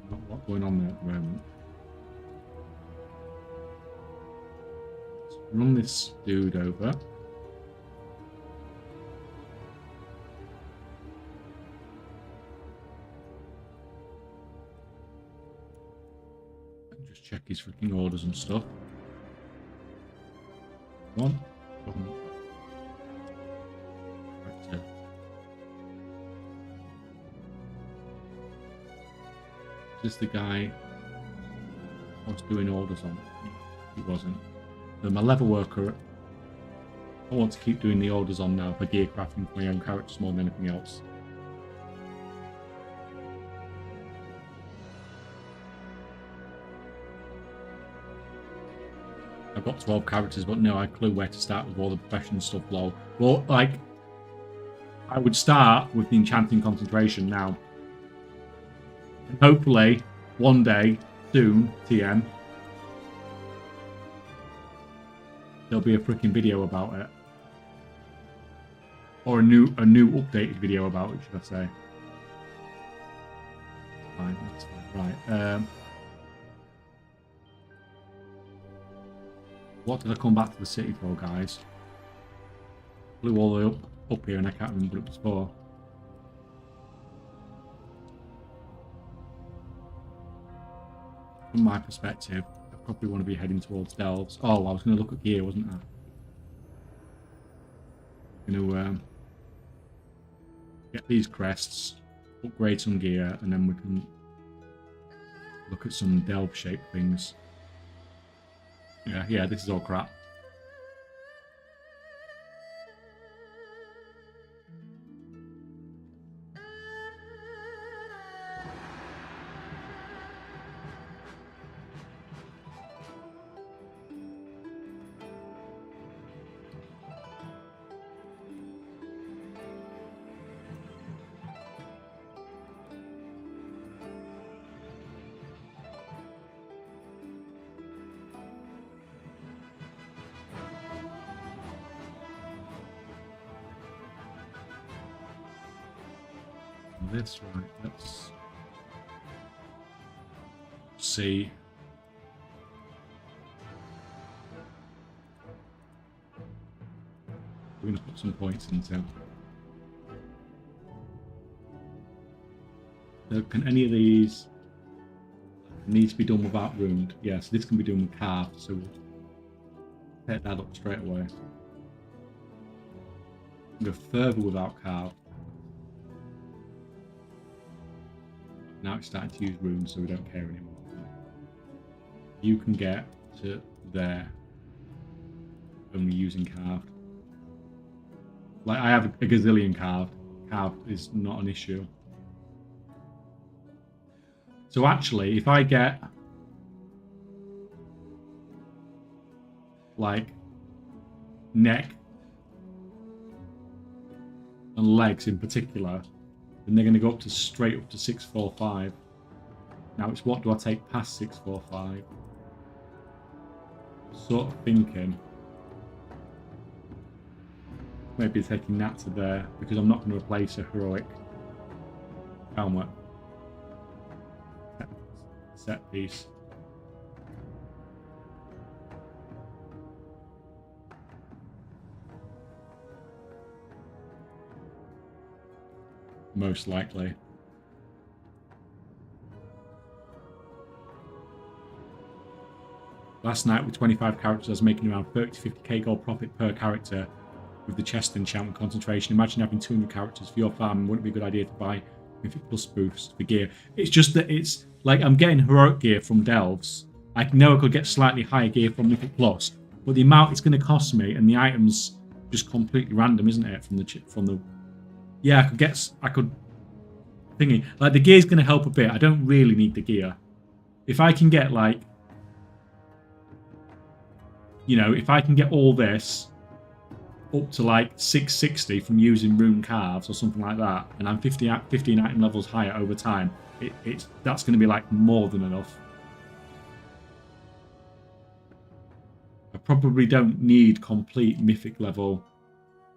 Not a lot going on there at the moment. Let's run this dude over. And just check his freaking orders and stuff. One. Right, is this the guy I was doing orders on? He wasn't. So my level worker, I want to keep doing the orders on now for gear crafting for my own characters more than anything else. I've got 12 characters, but no clue where to start with all the professional stuff, lol. Well, like, I would start with the enchanting concentration now. And hopefully, one day, soon, TM, there'll be a freaking video about it. Or a new updated video about it, should I say. Fine, that's fine. Right, what did I come back to the city for, guys? Flew all the way up here and I can't remember what it was for. From my perspective, I probably want to be heading towards Delves. Oh, I was going to look at gear, wasn't I? Going to get these crests, upgrade some gear, and then we can look at some delve-shaped things. Yeah, this is all crap. This, right, let's see. We're going to put some points into. So can any of these need to be done without ruined? Yes, yeah, so this can be done with carved, so we'll set that up straight away. Go further without carved. Now it's starting to use runes, so we don't care anymore. You can get to there only using carved. Like, I have a gazillion carved. Carved is not an issue. So actually, if I get like neck and legs in particular, then they're going to go up to straight up to 645. Now it's what do I take past 645? Sort of thinking maybe taking that to there because I'm not going to replace a heroic helmet set piece. Most likely. Last night with 25 characters, I was making around 30 to 50k gold profit per character with the chest enchantment concentration. Imagine having 200 characters for your farm. Wouldn't it be a good idea to buy Mythic Plus boosts for gear? It's just that it's like I'm getting heroic gear from Delves. I know I could get slightly higher gear from Mythic Plus, but the amount it's going to cost me and the items just completely random, isn't it? From the yeah, I could thingy like the gear's going to help a bit. I don't really need the gear. If I can get like, you know, if I can get all this up to like 660 from using rune carves or something like that, and I'm 15 item levels higher over time, that's going to be like more than enough. I probably don't need complete mythic level,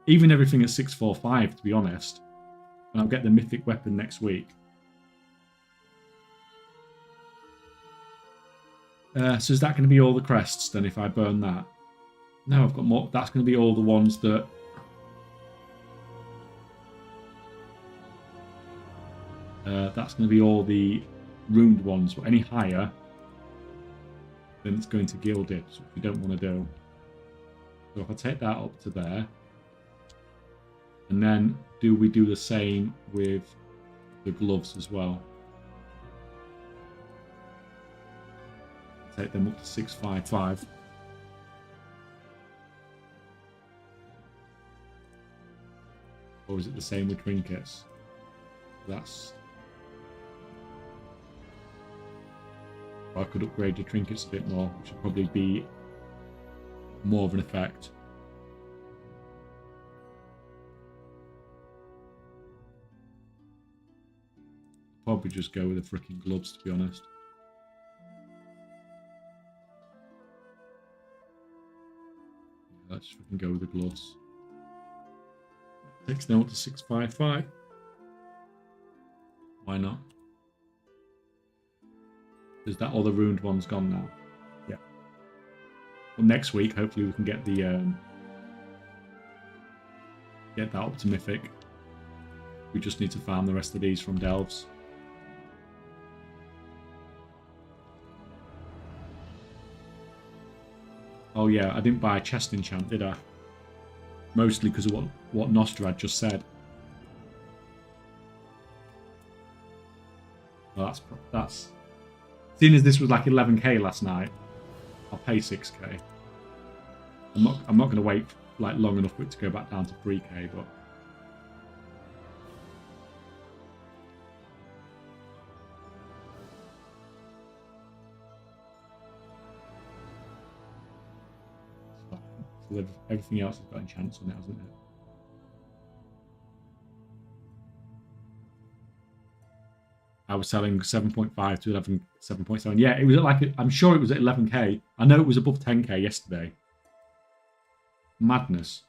even everything at 645 to be honest, and I'll get the mythic weapon next week. So is that going to be all the crests then if I burn that? No, I've got more. That's going to be all the ones that... that's going to be all the ruined ones. But any higher, then it's going to gilded, which we don't want to do. So if I take that up to there, and then do we do the same with the gloves as well? Take them up to 655. Or is it the same with trinkets? That's... I could upgrade the trinkets a bit more, which would probably be more of an effect. Probably just go with the freaking gloves, to be honest. Let's freaking go with the gloves. Takes them up to 655. Why not? Is that all the ruined ones gone now? Yeah. Well, next week, hopefully, we can get the get that up to mythic. We just need to farm the rest of these from Delves. Oh yeah, I didn't buy a chest enchant, did I? Mostly because of what Nostrad just said. Well, that's... Seeing as this was like 11k last night, I'll pay 6k. I'm not going to wait like long enough for it to go back down to 3k, but... So everything else has got enchants on it, hasn't it? I was selling 7.5 to 7.7. Yeah, it was at like, I'm sure it was at 11k. I know it was above 10k yesterday. Madness.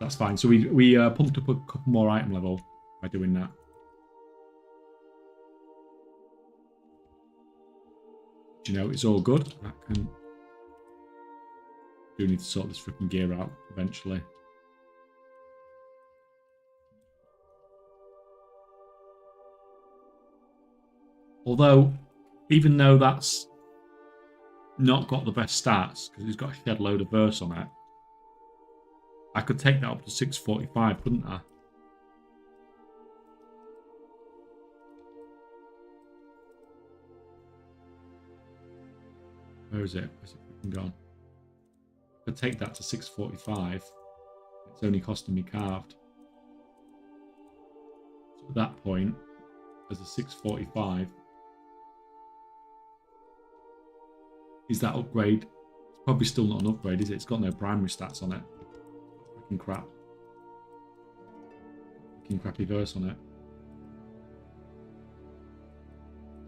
That's fine. So we pumped up a couple more item level by doing that. You know, it's all good. I do need to sort this freaking gear out eventually. Although, even though that's not got the best stats, because it's got a shed load of verse on it, I could take that up to 645, couldn't I? Where is it? Where's it freaking gone? I could take that to 645. It's only costing me carved. So at that point, as a 645, is that upgrade? It's probably still not an upgrade, is it? It's got no primary stats on it. Fucking crap. Fucking crappy verse on it.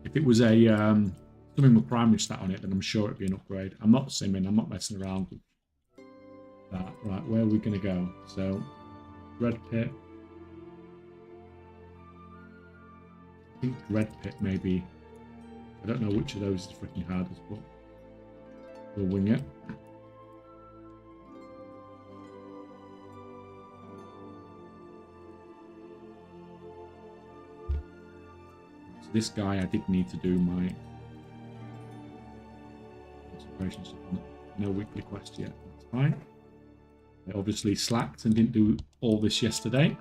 If it was a something with primary stat on it, then I'm sure it'd be an upgrade. I'm not simming, I'm not messing around with that. Right, where are we gonna go? So Red Pit. I think Red Pit maybe. I don't know which of those is freaking hardest, but we'll wing it. So this guy, I did need to do my concentration stuff. No weekly quest yet. That's fine. I obviously slacked and didn't do all this yesterday.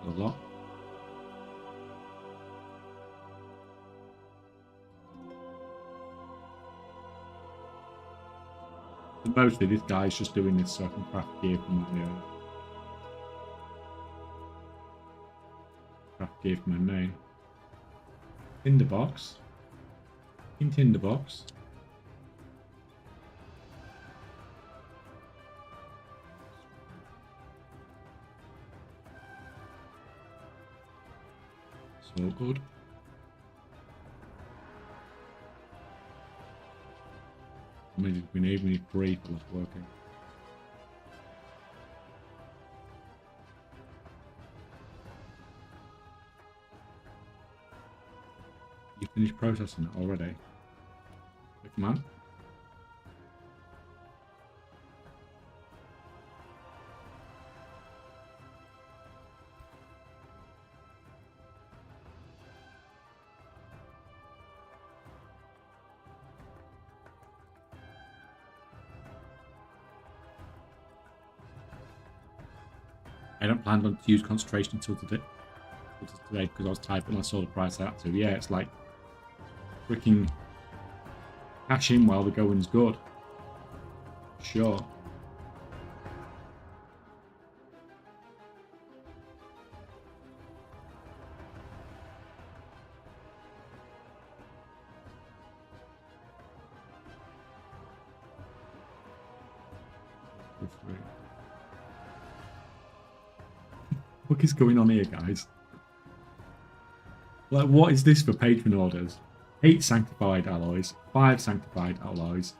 A lot. But mostly this guy's just doing this so I can craft gear for my main. Tinderbox. In Tinderbox. So good. I mean, we need 3 for this working. You finished processing it already? Quick man. I don't plan on to use concentration until today because I was typing and I saw the price out too. Yeah, it's like freaking cash in while the going's good. Sure. What is going on here, guys? Like, what is this for patron orders? 8 sanctified alloys, 5 sanctified alloys,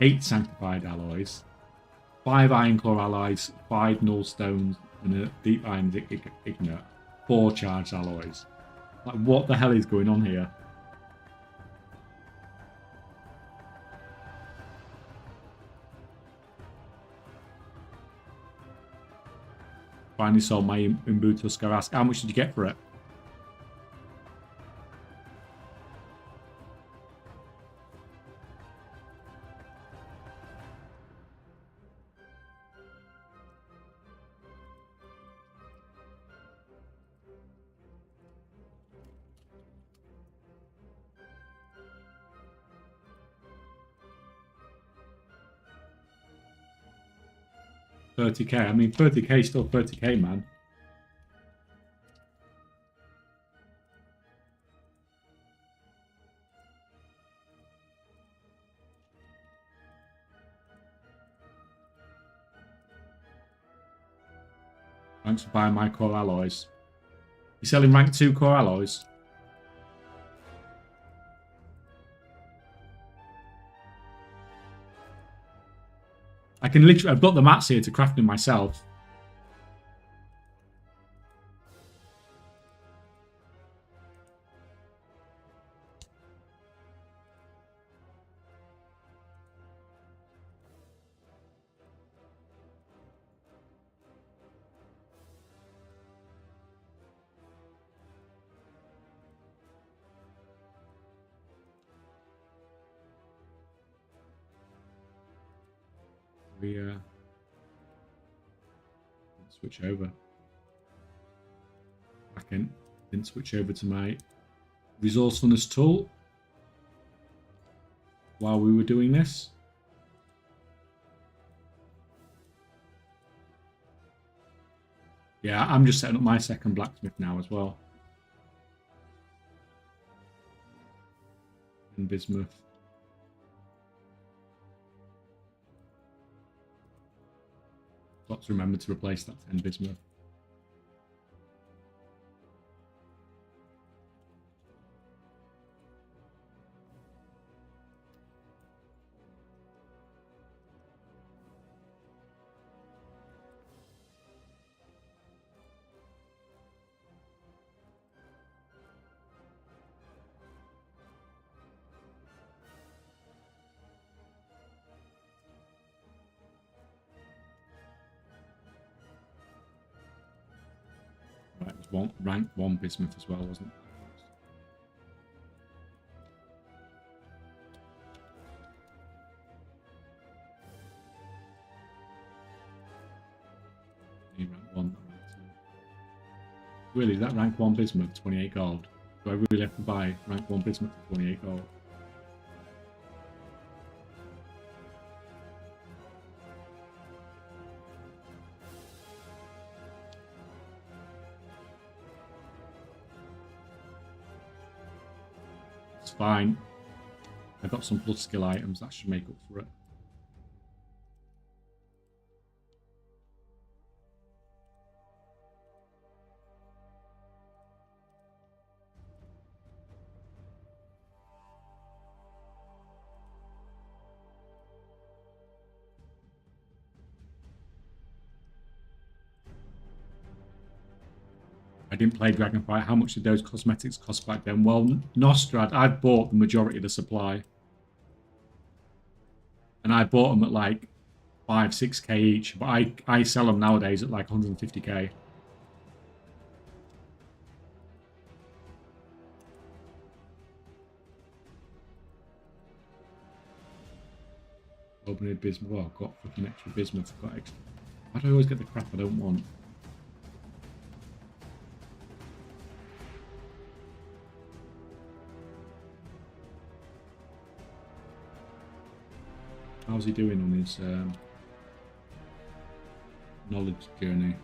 8 sanctified alloys, 5 iron core alloys, 5 null stones, and a deep iron ignite, 4 charged alloys. Like, what the hell is going on here? Finally sold my Imbu Tusker. Ask, how much did you get for it? $30k. I mean, 30k is still 30k, man. Thanks for buying my core alloys. You're selling rank 2 core alloys? I can literally, I've got the mats here to craft them myself. We switch over. I can then switch over to my resourcefulness tool. while we were doing this. Yeah, I'm just setting up my second blacksmith now as well. In bismuth. Got to remember to replace that 10 bismuth. Right, it was rank 1 bismuth as well, wasn't it? Rank 1, rank 2. Really, is that rank 1 bismuth 28 gold? Do I really have to buy rank 1 bismuth for 28 gold? It's fine. I got some plus skill items that should make up for it. I didn't play Dragonflight. How much did those cosmetics cost back then? Well, Nostrad, I've bought the majority of the supply. And I bought them at like 5-6k each. But I sell them nowadays at like 150k. Open bismuth. Oh, I've got fucking extra bismuth. I've got extra. Why do I always get the crap I don't want? How's he doing on his knowledge journey?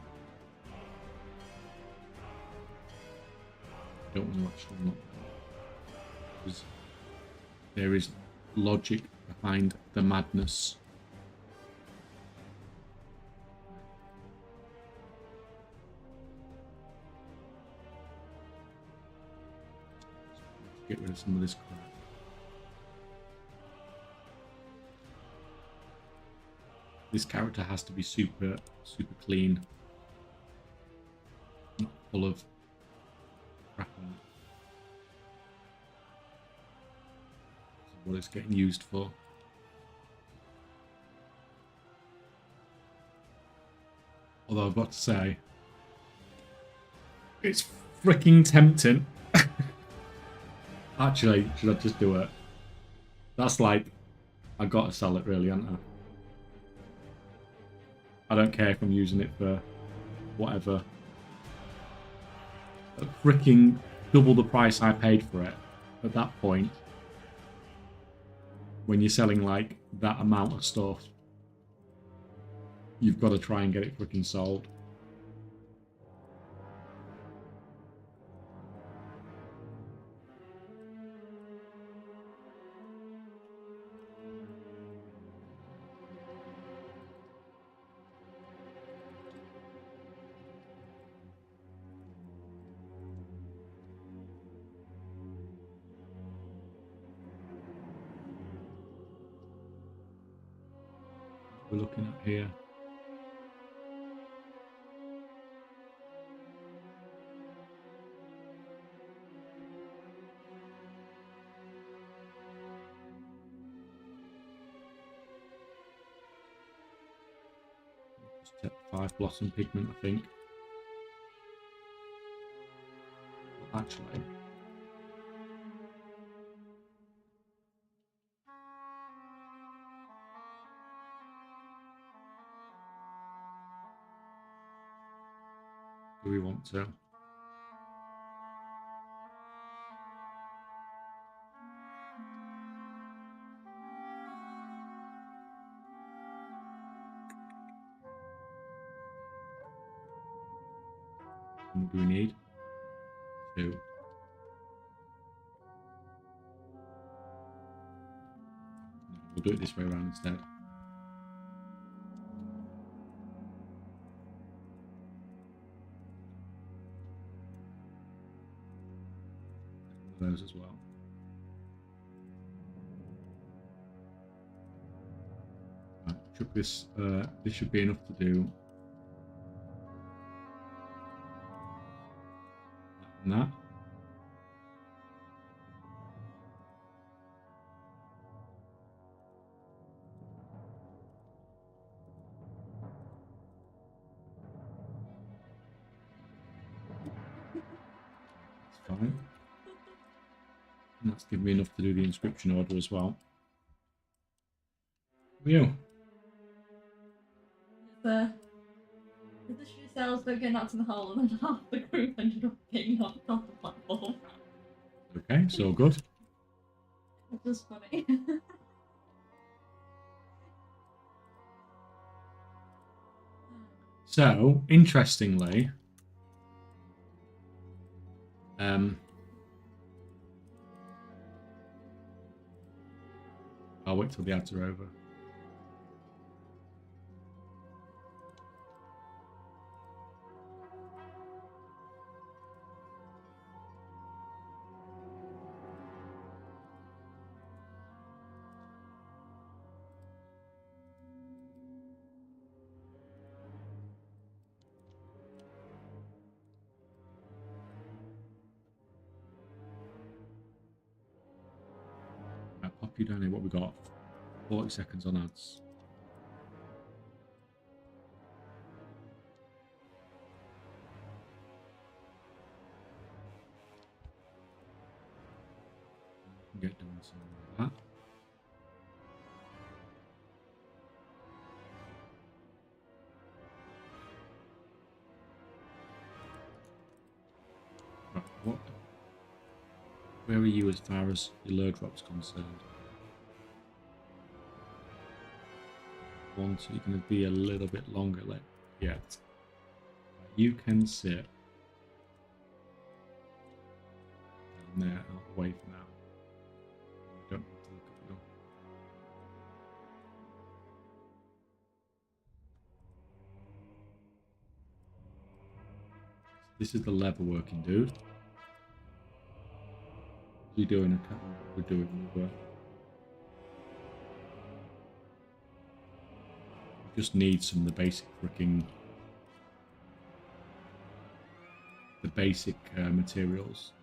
I don't want to actually look because there is logic behind the madness. Get rid of some of this crap. This character has to be super clean. Not full of crap on it. This is what it's getting used for. Although I've got to say, it's freaking tempting. Actually, should I just do it? That's like, I gotta sell it really, haven't I? I don't care if I'm using it for whatever. Freaking double the price I paid for it at that point. When you're selling like that amount of stuff, you've got to try and get it freaking sold. We're looking at here. Just take 5 blossom pigment, I think. Actually, do we want to? How many do we need? 2. We'll do it this way around instead. Those as well. Right, chuck this. This should be enough to do that and that. That's fine. And that's given me enough to do the inscription order as well. You. The shoe sales were going out to the hole, and then half the group ended up getting knocked off the platform. Okay, so good. Which was funny. So, interestingly, I'll wait till the ads are over. I'll pop you down here. What we got? 40 seconds on ads. Get doing some of that. Right, what? Where are you as far as your lure drop's concerned? One, so you're going to be a little bit longer left yet. You can sit down there, out the way for now. You don't need to look at your. This is the lever working, dude. What are you doing? I can't remember what we're doing. We were. Just need some of the basic freaking materials.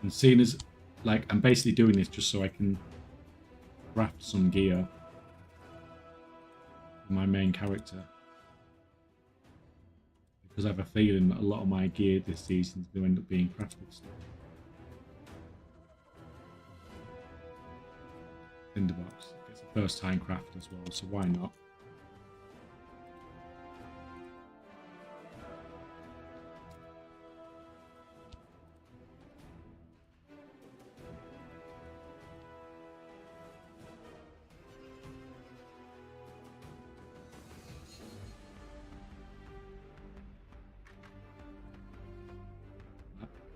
And seeing as, like, I'm basically doing this just so I can craft some gear for my main character. Because I have a feeling that a lot of my gear this season is going to end up being crafted stuff. Tinderbox. It's a first time craft as well, so why not?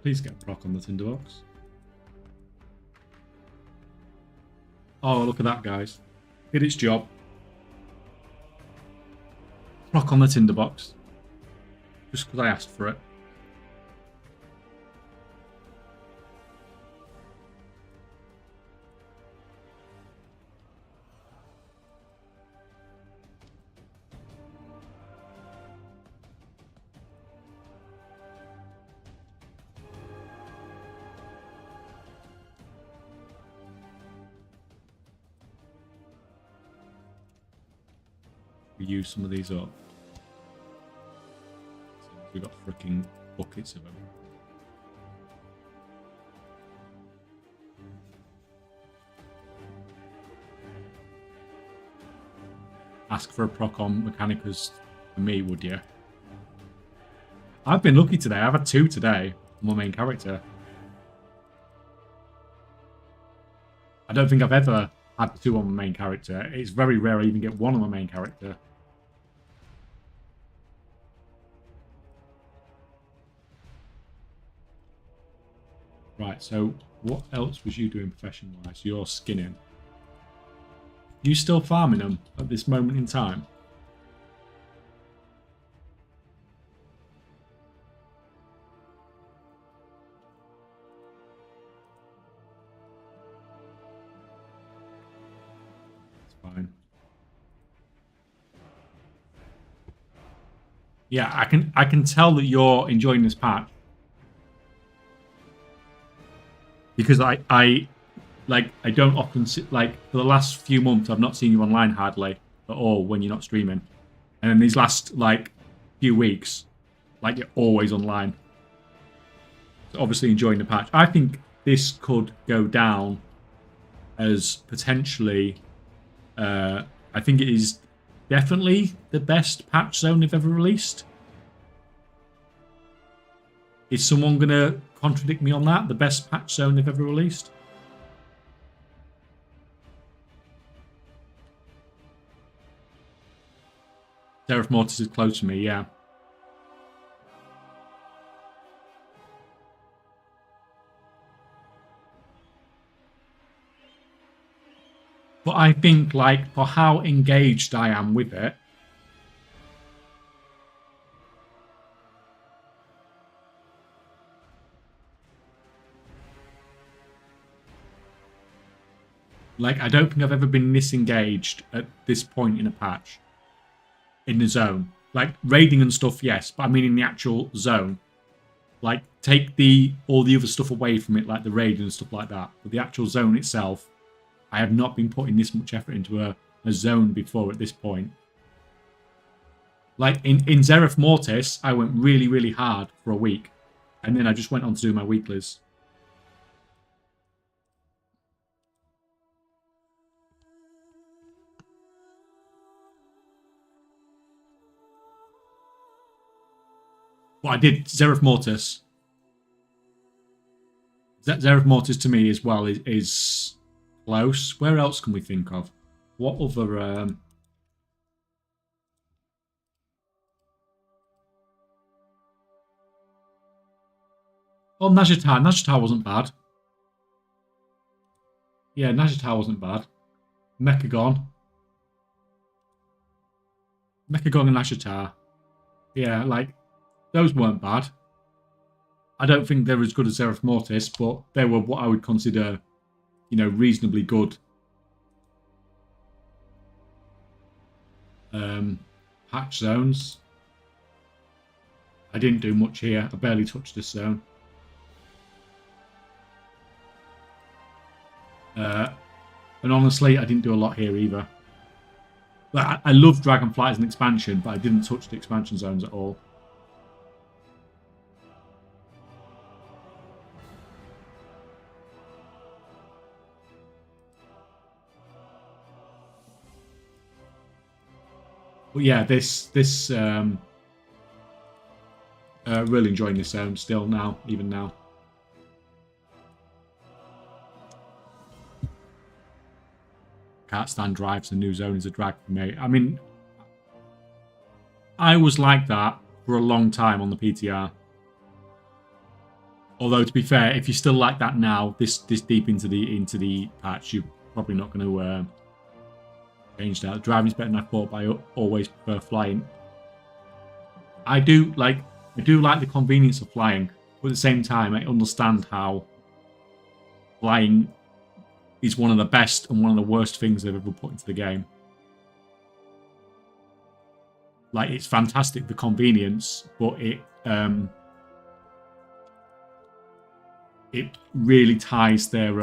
Please get a proc on the tinderbox. Oh, look at that, guys. Did its job. Proc on the tinderbox. Just because I asked for it. We use some of these up. We've got freaking buckets of them. ask for a proc on Mechanicus for me, would you? I've been lucky today. I've had 2 today on my main character. I don't think I've ever had 2 on my main character. It's very rare I even get 1 on my main character. Right, so what else was you doing profession-wise? You're skinning. You still farming them at this moment in time? It's fine. Yeah, I can tell that you're enjoying this patch. Because I don't often see, like, for the last few months I've not seen you online hardly at all when you're not streaming. And then these last like few weeks, like, you're always online. So obviously enjoying the patch. I think this could go down as potentially I think it is definitely the best patch zone they've ever released. Is someone gonna contradict me on that? The best patch zone they've ever released? Seraph Mortis is close to me, yeah. But I think, like, for how engaged I am with it, like, I don't think I've ever been this engaged at this point in a patch. In the zone. Like, raiding and stuff, yes, but I mean in the actual zone. Like, take all the other stuff away from it, like the raid and stuff like that. But the actual zone itself, I have not been putting this much effort into a zone before at this point. Like, in Seraph Mortis, I went really, really hard for a week. And then I just went on to do my weeklies. But I did Seraph Mortis. Seraph Mortis to me as well is close. Where else can we think of? What other... Oh, Najatar. Najatar wasn't bad. Yeah, Najatar wasn't bad. Mechagon. Mechagon and Najatar. Yeah, like, those weren't bad. I don't think they're as good as Seraph Mortis, but they were what I would consider, you know, reasonably good patch zones. I didn't do much here. I barely touched this zone. And honestly, I didn't do a lot here either. But I love Dragonflight as an expansion, but I didn't touch the expansion zones at all. But yeah, really enjoying this zone still now, even now. Can't stand drives. The new zone is a drag for me. I mean, I was like that for a long time on the PTR. Although, to be fair, if you're still like that now, this deep into the patch, you're probably not going to change that. Driving's better than I thought, but I always prefer flying. I do like the convenience of flying, but at the same time, I understand how flying is one of the best and one of the worst things they've ever put into the game. Like, it's fantastic for convenience, but it really ties their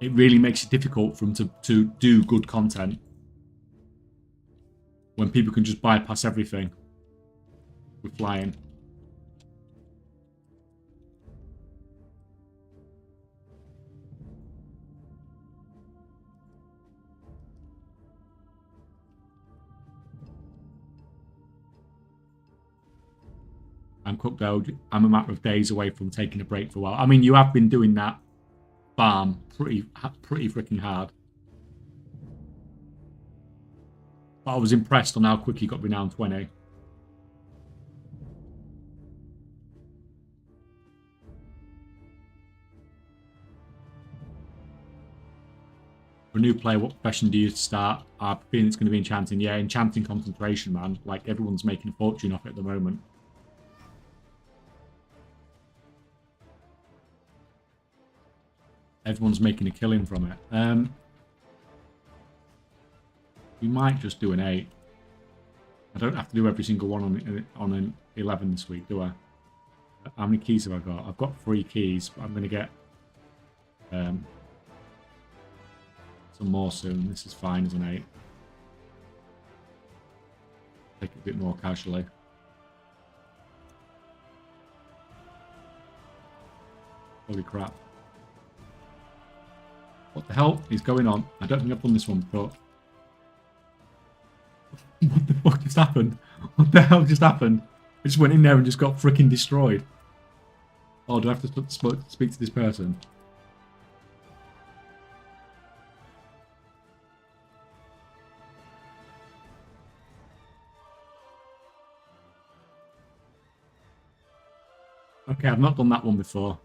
it really makes it difficult for them to do good content when people can just bypass everything with flying. I'm cooked though. I'm a matter of days away from taking a break for a while. I mean, you have been doing that farm pretty freaking hard. But I was impressed on how quick you got renowned 20. For a new player, what profession do you start? I feel it's going to be enchanting. Yeah, enchanting concentration, man. Like, everyone's making a fortune off it at the moment. Everyone's making a killing from it. We might just do an 8. I don't have to do every single one on an 11 this week, do I? How many keys have I got? I've got 3 keys, but I'm going to get some more soon. This is fine as an 8. Take it a bit more casually. Holy crap. What the hell is going on? I don't think I've done this one before. What the fuck just happened? What the hell just happened? I just went in there and just got freaking destroyed. Oh, do I have to speak to this person? Okay, I've not done that one before.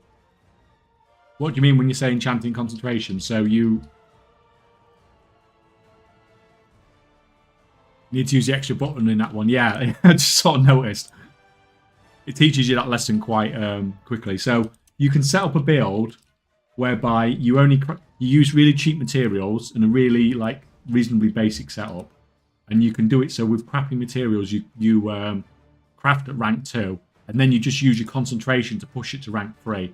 What do you mean when you say enchanting concentration? So you need to use the extra button in that one. Yeah, I just sort of noticed. It teaches you that lesson quite quickly. So you can set up a build whereby you use really cheap materials and a really reasonably basic setup, and you can do it so with crappy materials you craft at rank 2, and then you just use your concentration to push it to rank 3.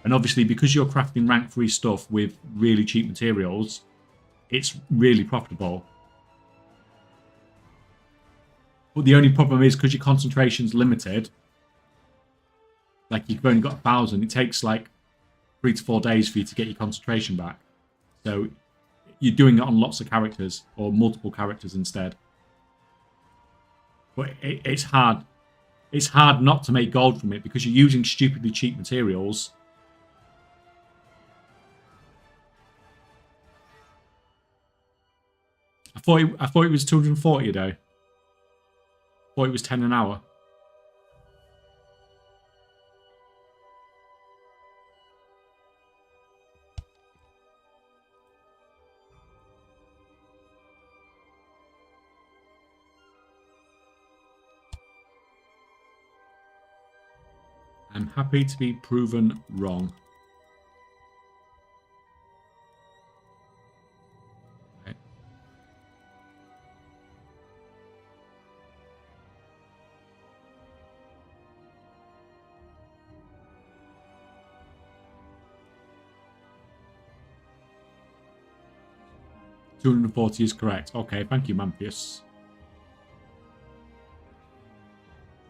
And obviously, because you're crafting rank 3 stuff with really cheap materials, it's really profitable. But the only problem is because your concentration's limited, like you've only got 1,000, it takes like 3 to 4 days for you to get your concentration back. So you're doing it on lots of characters or multiple characters instead. But it's hard. It's hard not to make gold from it because you're using stupidly cheap materials. I thought it was 240 a day. I thought it was 10 an hour. I'm happy to be proven wrong. Okay. $240 is correct. Okay, thank you, Mamphius.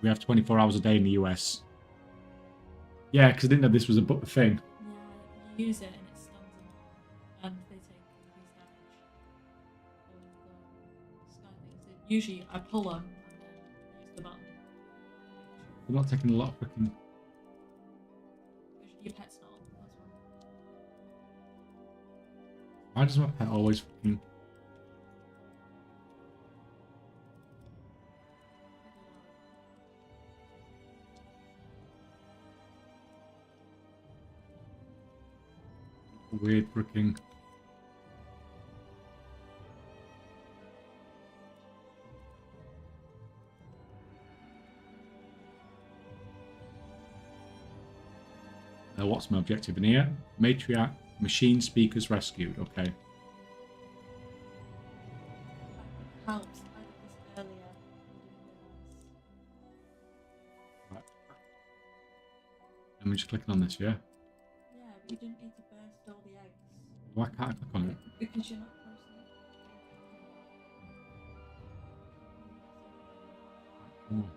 We have 24 hours a day in the US. Yeah, because I didn't know this was a thing. Yeah, you use it and it stuns them, and they take increased damage. All the stun things. Usually, I pull them and then use the button. We're not taking a lot of freaking. Usually, your pet's not. That's one. Why does my pet always freaking. Weird freaking. What's my objective in here? Matriarch machine speakers rescued. Okay. Helps. I did this earlier. Right. I'm just clicking on this, yeah? Yeah, but you didn't need to burst all the eggs. Why can't I click on it? Because you're not close enough. Oh.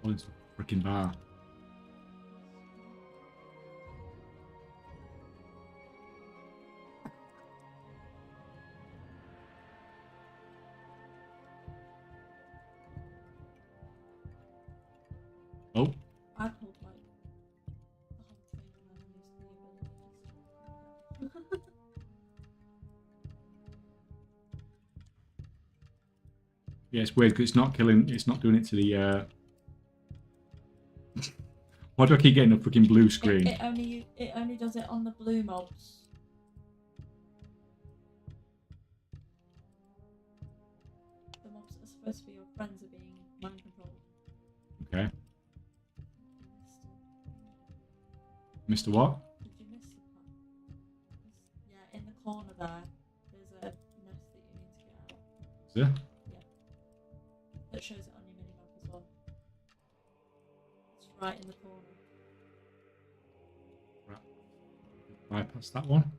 Oh, it's a freaking bar. I pulled like the whole thing and then used the ability. Yeah, it's weird because it's not killing. It's not doing it to the. Why do I keep getting a freaking blue screen? It only does it on the blue mobs. The mobs that are supposed to be your friends are being mind controlled. Okay. Mr. What? Did you miss the part? Yeah, in the corner there, there's a nest that you need to get out. Is there? Yeah. That shows it on your minimap as well. It's right in the corner. Right. Bypass that one.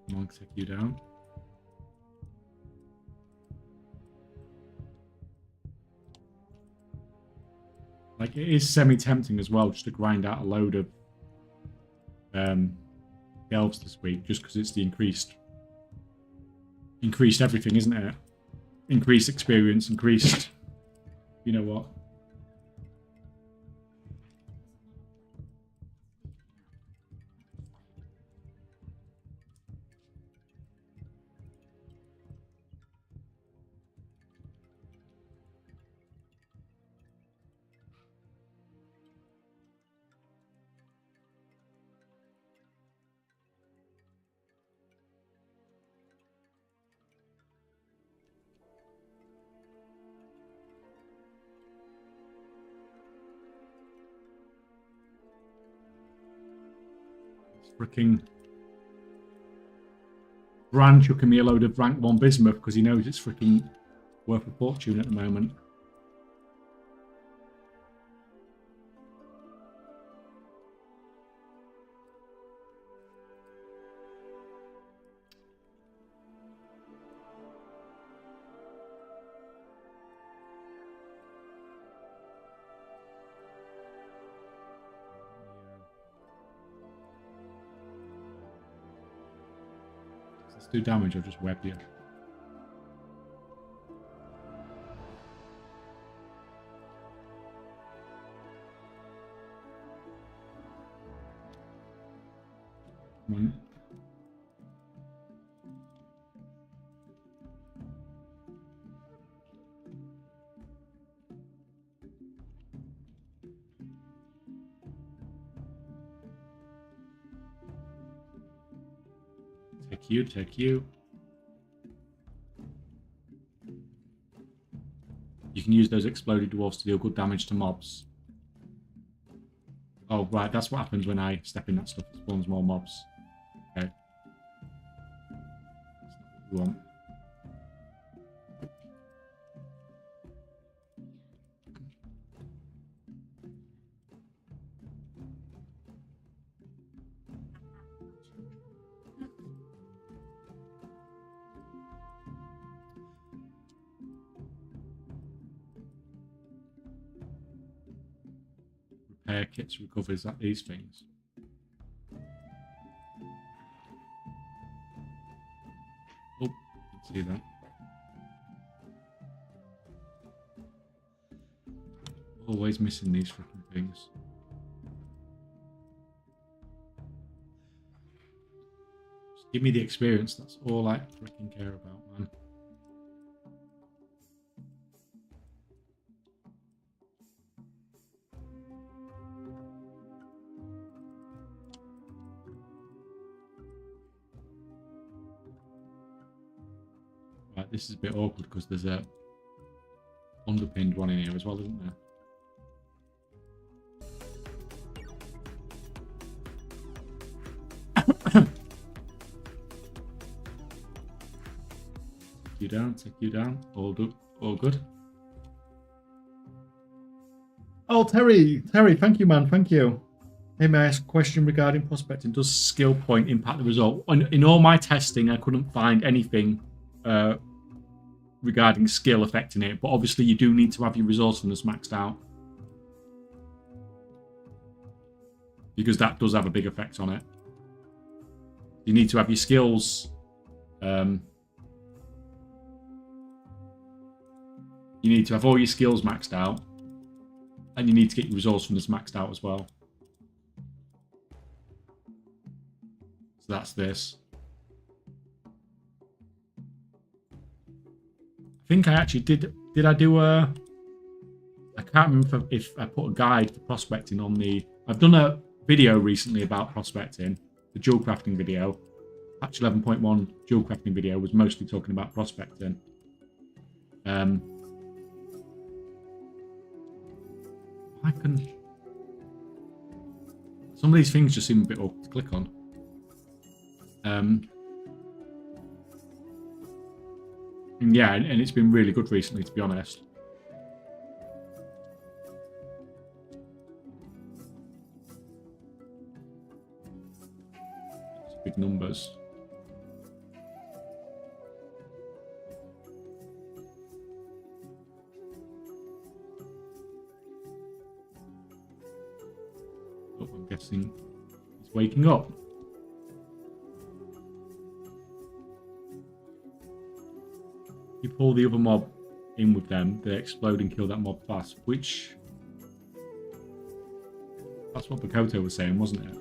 Come on, take you down. Like, it is semi-tempting as well just to grind out a load of elves this week, just because it's the increased everything, isn't it? Increased experience, increased... You know what? Freaking Bran chucking me a load of rank 1 bismuth because he knows it's freaking worth a fortune at the moment. Let's do damage or just web you. Come on. Take you. You can use those exploded dwarfs to deal good damage to mobs. Oh, right, that's what happens when I step in that stuff. It spawns more mobs. Okay. That's not what we want. Repair kits, recovers, that these things. Oh, didn't see that. Always missing these freaking things. Just give me the experience, that's all I freaking care about, man. Right, this is a bit awkward because there's a underpinned one in here as well, isn't there? Take you down. All good. All good. Oh, Terry, thank you, man. Thank you. Hey, may I ask a question regarding prospecting? Does skill point impact the result? In all my testing, I couldn't find anything regarding skill affecting it, but obviously you do need to have your resourcefulness maxed out. Because that does have a big effect on it. You need to have your skills. You need to have all your skills maxed out. And you need to get your resourcefulness maxed out as well. So that's this. I think I actually did I do a... I can't remember if I put a guide for prospecting on the... I've done a video recently about prospecting. The jewel crafting video. Patch 11.1 jewel crafting video was mostly talking about prospecting. I can... Some of these things just seem a bit awkward to click on. Yeah, and it's been really good recently, to be honest. It's big numbers. Oh, I'm guessing he's waking up. You pull the other mob in with them, they explode and kill that mob fast, which... That's what Bakoto was saying, wasn't it?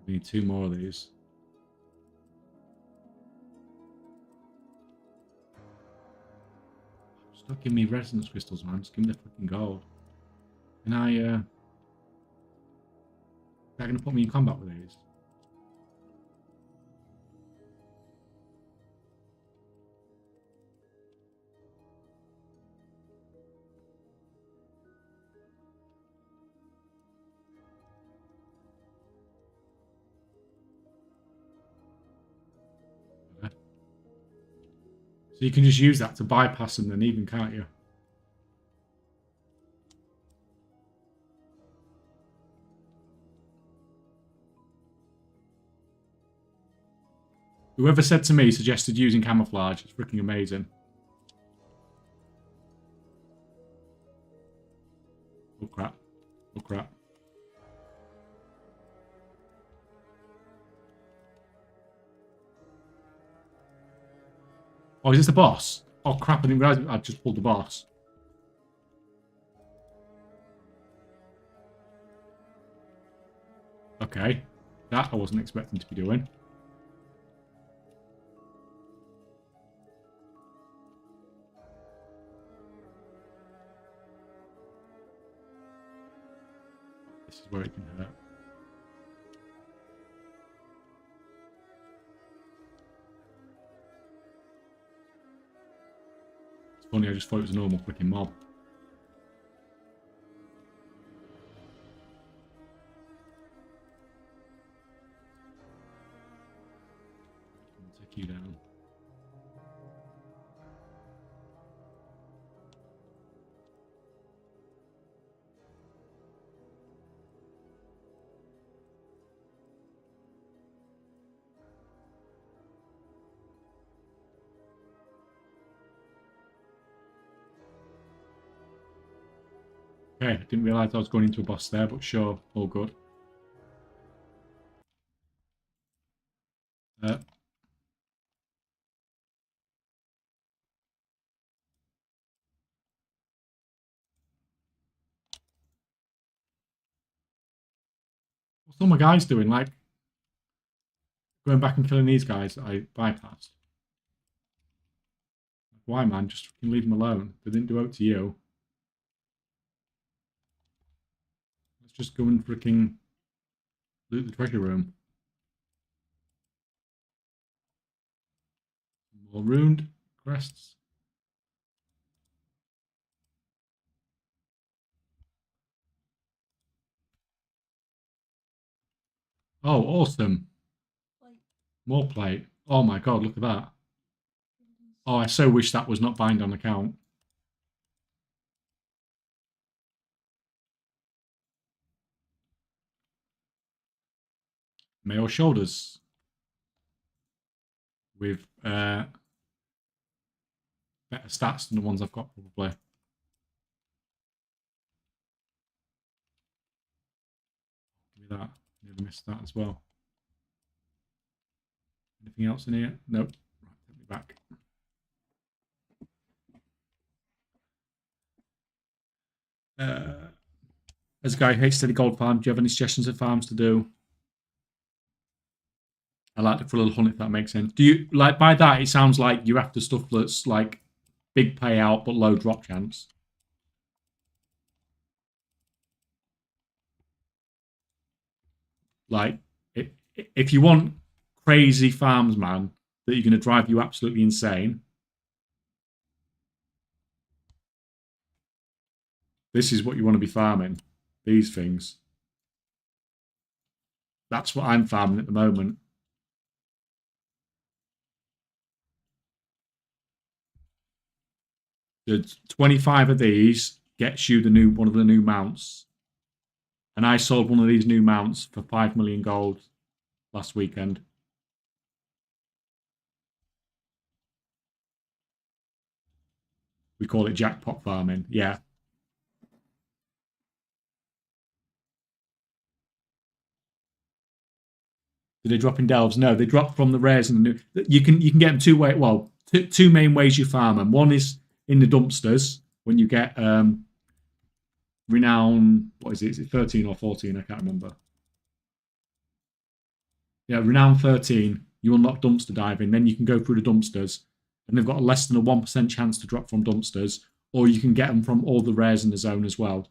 We need 2 more of these. Stop giving me resonance crystals, man. Just give me the fucking gold. Can I, Is that going to put me in combat with these? Okay. So you can just use that to bypass them then even, can't you? Whoever said to me suggested using camouflage. It's freaking amazing. Oh crap. Oh crap. Oh, is this the boss? Oh crap, I didn't realize I just pulled the boss. Okay. That I wasn't expecting to be doing. This is where it can hurt. It's funny, I just thought it was a normal freaking mob. I'll take you down. Okay, I didn't realise I was going into a boss there, but sure, all good. What's all my guys doing? Like, going back and killing these guys that I bypassed. Why, man? Just fucking leave them alone. They didn't do out to you. Let's just go and freaking loot the treasure room. More ruined crests. Oh, awesome. Like, More plate. Oh my god, look at that. Oh, I so wish that was not bind on account. Male shoulders with better stats than the ones I've got, probably. Give me that. Nearly missed that as well. Anything else in here? Nope. Right, take me back. As a guy who hates steady gold farm, do you have any suggestions of farms to do? I like the for a little hunt if that makes sense. Do you like by that? It sounds like you're after stuff that's like big payout but low drop chance. Like if you want crazy farms, man, that you're going to drive you absolutely insane. This is what you want to be farming. These things. That's what I'm farming at the moment. The 25 of these gets you the new one of the new mounts. And I sold one of these new mounts for 5 million gold last weekend. We call it jackpot farming. Yeah. Do they drop in delves? No, they drop from the rares and the new. You can get them two way. Well, two main ways you farm them. One is in the dumpsters when you get renown. What is it? Is it 13 or 14? I can't remember. Yeah, renown 13. You unlock dumpster diving. Then you can go through the dumpsters, and they've got a less than a 1% chance to drop from dumpsters, or you can get them from all the rares in the zone as well.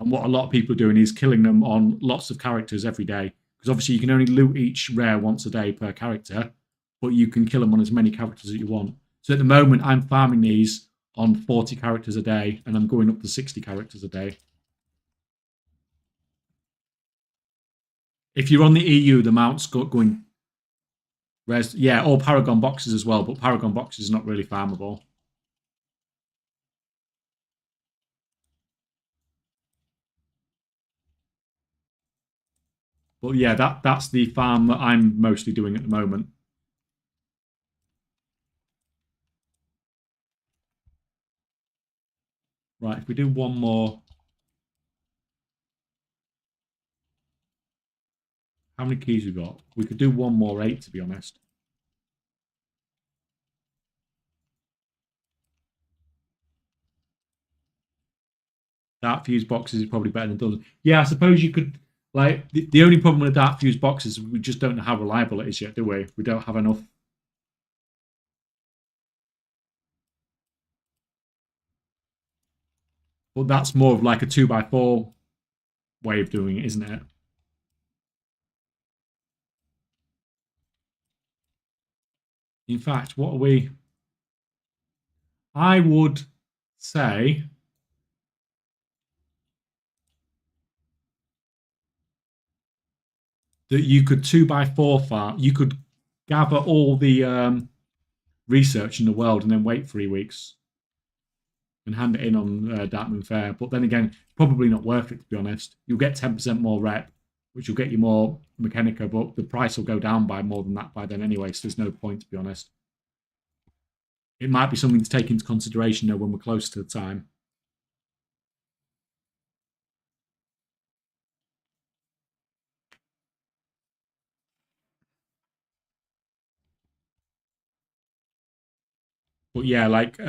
And what a lot of people are doing is killing them on lots of characters every day. Because obviously you can only loot each rare once a day per character, but you can kill them on as many characters as you want. So at the moment, I'm farming these on 40 characters a day, and I'm going up to 60 characters a day. If you're on the EU, the mount's going. Yeah, or Paragon boxes as well, but Paragon boxes is not really farmable. But yeah, that's the farm that I'm mostly doing at the moment. Right, if we do one more. How many keys we got? We could do one more 8, to be honest. Dark fuse boxes is probably better than dozen. Yeah, I suppose you could. Like the only problem with dark fuse boxes, we just don't know how reliable it is yet, do we? We don't have enough. But that's more of like a 2x4 way of doing it, isn't it? In fact, what are we? I would say that you could 2x4 farm. You could gather all the research in the world and then wait 3 weeks and hand it in on Dartmouth Fair. But then again, probably not worth it, to be honest. You'll get 10% more rep, which will get you more Mechanica, but the price will go down by more than that by then anyway, so there's no point, to be honest. It might be something to take into consideration, though, when we're close to the time. But yeah, like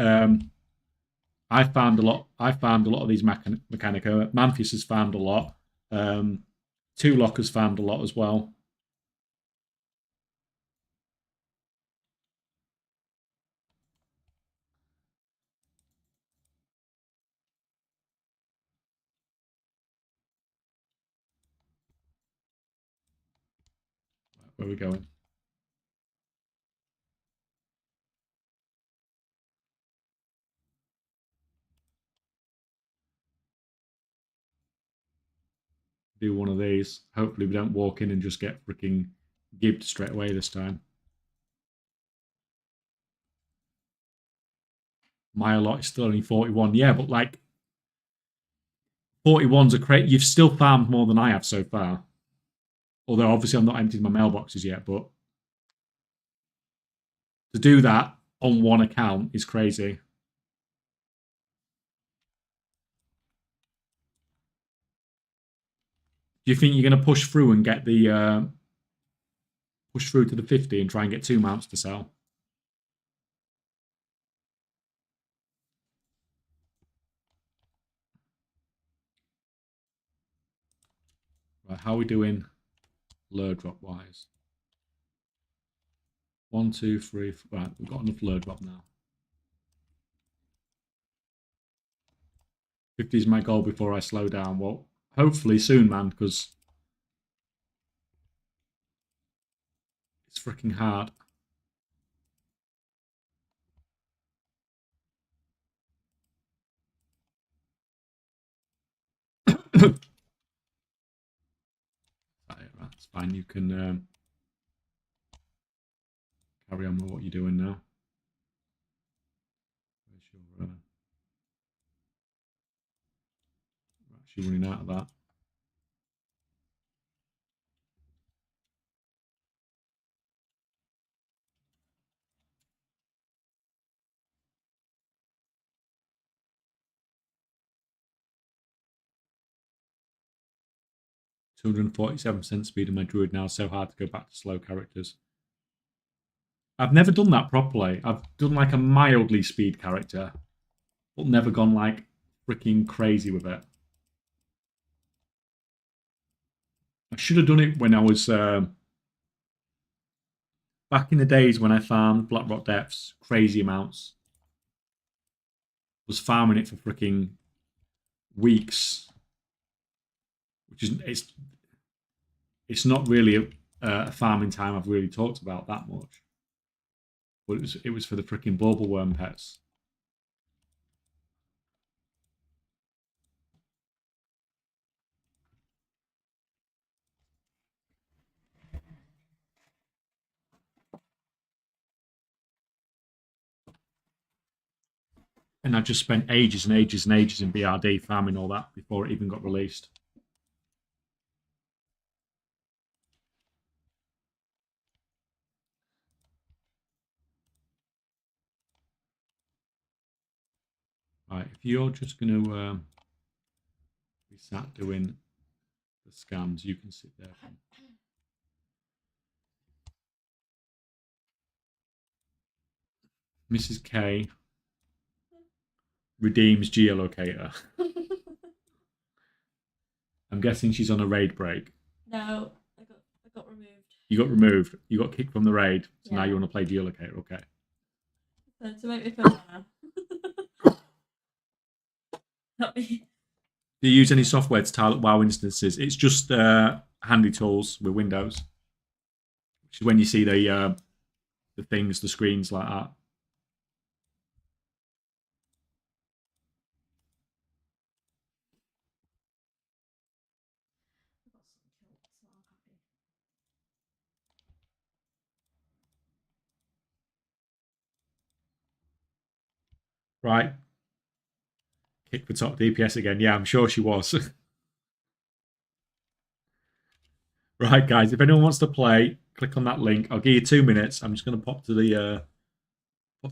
I found a lot. I found a lot of these Mechanica. Manfius has found a lot. Two Lockers found a lot as well. Where are we going? Do one of these. Hopefully, we don't walk in and just get freaking Gibbed straight away this time. My lot is still only 41. Yeah, but like 41's a crate. You've still farmed more than I have so far. Although obviously I'm not emptied my mailboxes yet, but to do that on one account is crazy. Do you think you're going to push through and get the push through to the 50 and try and get 2 mounts to sell? Right, how are we doing lure drop wise? 1, 2, 3. Right, we've got enough lure drop now. 50 is my goal before I slow down. Well, hopefully soon, man, because it's freaking hard. That's fine. You can carry on with what you're doing now. Actually running out of that. (247% speed in my druid now, so hard to go back to slow characters. I've never done that properly. I've done like a mildly speed character, but never gone like freaking crazy with it. I should have done it when I was back in the days when I farmed Blackrock Depths, crazy amounts. Was farming it for freaking weeks, which is it's not really a farming time I've really talked about that much. But it was for the freaking bauble worm pets. And I just spent ages and ages and ages in BRD farming all that before it even got released. Right, if you're just going to be sat doing the scams, you can sit there. Mrs. K redeems geolocator. I'm guessing she's on a raid break. No, I got removed. You got removed. You got kicked from the raid. So Yeah. now you want to play geolocator. Okay. So to make me feel better. Not me. Do you use any software to tile up WoW instances? It's just handy tools with Windows, which is when you see the things, the screens like that. Right. Kick for top DPS again. Yeah, I'm sure she was. Right, guys. If anyone wants to play, click on that link. I'll give you 2 minutes. I'm just going to pop to the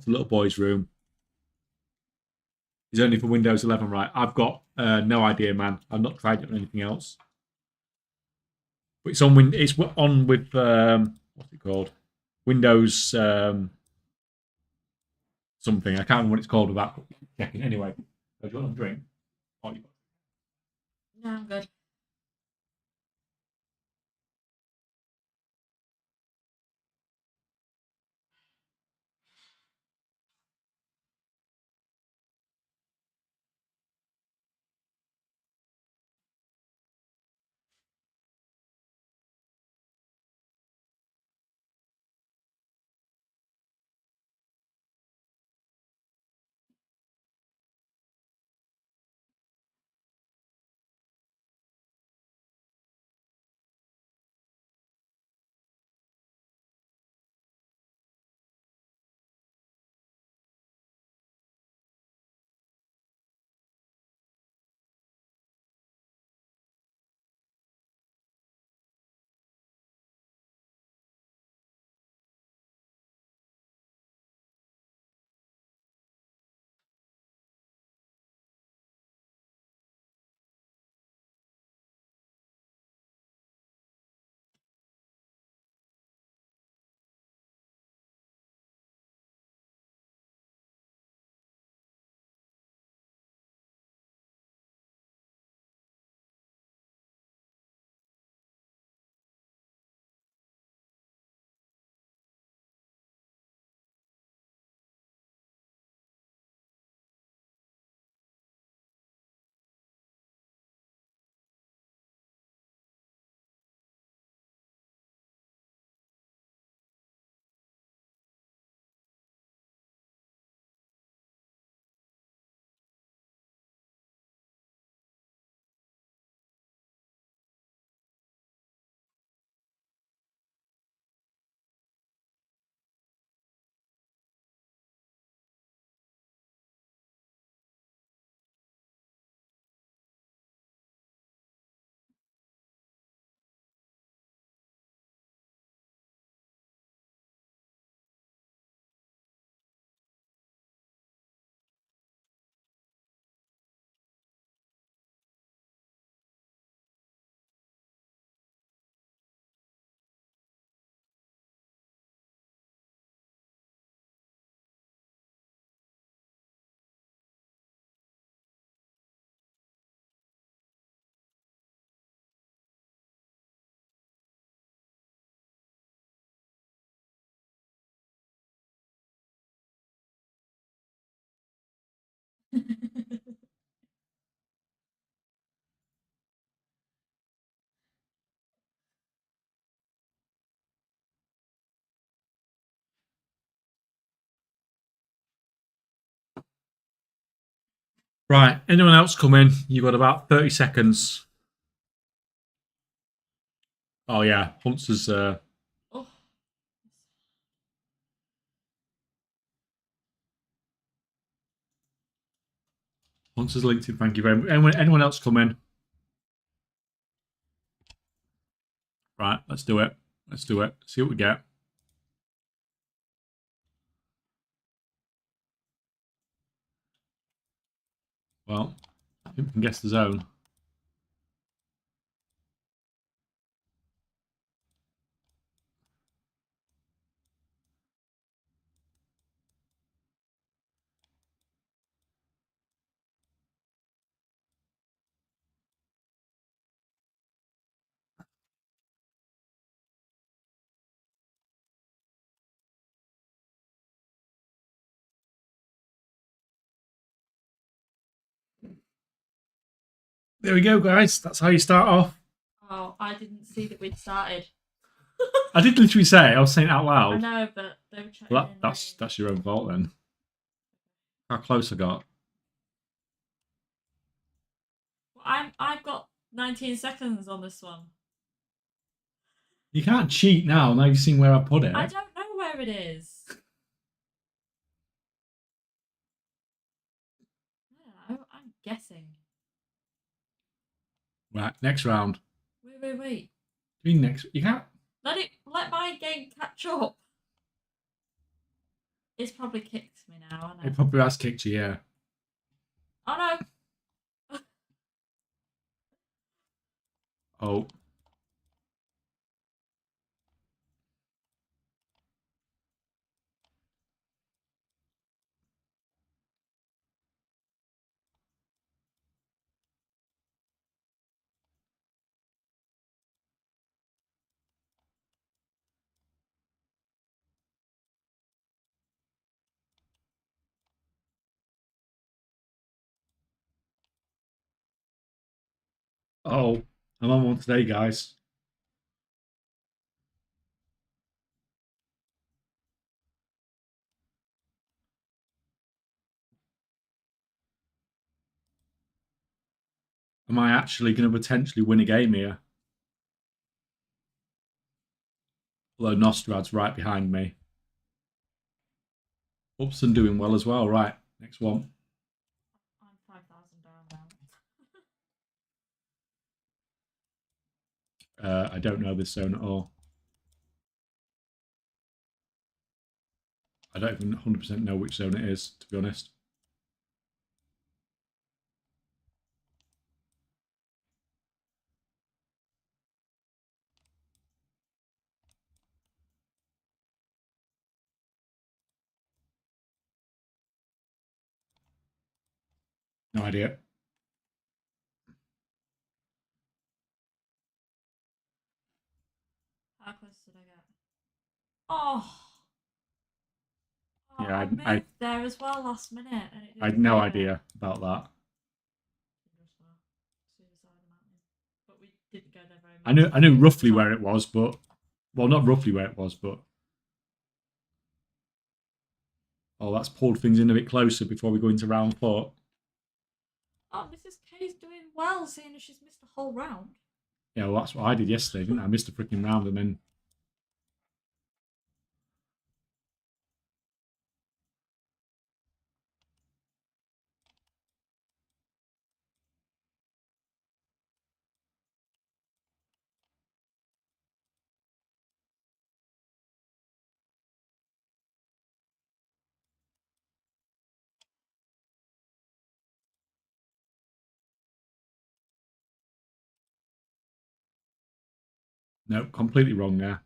little boy's room. It's only for Windows 11, right? I've got no idea, man. I've not tried it on anything else. But it's on. It's on with what's it called? Windows something. I can't remember what it's called without checking. Anyway, do you want a drink? Oh, No, I'm good. Right, anyone else come in? You've got about 30 seconds. Oh, yeah, Hunter's. Oh, Hunter's LinkedIn, thank you very much. Anyone else come in? Right, let's do it. Let's do it. See what we get. Well, I think we can guess the zone. There we go, guys. That's how you start off. oh, I didn't see that we'd started. I did literally say I was saying it out I loud. know, but they were chatting Well, in. that's your own fault then. How close I got? Well, I've got 19 seconds on this one. You can't cheat now. Now you've seen where I put it. I don't know where it is. I don't know. I'm guessing. Right, next round. Wait. Doing next. You can't. Let my game catch up. It's probably kicked me now, hasn't It it? probably has kicked you, yeah. Oh no. Oh. Oh. I'm on one today, guys. Am I actually going to potentially win a game here? Although Nostrad's right behind me. Upson doing well as well. Right, next one. I'm 5,000 down now. I don't know this zone at all. I don't even 100% know which zone it is, to be honest. No idea. How close did I get? Oh, Yeah, I moved there as well last minute, and it I had didn't no say it. idea about that. Suicide mountain, but we didn't go there very I much. knew roughly where it was, but well, not roughly where it was, but oh, that's pulled things in a bit closer before we go into round 4. Oh, Mrs. K's doing well, seeing as she's missed a whole round. Yeah, well, that's what I did yesterday, didn't I? I missed a freaking round and then no, completely wrong there.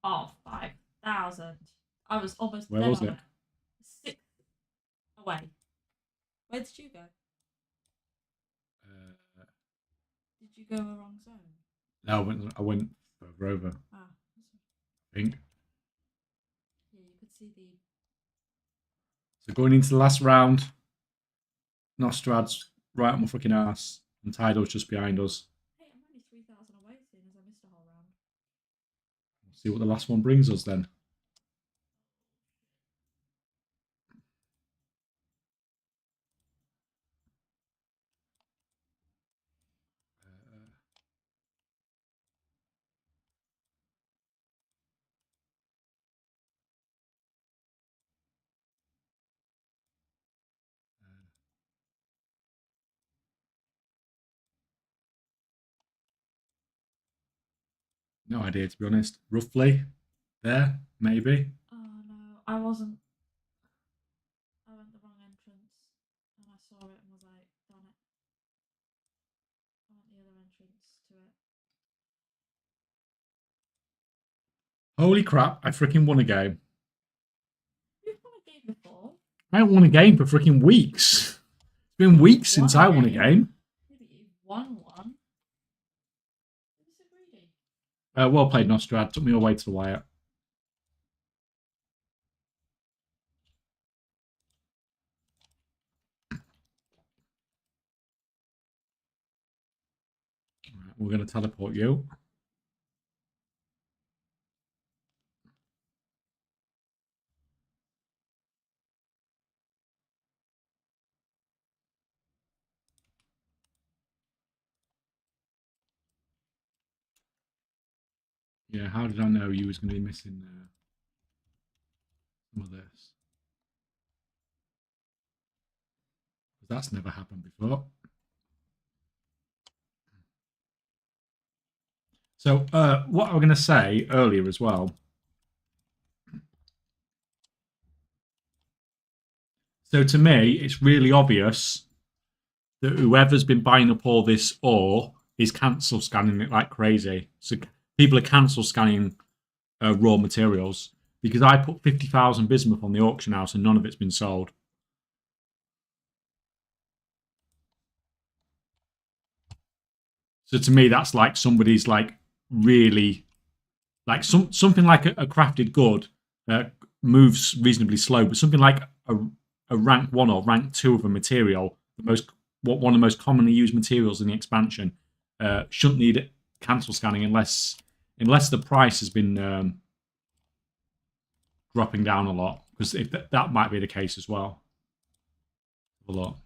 Oh, 5,000. I was almost Where dead was on it? it. 6 away. Where did you go? Did you go a wrong zone? No, I went further over. Ah, I think. yeah, you could see the. So going into the last round, Nostrad's right on my freaking ass, and Tidal's just behind us. Hey, I'm only 3,000 away, seeing as I missed a whole round. We'll see what the last one brings us then. No idea, to be honest. Roughly there, maybe. Oh no, I wasn't. I went the wrong entrance, and I saw it and was like, "Damn it! I went the other entrance to it." Holy crap! I freaking won a game. You've won a game before. I haven't won a game for freaking weeks. It's been weeks since I won a game. Maybe you won one. It was so greedy. Well played, Nostrad. Took me all the way to the wire. Right, we're going to teleport you. Yeah, how did I know you was going to be missing some of this? That's never happened before. So, what I was going to say earlier as well. So, to me, it's really obvious that whoever's been buying up all this ore is cancel scanning it like crazy. So, people are cancel scanning raw materials because I put 50,000 bismuth on the auction house and none of it's been sold. So to me, that's like somebody's like really like something like a crafted good moves reasonably slow, but something like a rank 1 or rank 2 of a material, one of the most commonly used materials in the expansion, shouldn't need cancel scanning unless the price has been dropping down a lot, because if that might be the case as well. A lot.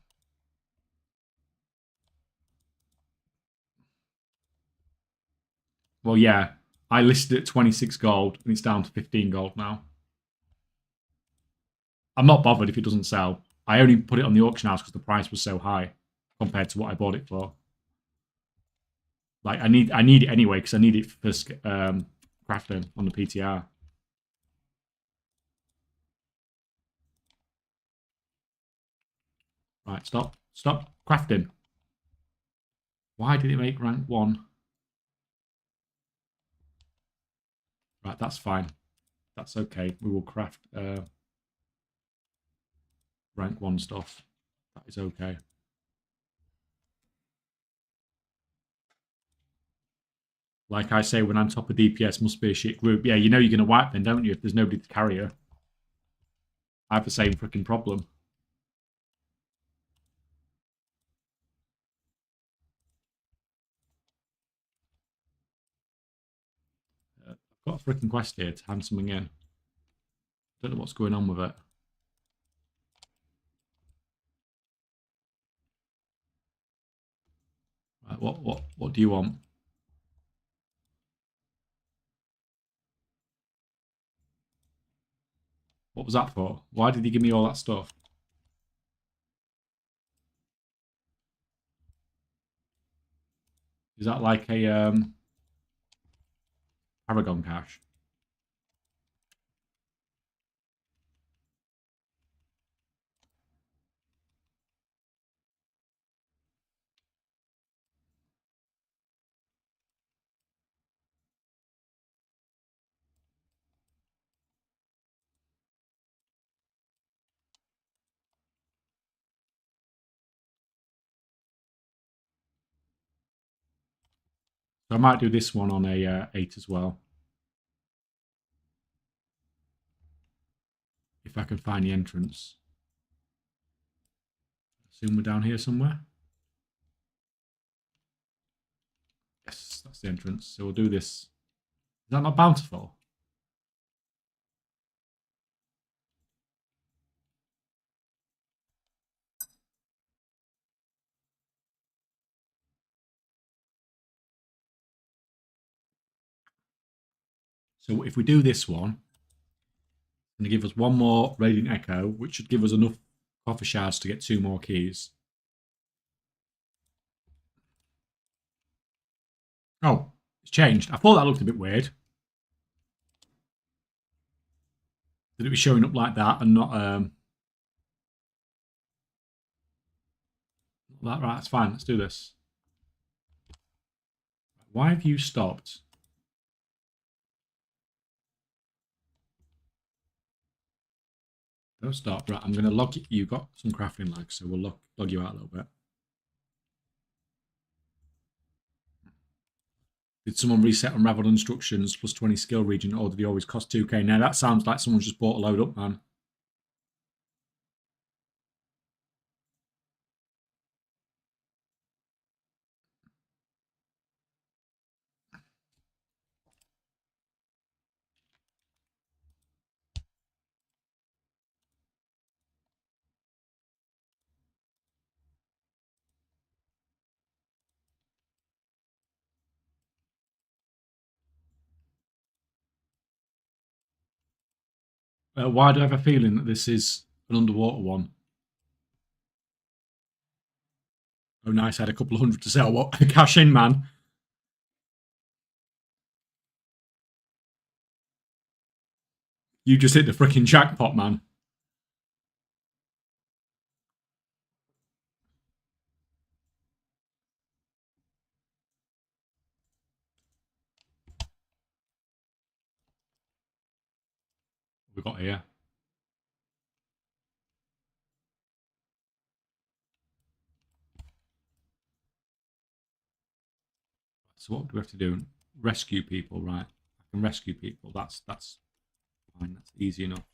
Well, yeah, I listed it at 26 gold and it's down to 15 gold now. I'm not bothered if it doesn't sell. I only put it on the auction house because the price was so high compared to what I bought it for. Like I need it anyway because I need it for crafting on the PTR. Right, stop crafting. Why did it make rank 1? Right, that's fine. That's okay. We will craft rank 1 stuff. That is okay. Like I say, when I'm top of DPS, must be a shit group. Yeah, you know you're going to wipe then, don't you, if there's nobody to carry you? I have the same freaking problem. I've got a freaking quest here to hand something in. Don't know what's going on with it. Right, what do you want? What was that for? Why did he give me all that stuff? Is that like a Paragon cache? So I might do this one on a 8 as well. If I can find the entrance. Assume we're down here somewhere. Yes, that's the entrance. So we'll do this. Is that not bountiful? So if we do this one, it's going to give us one more Radiant Echo, which should give us enough coffer shards to get 2 more keys. Oh, It's changed. I thought that looked a bit weird. That it was showing up like that and not that. Right, that's fine. Let's do this. Why have you stopped? Don't stop. Right, I'm going to log you. You've got some crafting lag, so we'll log you out a little bit. Did someone reset unraveled instructions plus 20 skill region, or did he always cost 2k? Now that sounds like someone's just bought a load up, man. Why do I have a feeling that this is an underwater one? Oh, nice. I had a couple of hundred to sell. What? Cash in, man. You just hit the freaking jackpot, man. We got here. So what do we have to do? Rescue people, right? I can rescue people. That's fine. That's easy enough.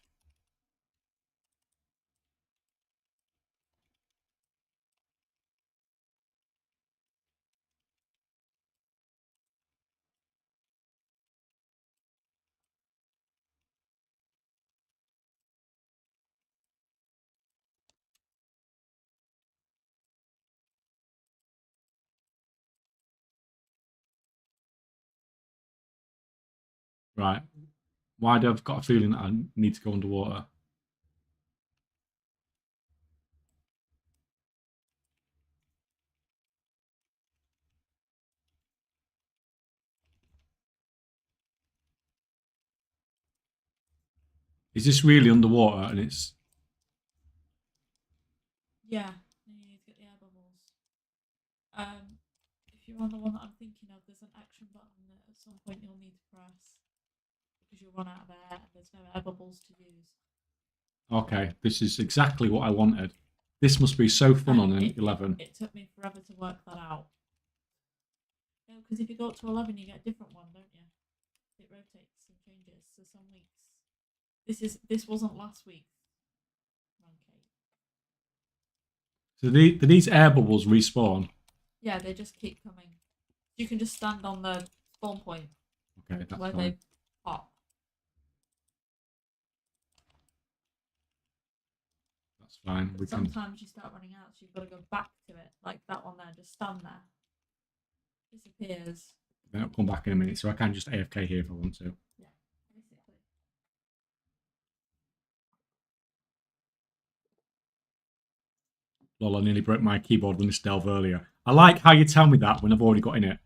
Right. Why do I've got a feeling that I need to go underwater? Is this really underwater and it's... Yeah, you need to get the air bubbles. If you're on the one that I'm thinking of, there's an action button that at some point you'll need to press because you'll run out of air and there's no air bubbles to use. Okay, this is exactly what I wanted. This must be so fun on an 11. It took me forever to work that out. No, because if you go up to 11, you get a different one, don't you? It rotates and changes. So some weeks, this wasn't last week. Okay. So do these air bubbles respawn? Yeah, they just keep coming. You can just stand on the spawn point. Okay, that's where fine. they pop. That's fine. We can... Sometimes you start running out, so you've got to go back to it, like that one there. Just stand there. Disappears. Then I'll come back in a minute, so I can just AFK here if I want to. Yeah, basically. Lol, I nearly broke my keyboard when this delve earlier. I like how you tell me that when I've already got in it.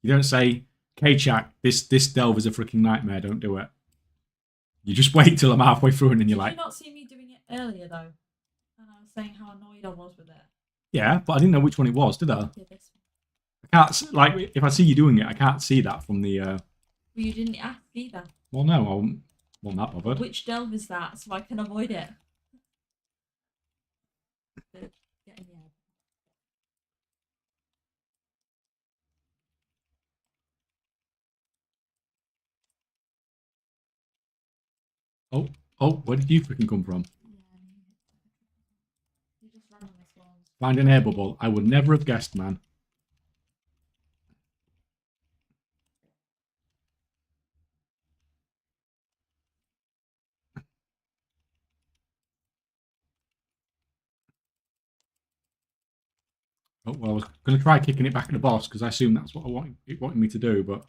You don't say, Kaychak, this delve is a freaking nightmare, don't do it. You just wait till I'm halfway through and then you're like... Did you not see me doing it earlier, though? And I was saying how annoyed I was with it. Yeah, but I didn't know which one it was, did I? Yeah, this one. I can't... Like, if I see you doing it, I can't see that from the... Well, you didn't ask either. Well, no, I wasn't that bothered. Which delve is that, so I can avoid it? Get in the air. Oh, where did you freaking come from? Yeah, you just ran on the swans. Find an air bubble. I would never have guessed, man. Oh, well, I was going to try kicking it back at the boss because I assume that's what it wanted me to do, but...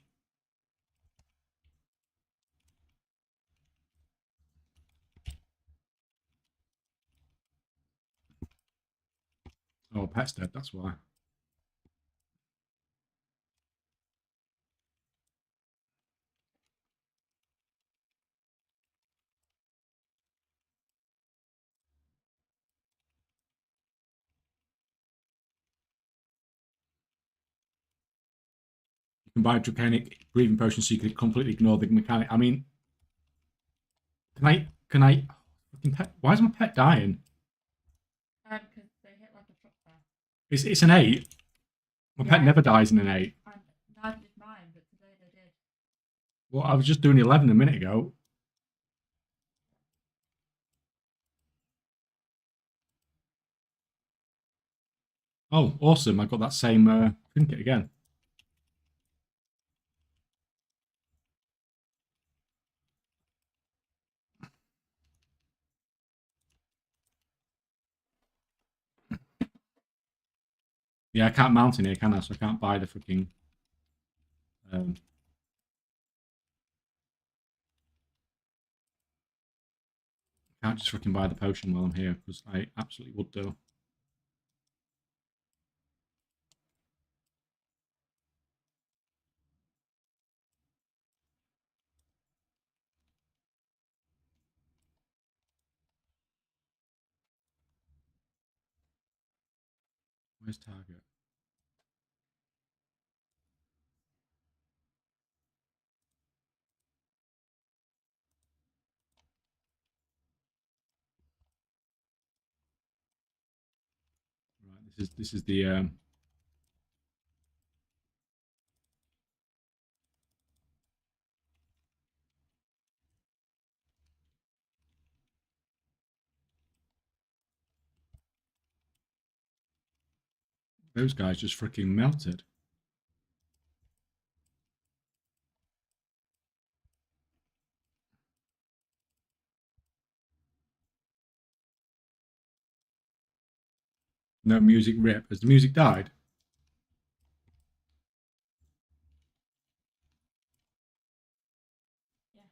Oh, pet's dead, that's why. can buy a draconic breathing potion so you can completely ignore the mechanic. I mean, can I? Fucking pet, why is my pet dying? Because they hit like a truck there. It's an 8. My pet never dies in an 8. And neither did mine, but today they did. Well, I was just doing 11 a minute ago. Oh, awesome. I got that same trinket again. Yeah, I can't mount in here, can I? So I can't buy the fucking... can't just fucking buy the potion while I'm here, because I absolutely would do. Where's target? Right, this is the those guys just freaking melted. No music rip. Has the music died? Yeah.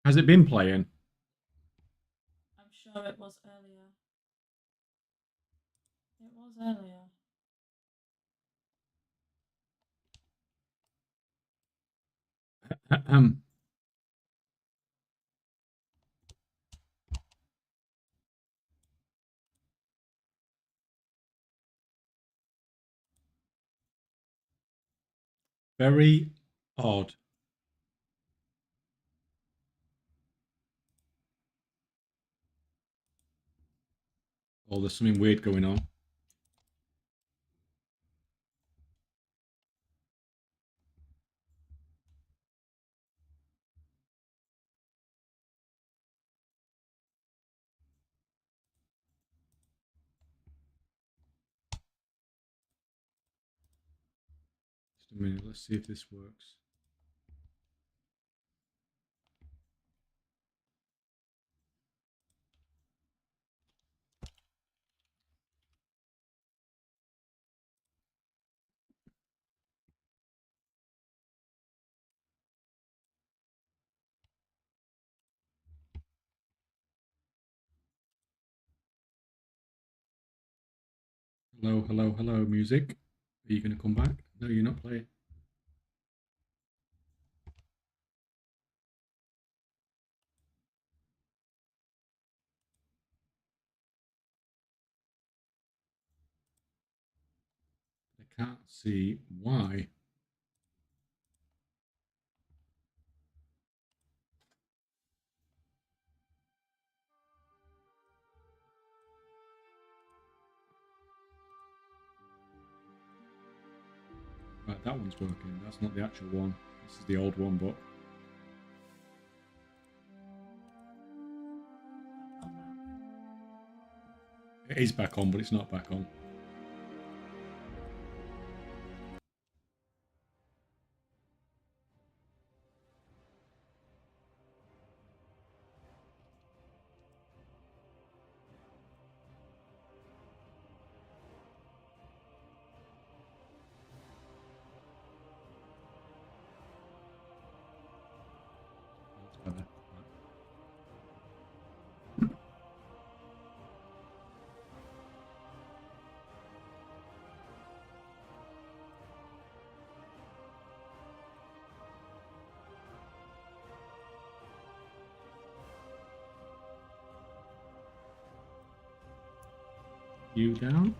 Has it been playing? I'm sure it was earlier. It was earlier. Very odd. Oh, there's something weird going on. Just a minute. Let's see if this works. Hello, hello, hello, music. Are you going to come back? No, you're not playing. I can't see why. Right, that one's working. That's not the actual one. This is the old one, but it is back on, but it's not back on. That's better. Right. you down.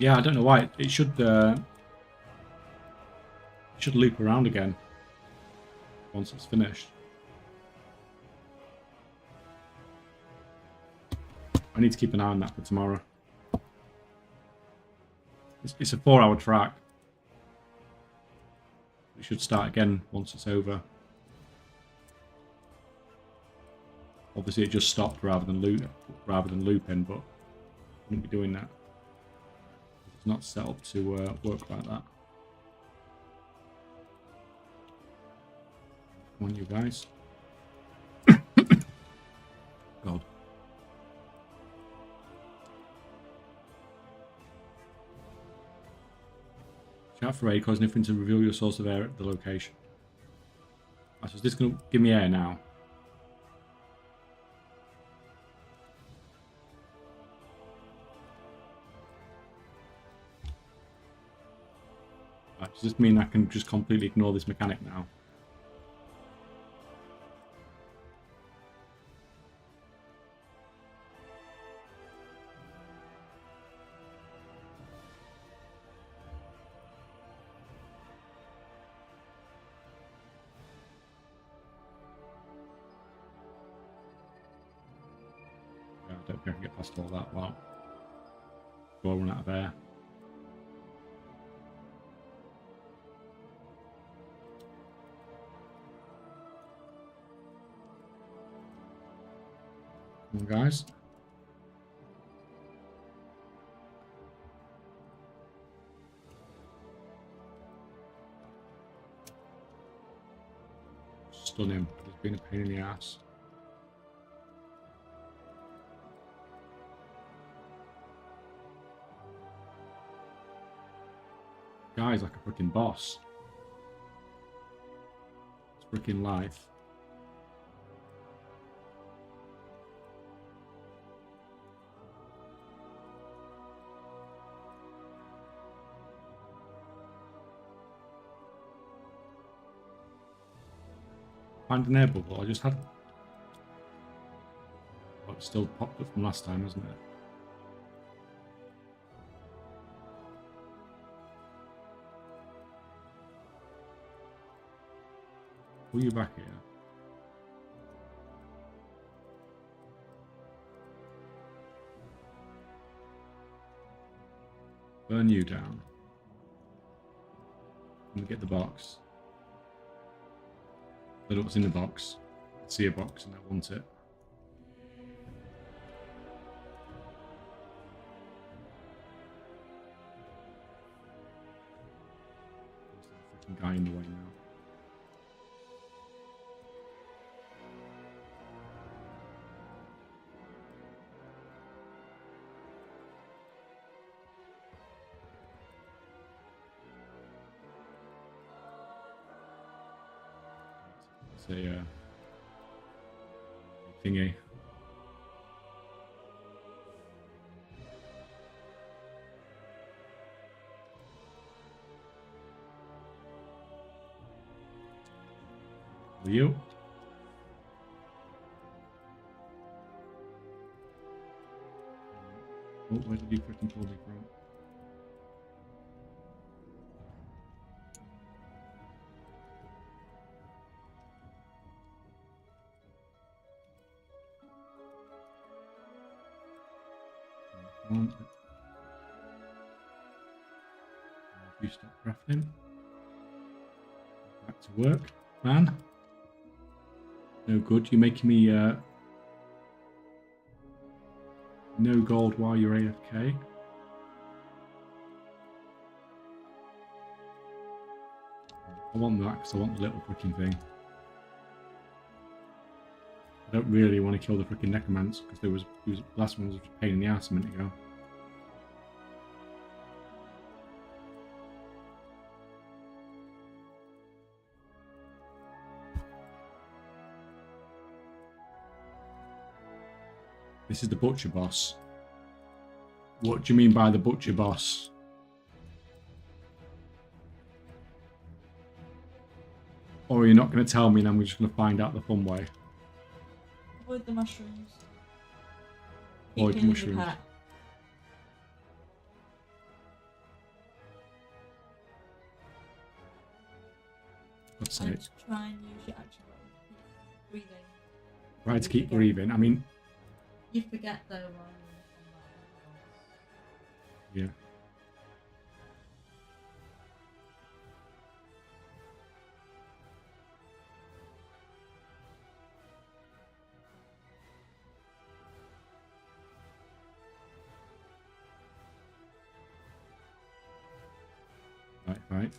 Yeah, I don't know why. It should loop around again once it's finished. I need to keep an eye on that for tomorrow. It's a 4-hour track. It should start again once it's over. Obviously, it just stopped rather than looping, but I wouldn't be doing that. It's not set up to work like that. Come on, you guys. God. Shout for aid, cause nothing to reveal your source of air at the location. So is this going to give me air now? Right, does this mean I can just completely ignore this mechanic now? Yeah, I don't think I can get past all that. Wow. Go run out of air. Come on, guys. Stun him. He's been a pain in the ass. Guy's like a freaking boss. It's freaking life. Find an air bubble. I just had. Oh, it's still popped up from last time, hasn't it? Pull you back here. Burn you down. Let me get the box. Look what's in the box. I see a box and I want it. There's a freaking guy in the way now. It's a thingy. You? Oh, where did you freaking pull me from? Come on. You stop crafting. Back to work, man. No good. You're making me no gold while you're AFK. I want that because I want the little freaking thing. I don't really want to kill the freaking necromancer because the last one was a pain in the ass a minute ago. This is the butcher boss. What do you mean by the butcher boss? Or are you not going to tell me and I'm just going to find out the fun way? Avoid the mushrooms. Avoid Keep the healing your mushrooms. pet. Let's say And it. try and use your action roll. Keep breathing. Right to keep forget. breathing. I mean, You forget though while you're yeah. Right.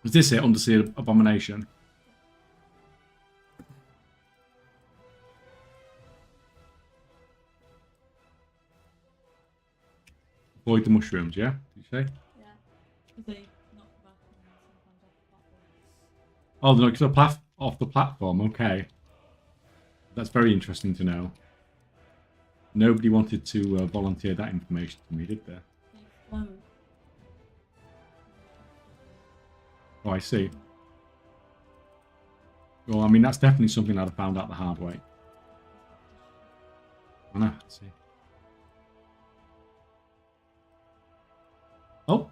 Was this it? Undersea Abomination? Avoid the mushrooms, yeah? Did you say? Yeah. Because they knock back and sometimes off the platforms. Oh, they're knocked off the platform. Okay. That's very interesting to know. Nobody wanted to volunteer that information to me, did they? They explode. Oh, I see. Well, I mean, that's definitely something I'd have found out the hard way. I know. Let's see. Oh,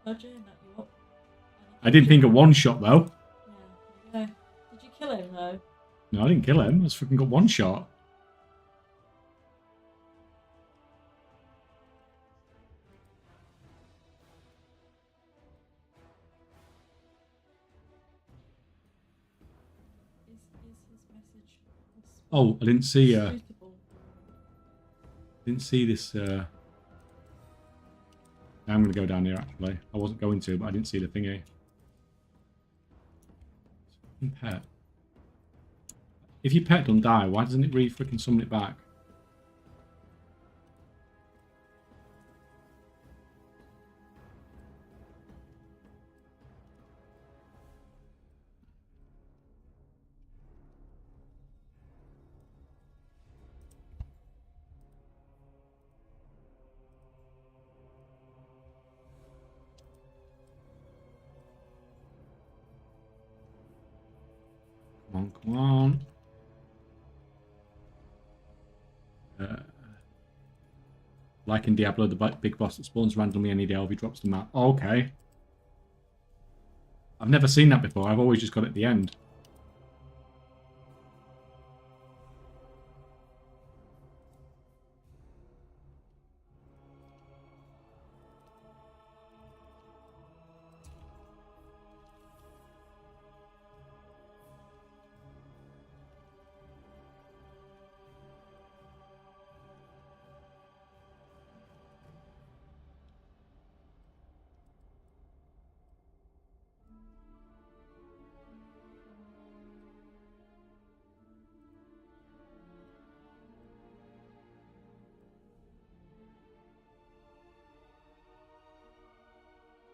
Roger, knock you up. I didn't think of one shot, though. Yeah, there you go. Did you kill him though? No, I didn't kill him. I just freaking got one shot. Is his message possible? Oh, I didn't see. Suitable? Didn't see this. I'm going to go down here, actually. I wasn't going to, but I didn't see the thingy. Pet. If your pet don't die, why doesn't it freaking summon it back? Come on. Like in Diablo, the big boss that spawns randomly any day if he drops the map. Oh, okay. I've never seen that before. I've always just got it at the end.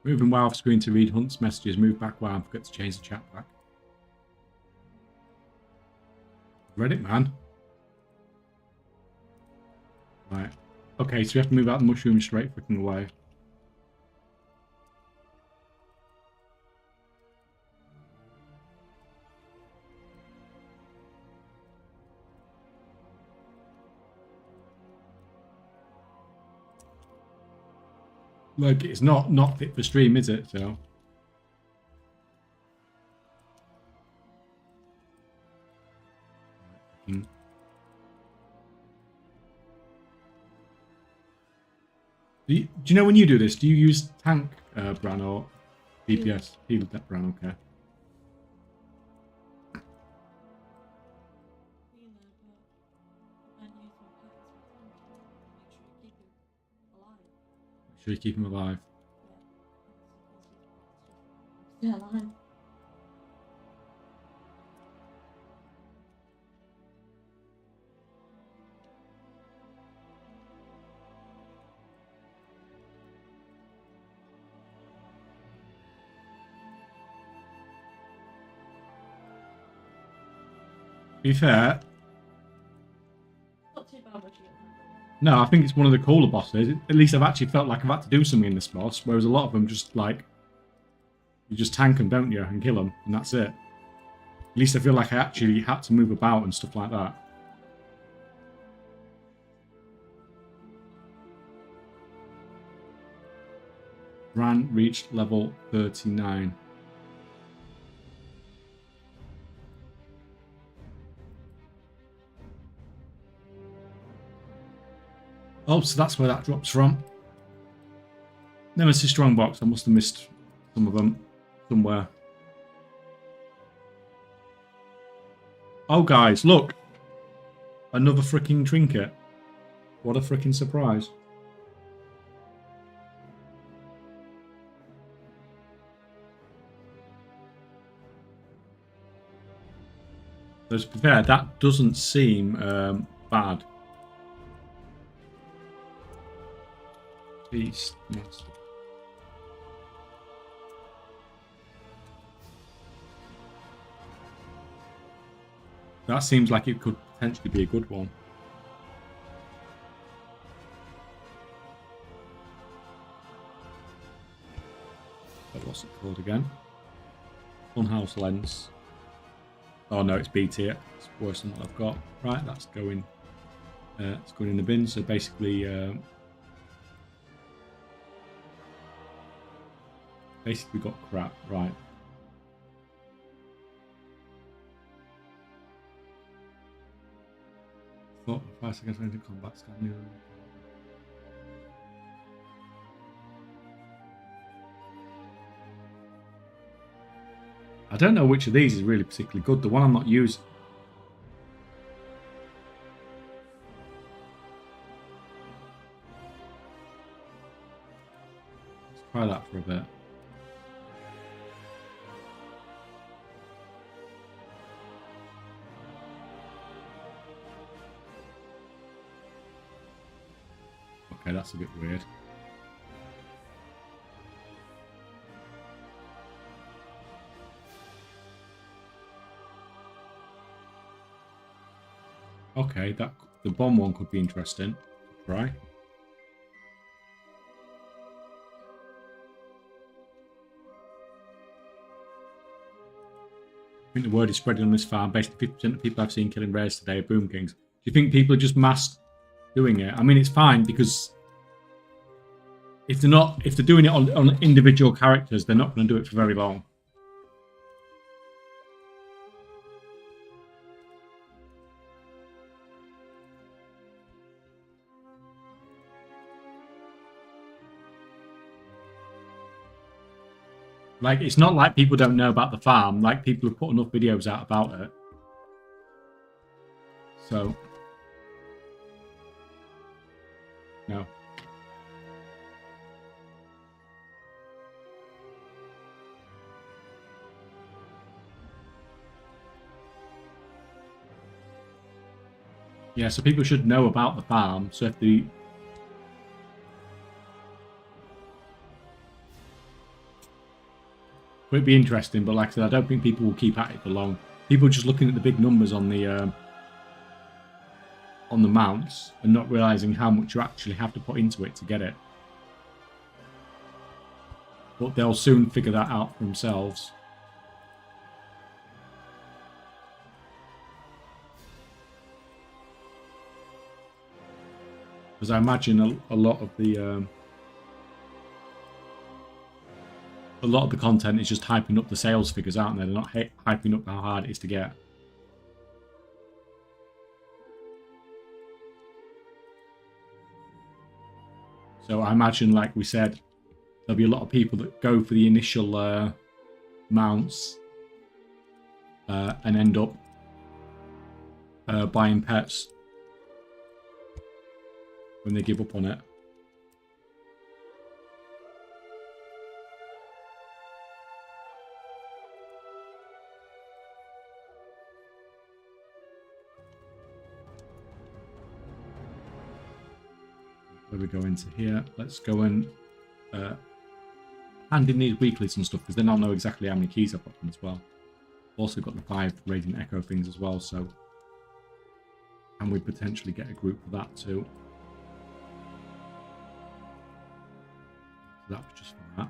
Moving WoW off screen to read Hunt's messages. Move back WoW and forget to change the chat back. Read it, man. Right. Okay, so we have to move out the mushroom straight freaking away. Like, it's not fit for stream, is it? So. Do you know when you do this? Do you use tank, Bran, or DPS? Heal that Bran, okay. Healer, but and use my pet as my tank. Make sure you keep him alive. Make sure you keep him alive. Yeah. Alive. be fair, Not too bad, but no, I think it's one of the cooler bosses. At least I've actually felt like I've had to do something in this boss, whereas a lot of them just like you just tank them, don't you, and kill them, and that's it. At least I feel like I actually had to move about and stuff like that. Ran reached level 39. Oh, so that's where that drops from. Nemesis Strongbox. I must have missed some of them somewhere. Oh, guys, look. Another freaking trinket. What a freaking surprise. So to be fair, that doesn't seem bad. Beast Master. That seems like it could potentially be a good one. But what's it called again? Funhouse Lens. Oh no, it's B tier. It's worse than what I've got. Right, that's going. It's going in the bin. So basically, got crap. Right. Thought 5 seconds into combat scan. I don't know which of these is really particularly good. The one I'm not using. Let's try that for a bit. Okay, that's a bit weird. Okay, the bomb one could be interesting. Right. I think the word is spreading on this farm. Basically, 50% of people I've seen killing rares today are Boom Kings. Do you think people are just mass doing it? I mean, it's fine because if they're doing it on individual characters, they're not going to do it for very long. Like, it's not like people don't know about the farm. Like, people have put enough videos out about it. So, no. Yeah, so people should know about the farm. So if the it'd be interesting, but like I said, I don't think people will keep at it for long. People are just looking at the big numbers on the mounts and not realizing how much you actually have to put into it to get it. But they'll soon figure that out for themselves. Because I imagine a lot of the content is just hyping up the sales figures, aren't they? They're not hyping up how hard it is to get. So I imagine, like we said, there'll be a lot of people that go for the initial mounts and end up buying pets when they give up on it. Where we go into here, let's go and hand in these weeklies and stuff, because then I'll know exactly how many keys I've got them as well. Also got the 5 Radiant Echo things as well, so And we potentially get a group for that too. So that was just for that.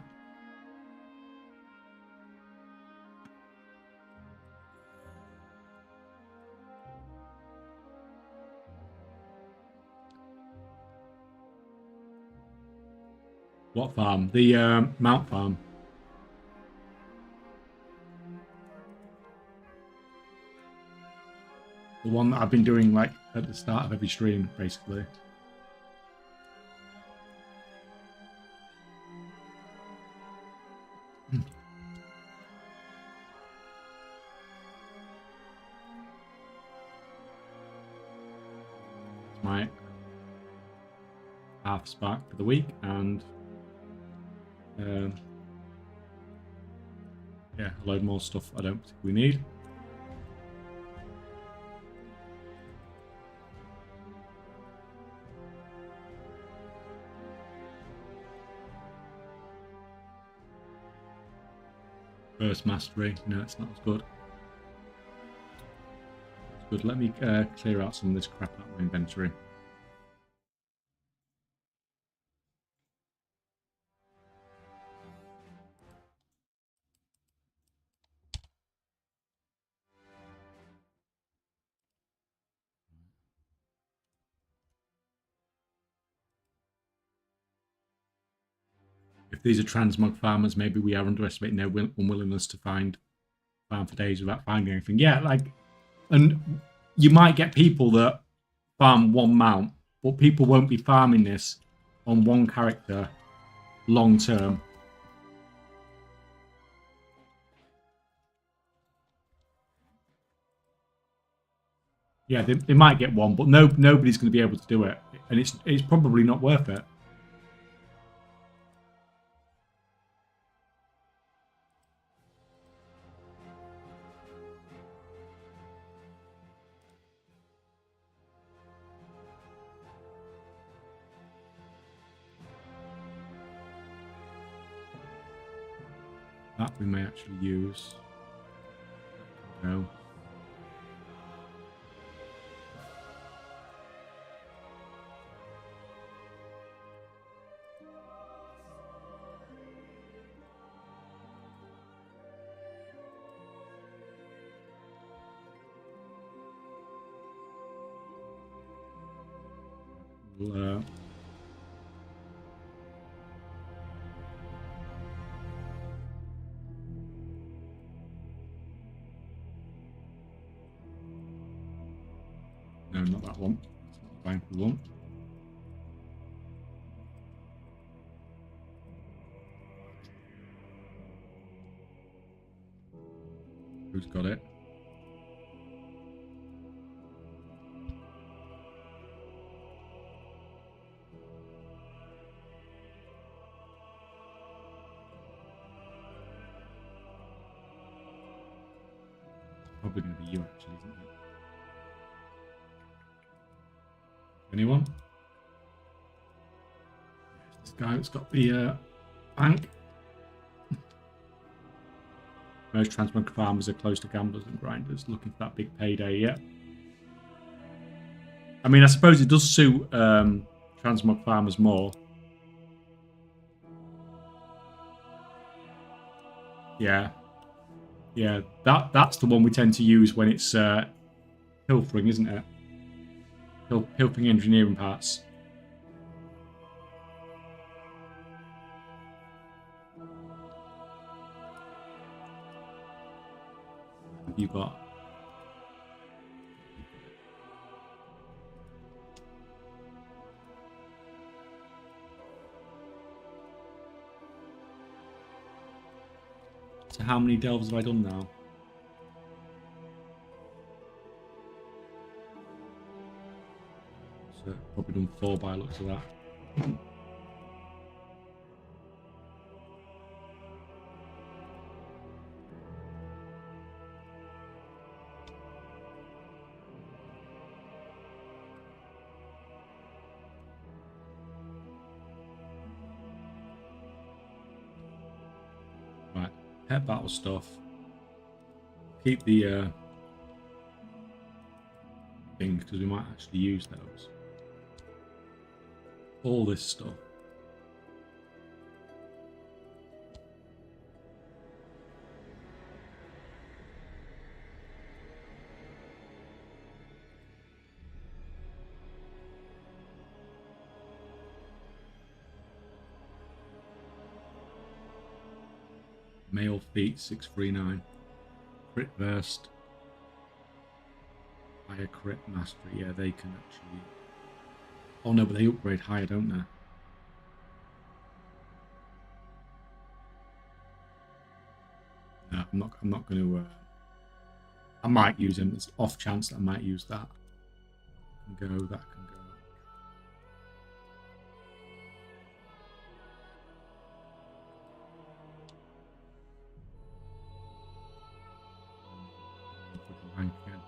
What farm? The Mount farm. The one that I've been doing like at the start of every stream, basically. It's my half spark for the week, and yeah, a load more stuff I don't particularly need. First mastery, no, it's not as good. It's good. Let me clear out some of this crap out of my inventory. If these are transmog farmers, maybe we are underestimating their unwillingness to farm for days without finding anything. Yeah, like, and you might get people that farm one mount, but people won't be farming this on one character long term. Yeah, they might get one, but nobody's going to be able to do it, and it's probably not worth it. That we may actually use. No. We'll, no, not that one. That's not the bank we want. Who's got it? Probably going to be you, actually, isn't it? Anyone? This guy that's got the bank. Most transmog farmers are close to gamblers and grinders, looking for that big payday. Yeah. I mean, I suppose it does suit transmog farmers more. Yeah. Yeah, that's the one we tend to use when it's pilfering, isn't it? Pilfering engineering parts. You got. So how many delves have I done now? So probably done 4 by the looks of that. Right, pet battle stuff. Keep the things because we might actually use those. All this stuff. Male feet 639. Crit burst. Higher crit mastery. Yeah, they can actually. Oh no, but they upgrade higher, don't they? No, I'm not going to. I might use them. It's off chance that I might use that. Can go. That can go. Rank again.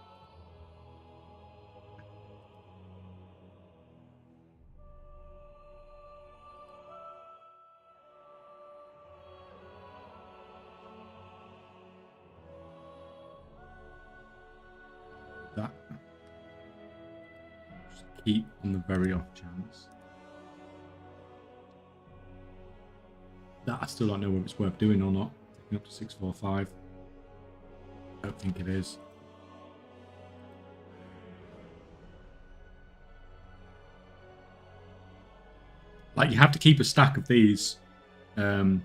That. Just keep on the very off chance. That I still don't know whether it's worth doing or not. Taking up to 645. I don't think it is. Like, you have to keep a stack of these car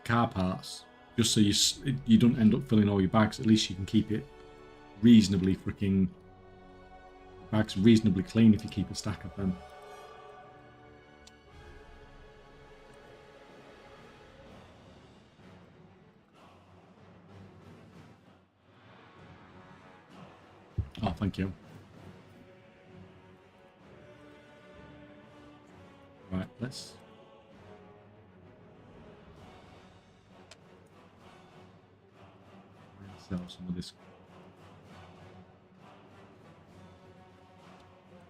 parts just so you don't end up filling all your bags. At least you can keep it reasonably freaking bags reasonably clean if you keep a stack of them. Oh, thank you. Right, let's sell some of this.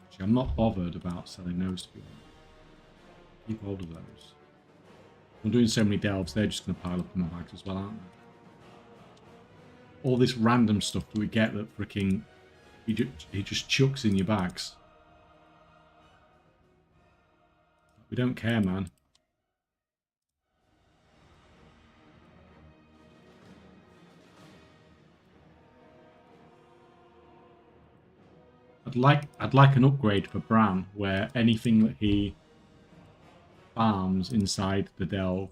Actually, I'm not bothered about selling those to be honest. Keep hold of those. I'm doing so many delves, they're just going to pile up in my bags as well, aren't they? All this random stuff that we get that freaking he just chucks in your bags. We don't care, man. I'd like an upgrade for Bran where anything that he farms inside the delve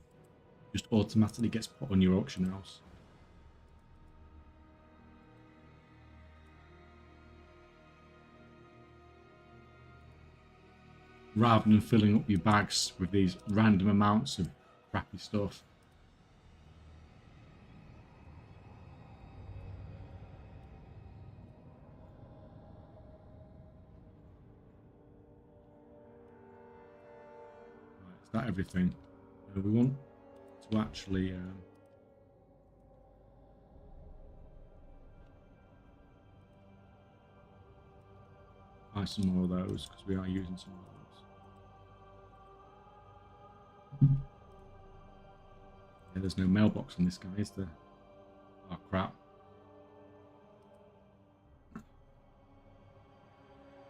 just automatically gets put on your auction house. Rather than filling up your bags with these random amounts of crappy stuff. Right, is that everything? We want to actually buy some more of those because we are using some of those. Yeah, there's no mailbox on this guy, is there? Oh crap.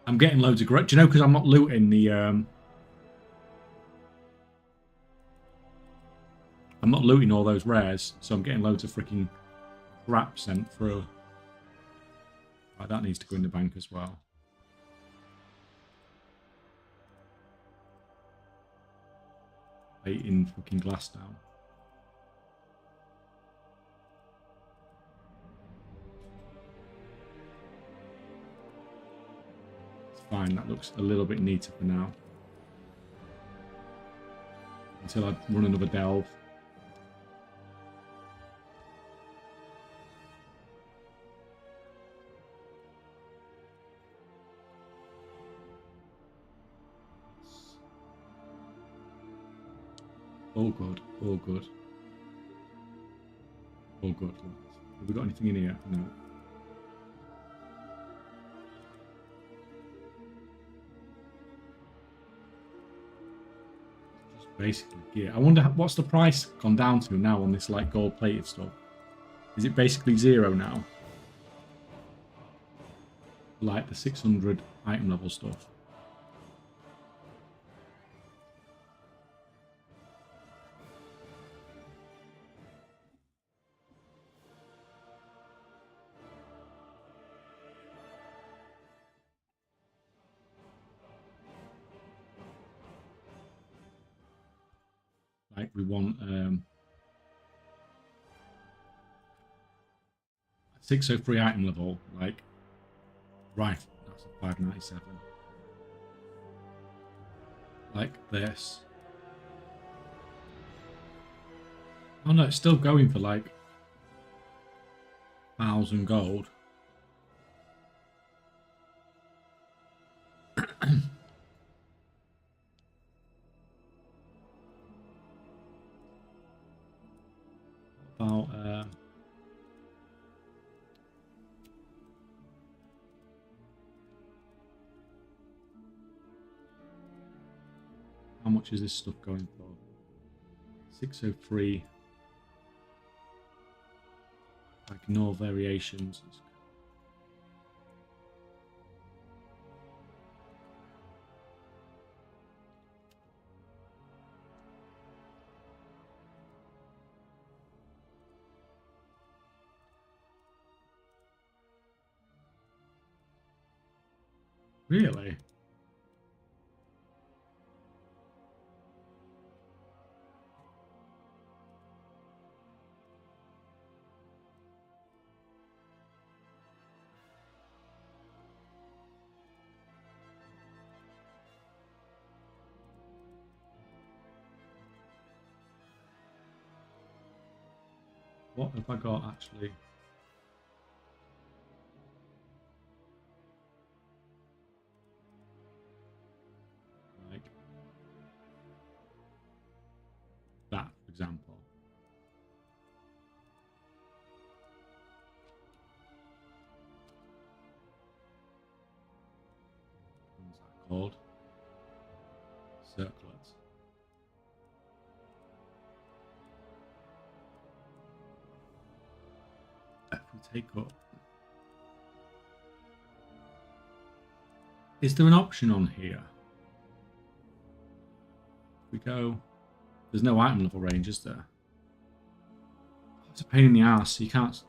I'm getting loads of great. Do you know, because I'm not looting the I'm not looting all those rares, so I'm getting loads of freaking crap sent through. Right, that needs to go in the bank as well. In fucking glass down. It's fine, that looks a little bit neater for now. Until I run another delve. All good, all good. All good. Have we got anything in here? No. Just basically gear. I wonder what's the price gone down to now on this like gold plated stuff. Is it basically zero now? like the 600 item level stuff. Like we want 603 item level, like right, that's a 597. Like this. Oh no, it's still going for like 1,000 gold. About how much is this stuff going for? 603. Like no variations. Really? What have I got actually? Like that, for example. What's that called? Circlets. If we take up, is there an option on here? If we go, there's no item level range, is there? It's a pain in the ass. You can't.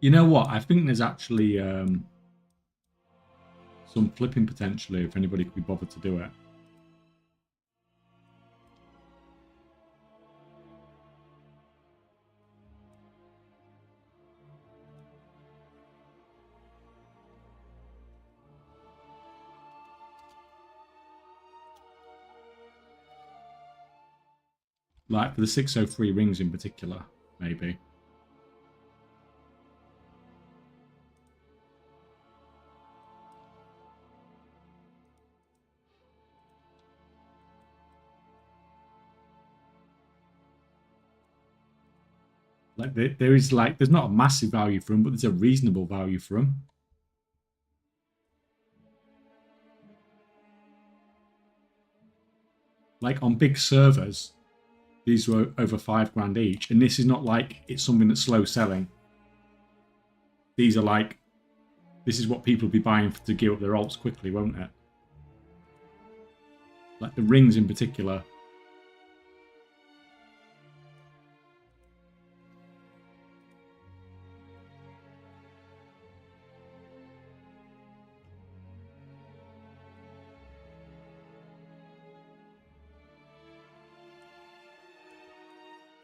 You know what? I think there's actually some flipping potentially if anybody could be bothered to do it. Like for the 603 rings in particular, maybe. Like there is like there's not a massive value for them, but there's a reasonable value for them. Like on big servers, these were over £5 each, and this is not like it's something that's slow selling. These are like, this is what people will be buying to gear up their alts quickly, won't it? Like the rings in particular.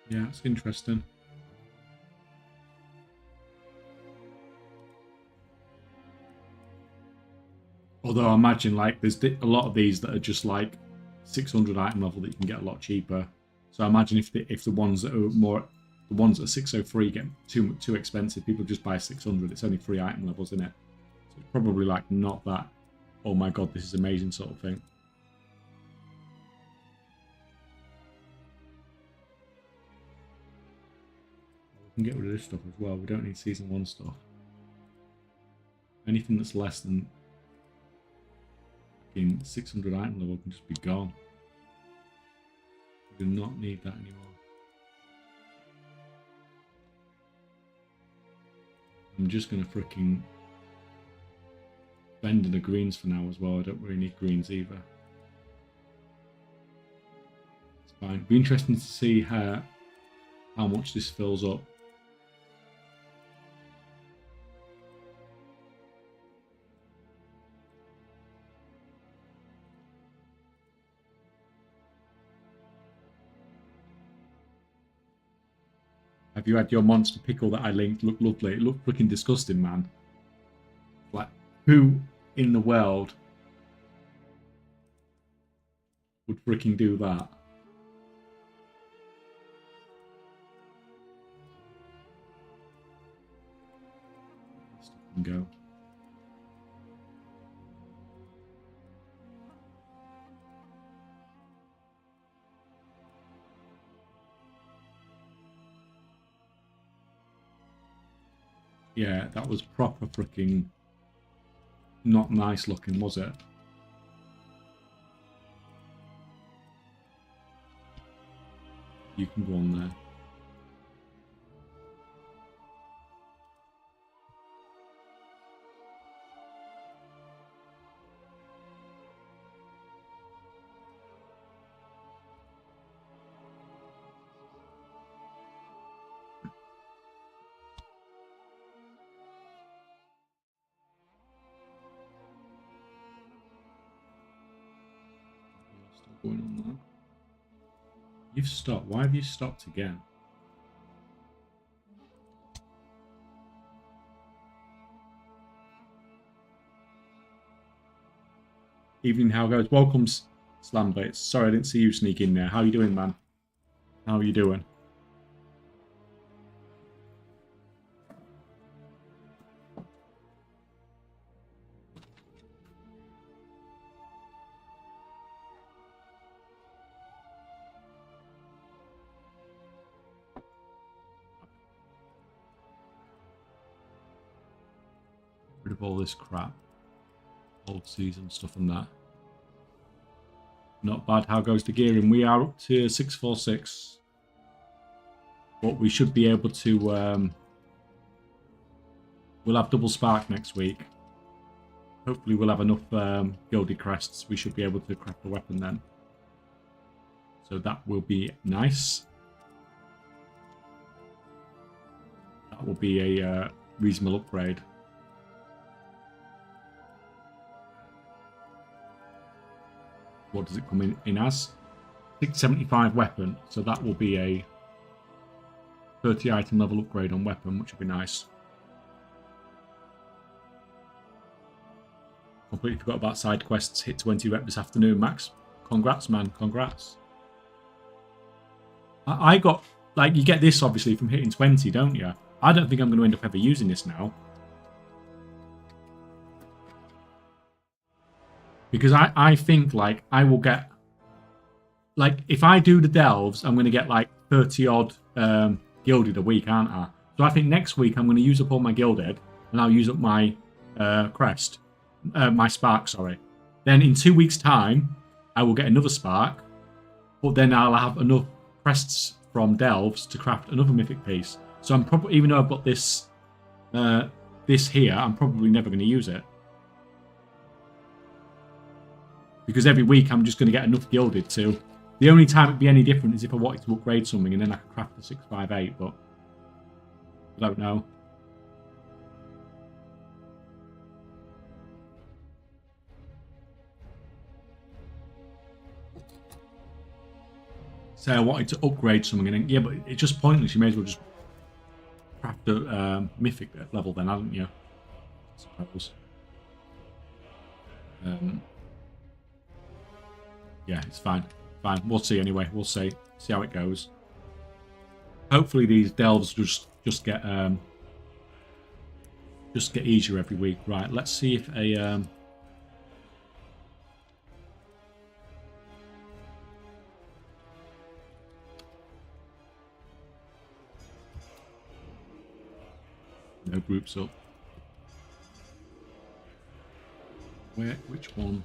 Yeah, it's interesting. Although I imagine like there's a lot of these that are just like 600 item level that you can get a lot cheaper. So I imagine if the ones that are more the ones at 603 get too expensive. People just buy 600. It's only 3 item levels, isn't it? So it's probably like not that, oh my god, this is amazing sort of thing. We can get rid of this stuff as well. We don't need season 1 stuff. Anything that's less than 600 item level can just be gone. We do not need that anymore. I'm just going to freaking spend in the greens for now as well. I don't really need greens either. It's fine. It'll be interesting to see how much this fills up. Have you had your monster pickle that I linked look lovely? It looked freaking disgusting, man. Like, who in the world would freaking do that? Let's go. Yeah, that was proper freaking not nice looking, was it? You can go on there. Still going on there. You've stopped. Why have you stopped again? Evening, how goes? Welcome, Slamblades. Sorry, I didn't see you sneak in there. How you doing, man? How are you doing? Rid of all this crap. Old season stuff and that. Not bad. How goes the gearing? We are up to 646. But we should be able to... we'll have double spark next week. Hopefully we'll have enough gilded crests. We should be able to craft a weapon then. So that will be nice. That will be a reasonable upgrade. What does it come in as? 675 weapon. So that will be a 30 item level upgrade on weapon, which will be nice. Completely forgot about side quests. Hit 20 rep this afternoon, Max. Congrats, man. Congrats. I got, like, you get this obviously from hitting 20, don't you? I don't think I'm going to end up ever using this now. Because I think, like, I will get... Like, if I do the delves, I'm going to get, like, 30-odd gilded a week, aren't I? So I think next week I'm going to use up all my gilded, and I'll use up my crest. My spark, sorry. Then in 2 weeks' time, I will get another spark, but then I'll have enough crests from delves to craft another mythic piece. So I'm probably, even though I've got this this here, I'm probably never going to use it. Because every week I'm just going to get enough gilded to... The only time it'd be any different is if I wanted to upgrade something and then I could craft the 658, but... I don't know. Say I wanted to upgrade something and then... Yeah, but it's just pointless. You may as well just craft a mythic level then, haven't you? I suppose. Yeah, it's fine. Fine. We'll see anyway. We'll see. See how it goes. Hopefully these delves just get easier every week. Right, let's see if a no groups up. Which one?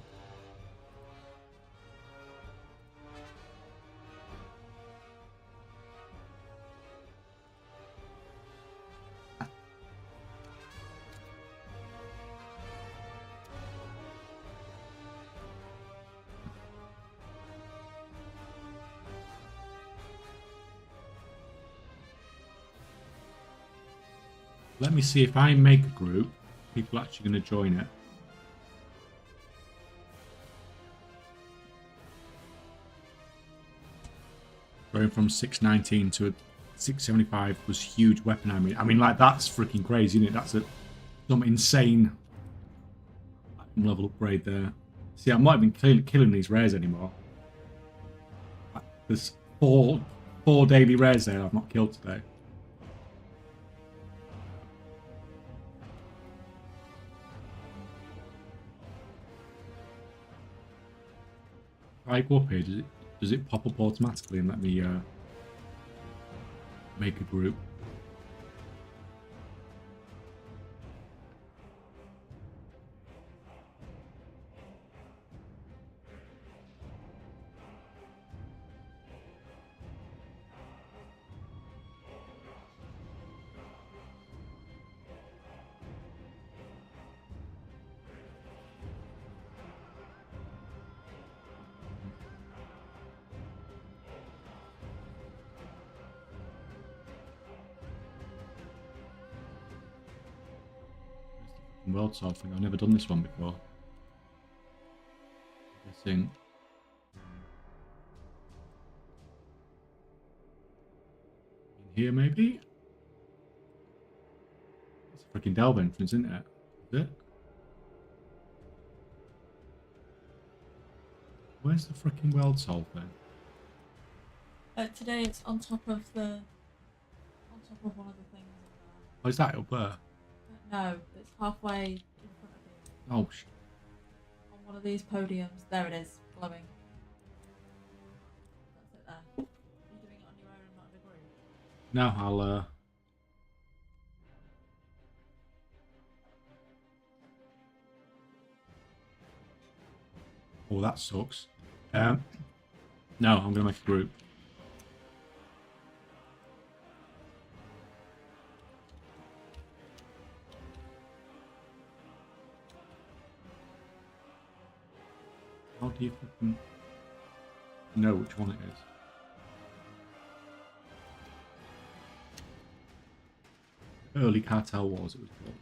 Let me see if I make a group, people are actually going to join it. Going from 619 to 675 was huge weapon. I mean, like, that's freaking crazy, isn't it? That's some insane level upgrade there. See, I'm not even killing these rares anymore. There's four daily rares there I've not killed today. If I go up here, does it pop up automatically and let me make a group? World Soul thing. I've never done this one before. Guessing. In here, maybe? It's a freaking delve entrance, isn't it? Is it? Where's the freaking World Soul thing? Today it's on top of one of the things. Oh, is that up there? No, it's halfway in front of you. Oh, shit. On one of these podiums. There it is, glowing. That's it there. Are you doing it on your own and not in a group? No, I'll Oh, that sucks. No, I'm gonna make a group. How do you fucking know which one it is? Early Cartel Wars, it was called.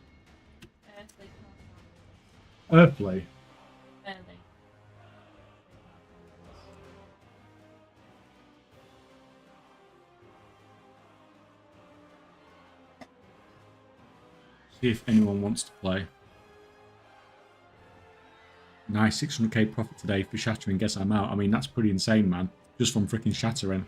Earthly. Early. See if anyone wants to play. Nice 600k profit today for shattering. Guess I'm out. I mean, that's pretty insane, man. Just from freaking shattering.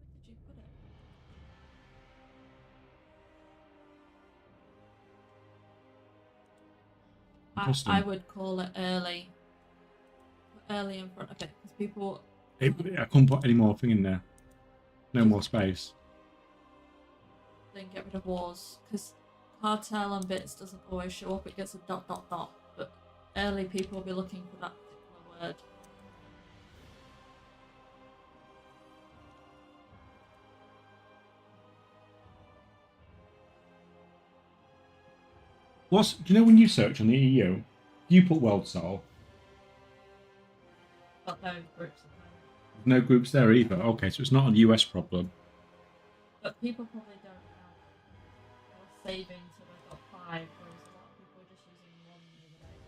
Where did you put it? I would call it early. Early in front of it, because people... I couldn't put any more thing in there. No more space. Then get rid of wars, because cartel and bits doesn't always show up, it gets a ... But early people will be looking for that particular word. Do you know when you search on the EU, you put World Soul? But no groups. No groups there either. Okay, so it's not a US problem. But people probably don't have or saving to they've got 5, whereas a lot of people are just using 1 the other day.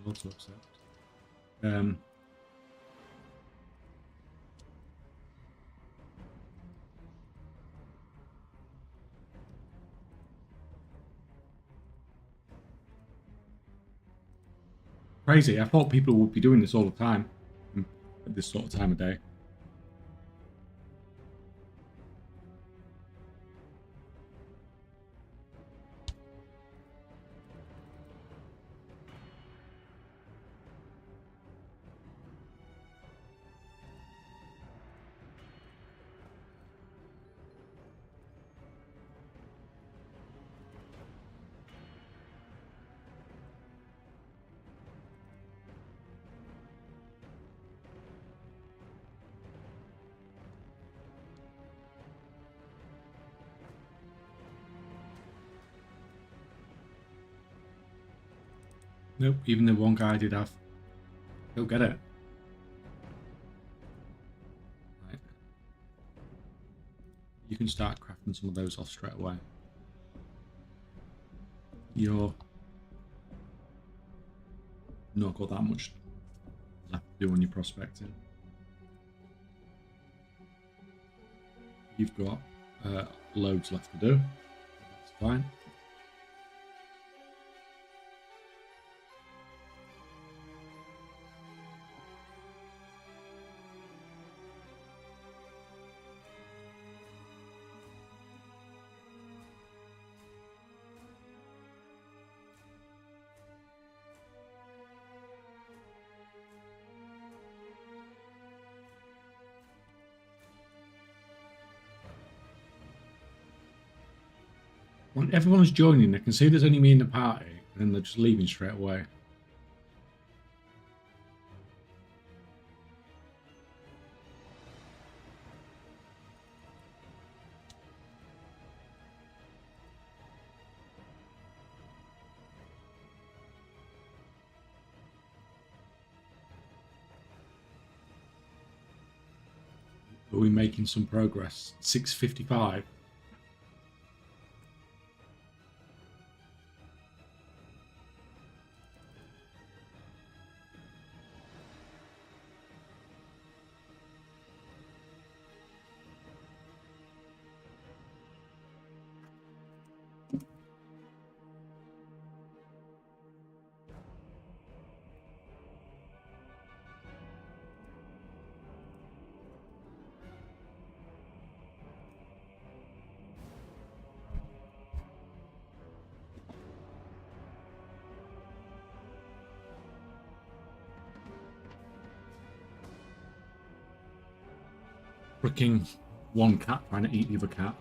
auto accept. Um, Crazy. I thought people would be doing this all the time at this sort of time of day. Nope, even the one guy I did have. He'll get it. Right. You can start crafting some of those off straight away. You're not got that much left to do on your prospecting. You've got loads left to do. That's fine. When everyone's joining, they can see there's only me in the party, and then they're just leaving straight away. Are we making some progress? 6:55. Freaking one cat trying to eat the other cat.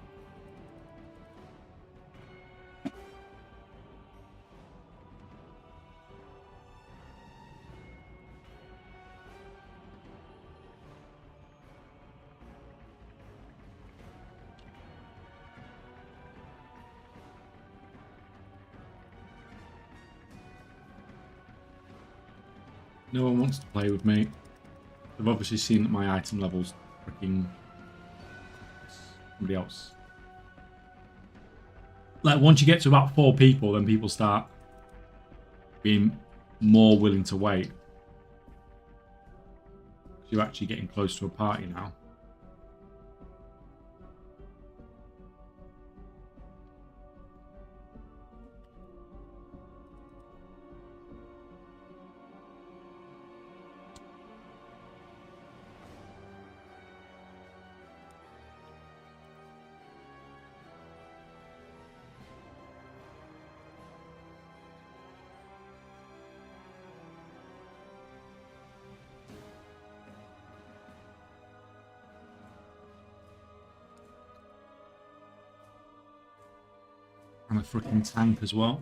No one wants to play with me. They've obviously seen that my item level's freaking somebody else. Like, once you get to about 4 people, then people start being more willing to wait. You're actually getting close to a party now. And a freaking tank as well.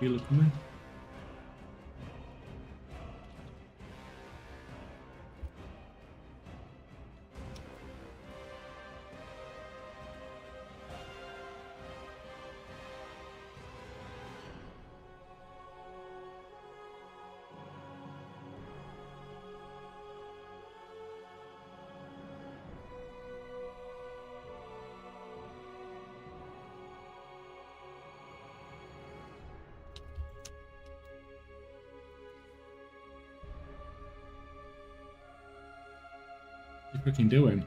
Feel it coming. What are you freaking doing? What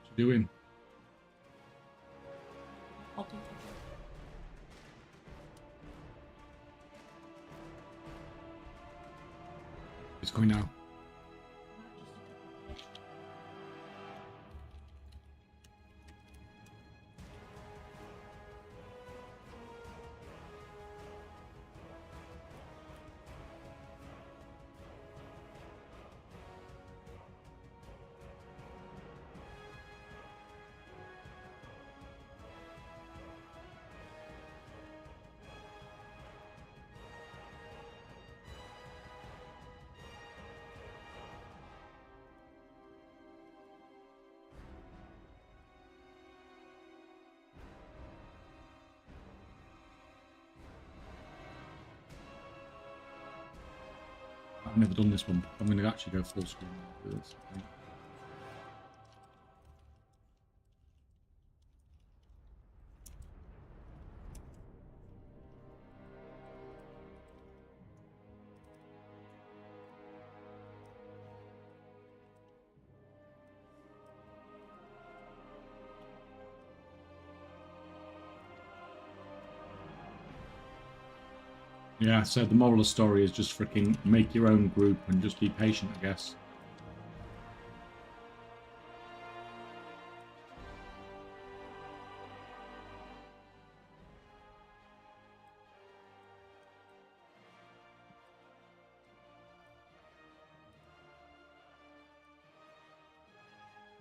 are you doing? I'll do it. It's going now. I've never done this one. I'm going to actually go full screen for this. I think. Yeah, so the moral of the story is just freaking make your own group and just be patient, I guess.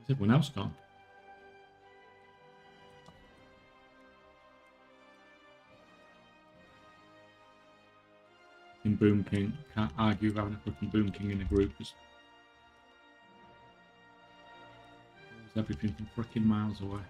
Is everyone else gone? In Boom King, can't argue with having a fucking Boom King in a group. Just everything from freaking miles away.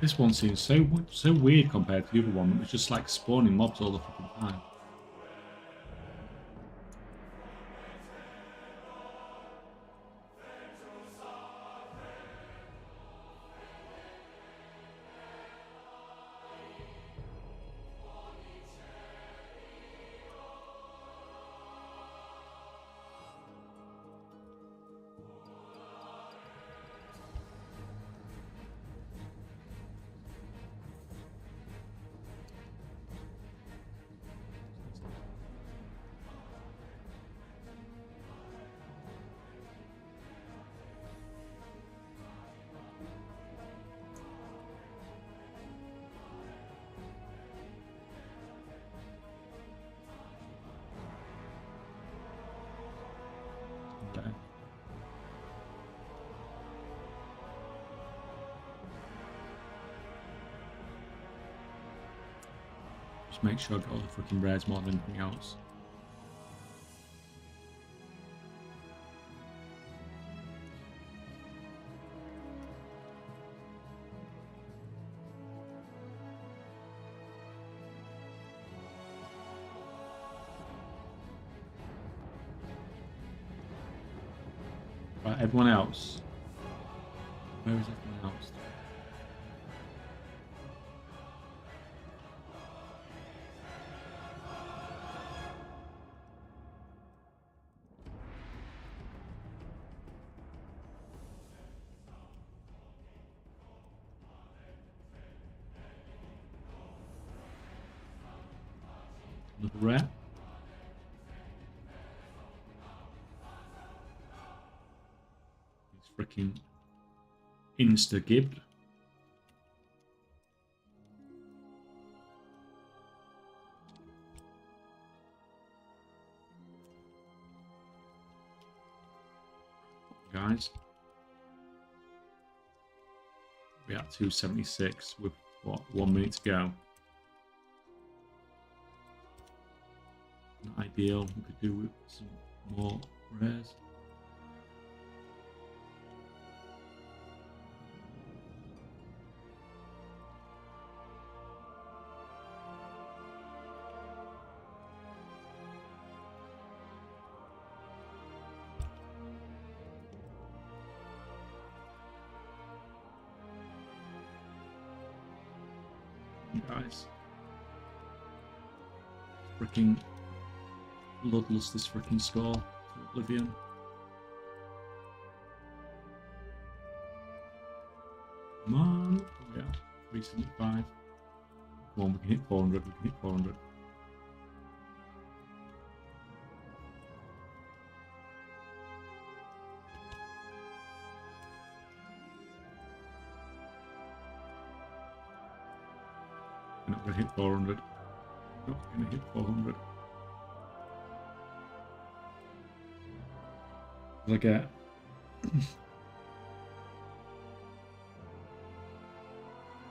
This one seems so weird compared to the other one. It was just like spawning mobs all the fucking time. Okay. Just make sure I got all the freaking rares more than anything else. Right, everyone else. Where is everyone else? Rare. He's freaking insta-gibbed. Guys. We're at 276 with what, 1 minute to go. Not ideal. We could do with some more rares. Guys. Freaking bloodlust this freaking score to oblivion. Come on. Oh yeah, 375. Come on, we can hit 400, we can hit 400. We're not going to hit 400. Not going to hit 400. What do I get?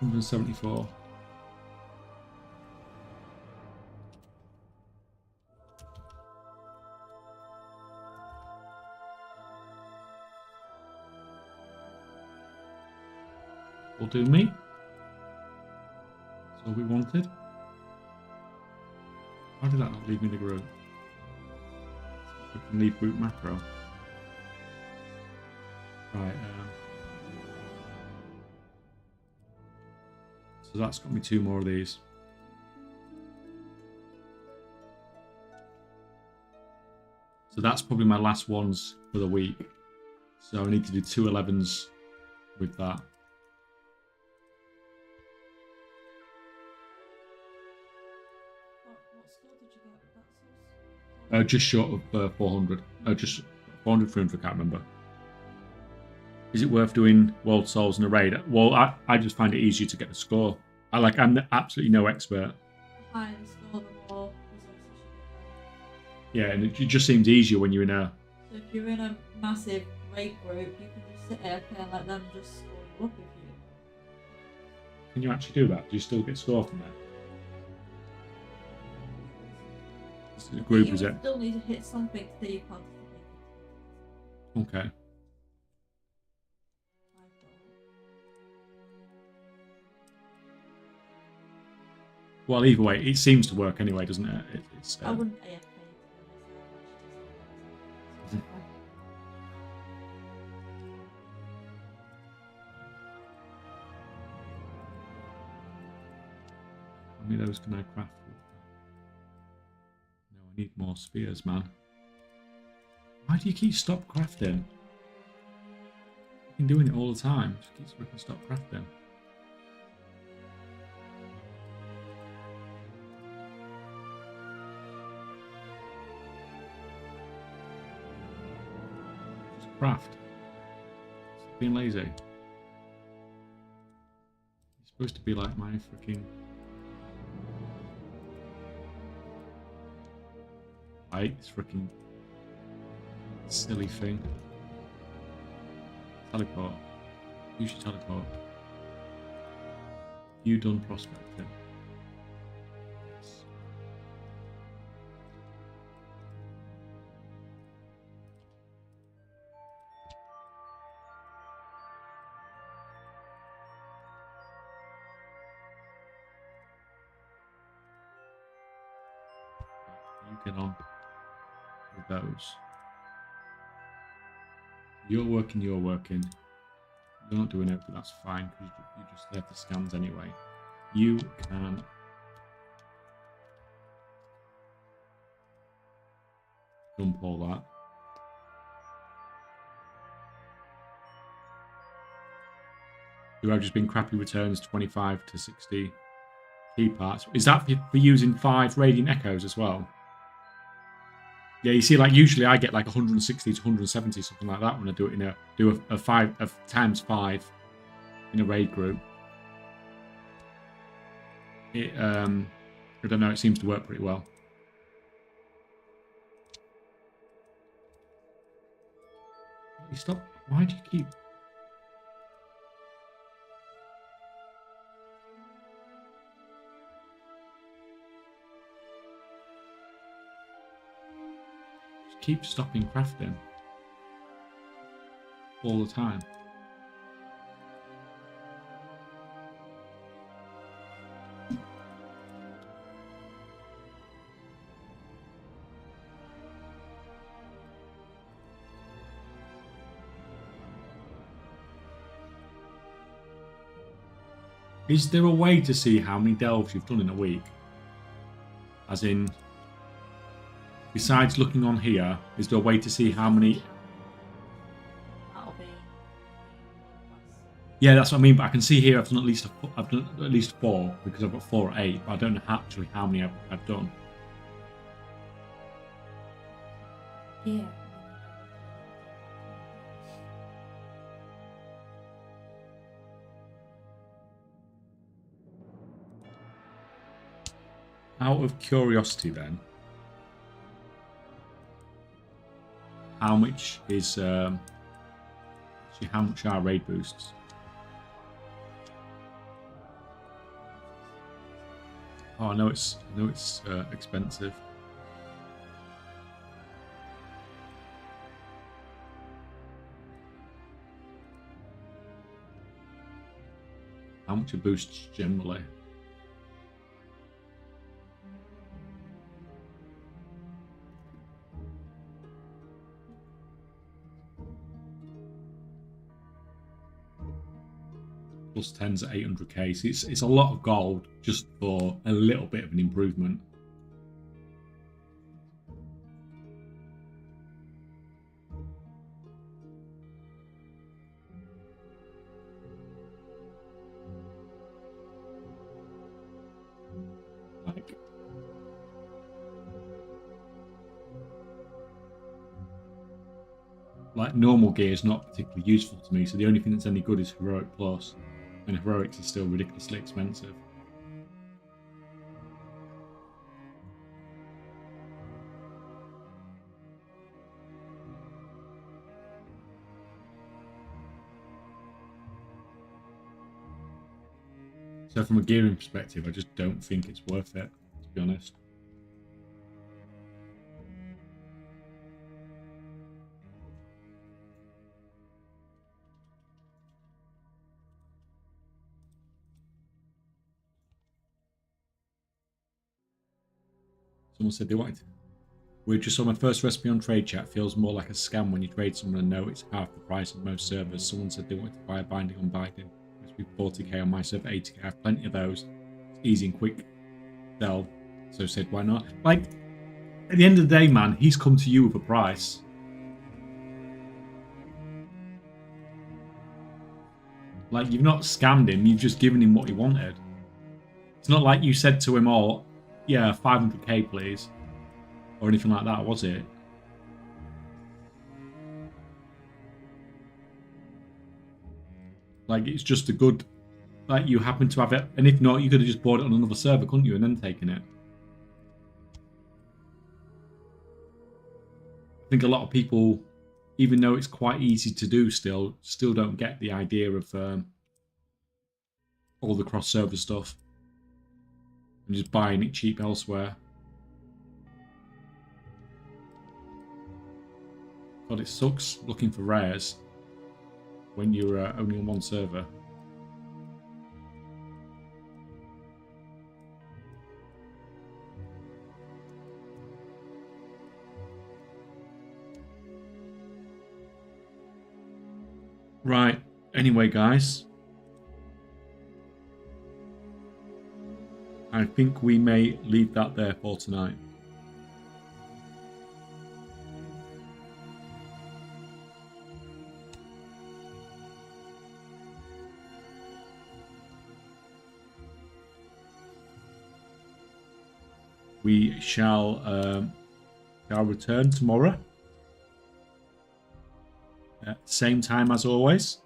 $174. Will do me. That's all we wanted. Why did that not leave me the group? We can leave group macro. Right, so that's got me 2 more of these. So that's probably my last ones for the week. So I need to do 2 11s with that. What score did you get with that sauce? Just short of 400. Just 400, 300, I can't remember. Is it worth doing world souls in a raid? Well, I just find it easier to get the score. I'm absolutely no expert. The higher the score, the more resources you get. Yeah, and it just seems easier when you're in a... So if you're in a massive raid group, you can just sit there and let them just score you up if you... Can you actually do that? Do you still get score from that? The group, is it? You still need to hit something to you participate. Okay. Well, either way, it seems to work anyway, doesn't it? It's, I wouldn't AFK. How many of those can I craft? No, I need more spears, man. Why do you keep stop crafting? You've been doing it all the time. Just keeps freaking stop crafting. Craft. Stop being lazy. You're supposed to be like my freaking... I hate this freaking silly thing. Teleport. You should teleport. You done prospecting? Yes. You get on with those. You're working, you're working. You're not doing it, but that's fine because you're just there for scans anyway. You can dump all that. You have just been crappy returns 25 to 60 key parts. Is that for using 5 radiant echoes as well? Yeah, you see, like usually I get like 160 to 170, something like that when I do it in a 5 of times 5 in a raid group. It I don't know, it seems to work pretty well. Stop. Why do you keep... Just keep stopping crafting. All the time. Is there a way to see how many delves you've done in a week? As in, besides looking on here, is there a way to see how many... That'll be. Yeah, that's what I mean. But I can see here I've done at least 4 because I've got 4 at 8. But I don't know actually how many I've done. Yeah. Out of curiosity, then, how much is actually how much are raid boosts? Oh, I know it's expensive. How much are boosts generally? Plus 10's at 800k. So it's a lot of gold just for a little bit of an improvement. Like normal gear is not particularly useful to me, so the only thing that's any good is Heroic Plus, and Heroics is still ridiculously expensive. So from a gearing perspective, I just don't think it's worth it, to be honest. Someone said they wanted. We just saw my first recipe on trade chat. Feels more like a scam when you trade someone and know it's half the price on most servers. Someone said they wanted to buy a binding on binding. Must be 40k on my server, 80k. I have plenty of those. It's easy and quick sell. So said, why not? Like, at the end of the day, man, he's come to you with a price. Like, you've not scammed him. You've just given him what he wanted. It's not like you said to him, oh, yeah, 500k, please. Or anything like that, was it? Like, it's just a good... Like, you happen to have it. And if not, you could have just bought it on another server, couldn't you? And then taken it. I think a lot of people, even though it's quite easy to do still don't get the idea of all the cross-server stuff. And just buying it cheap elsewhere. God, it sucks looking for rares when you're only on one server. Right. Anyway, guys. I think we may leave that there for tonight. we shall return tomorrow. Same time as always.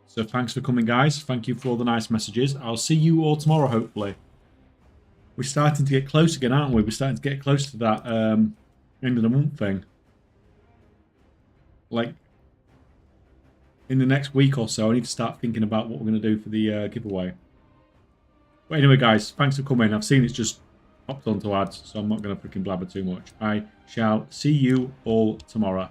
So thanks for coming, guys. Thank you for all the nice messages. I'll see you all tomorrow, hopefully. We're starting to get close again, aren't we? We're starting to get close to that end of the month thing. Like, in the next week or so, I need to start thinking about what we're going to do for the giveaway. But anyway, guys, thanks for coming. I've seen it's just popped onto ads, so I'm not going to freaking blabber too much. I shall see you all tomorrow.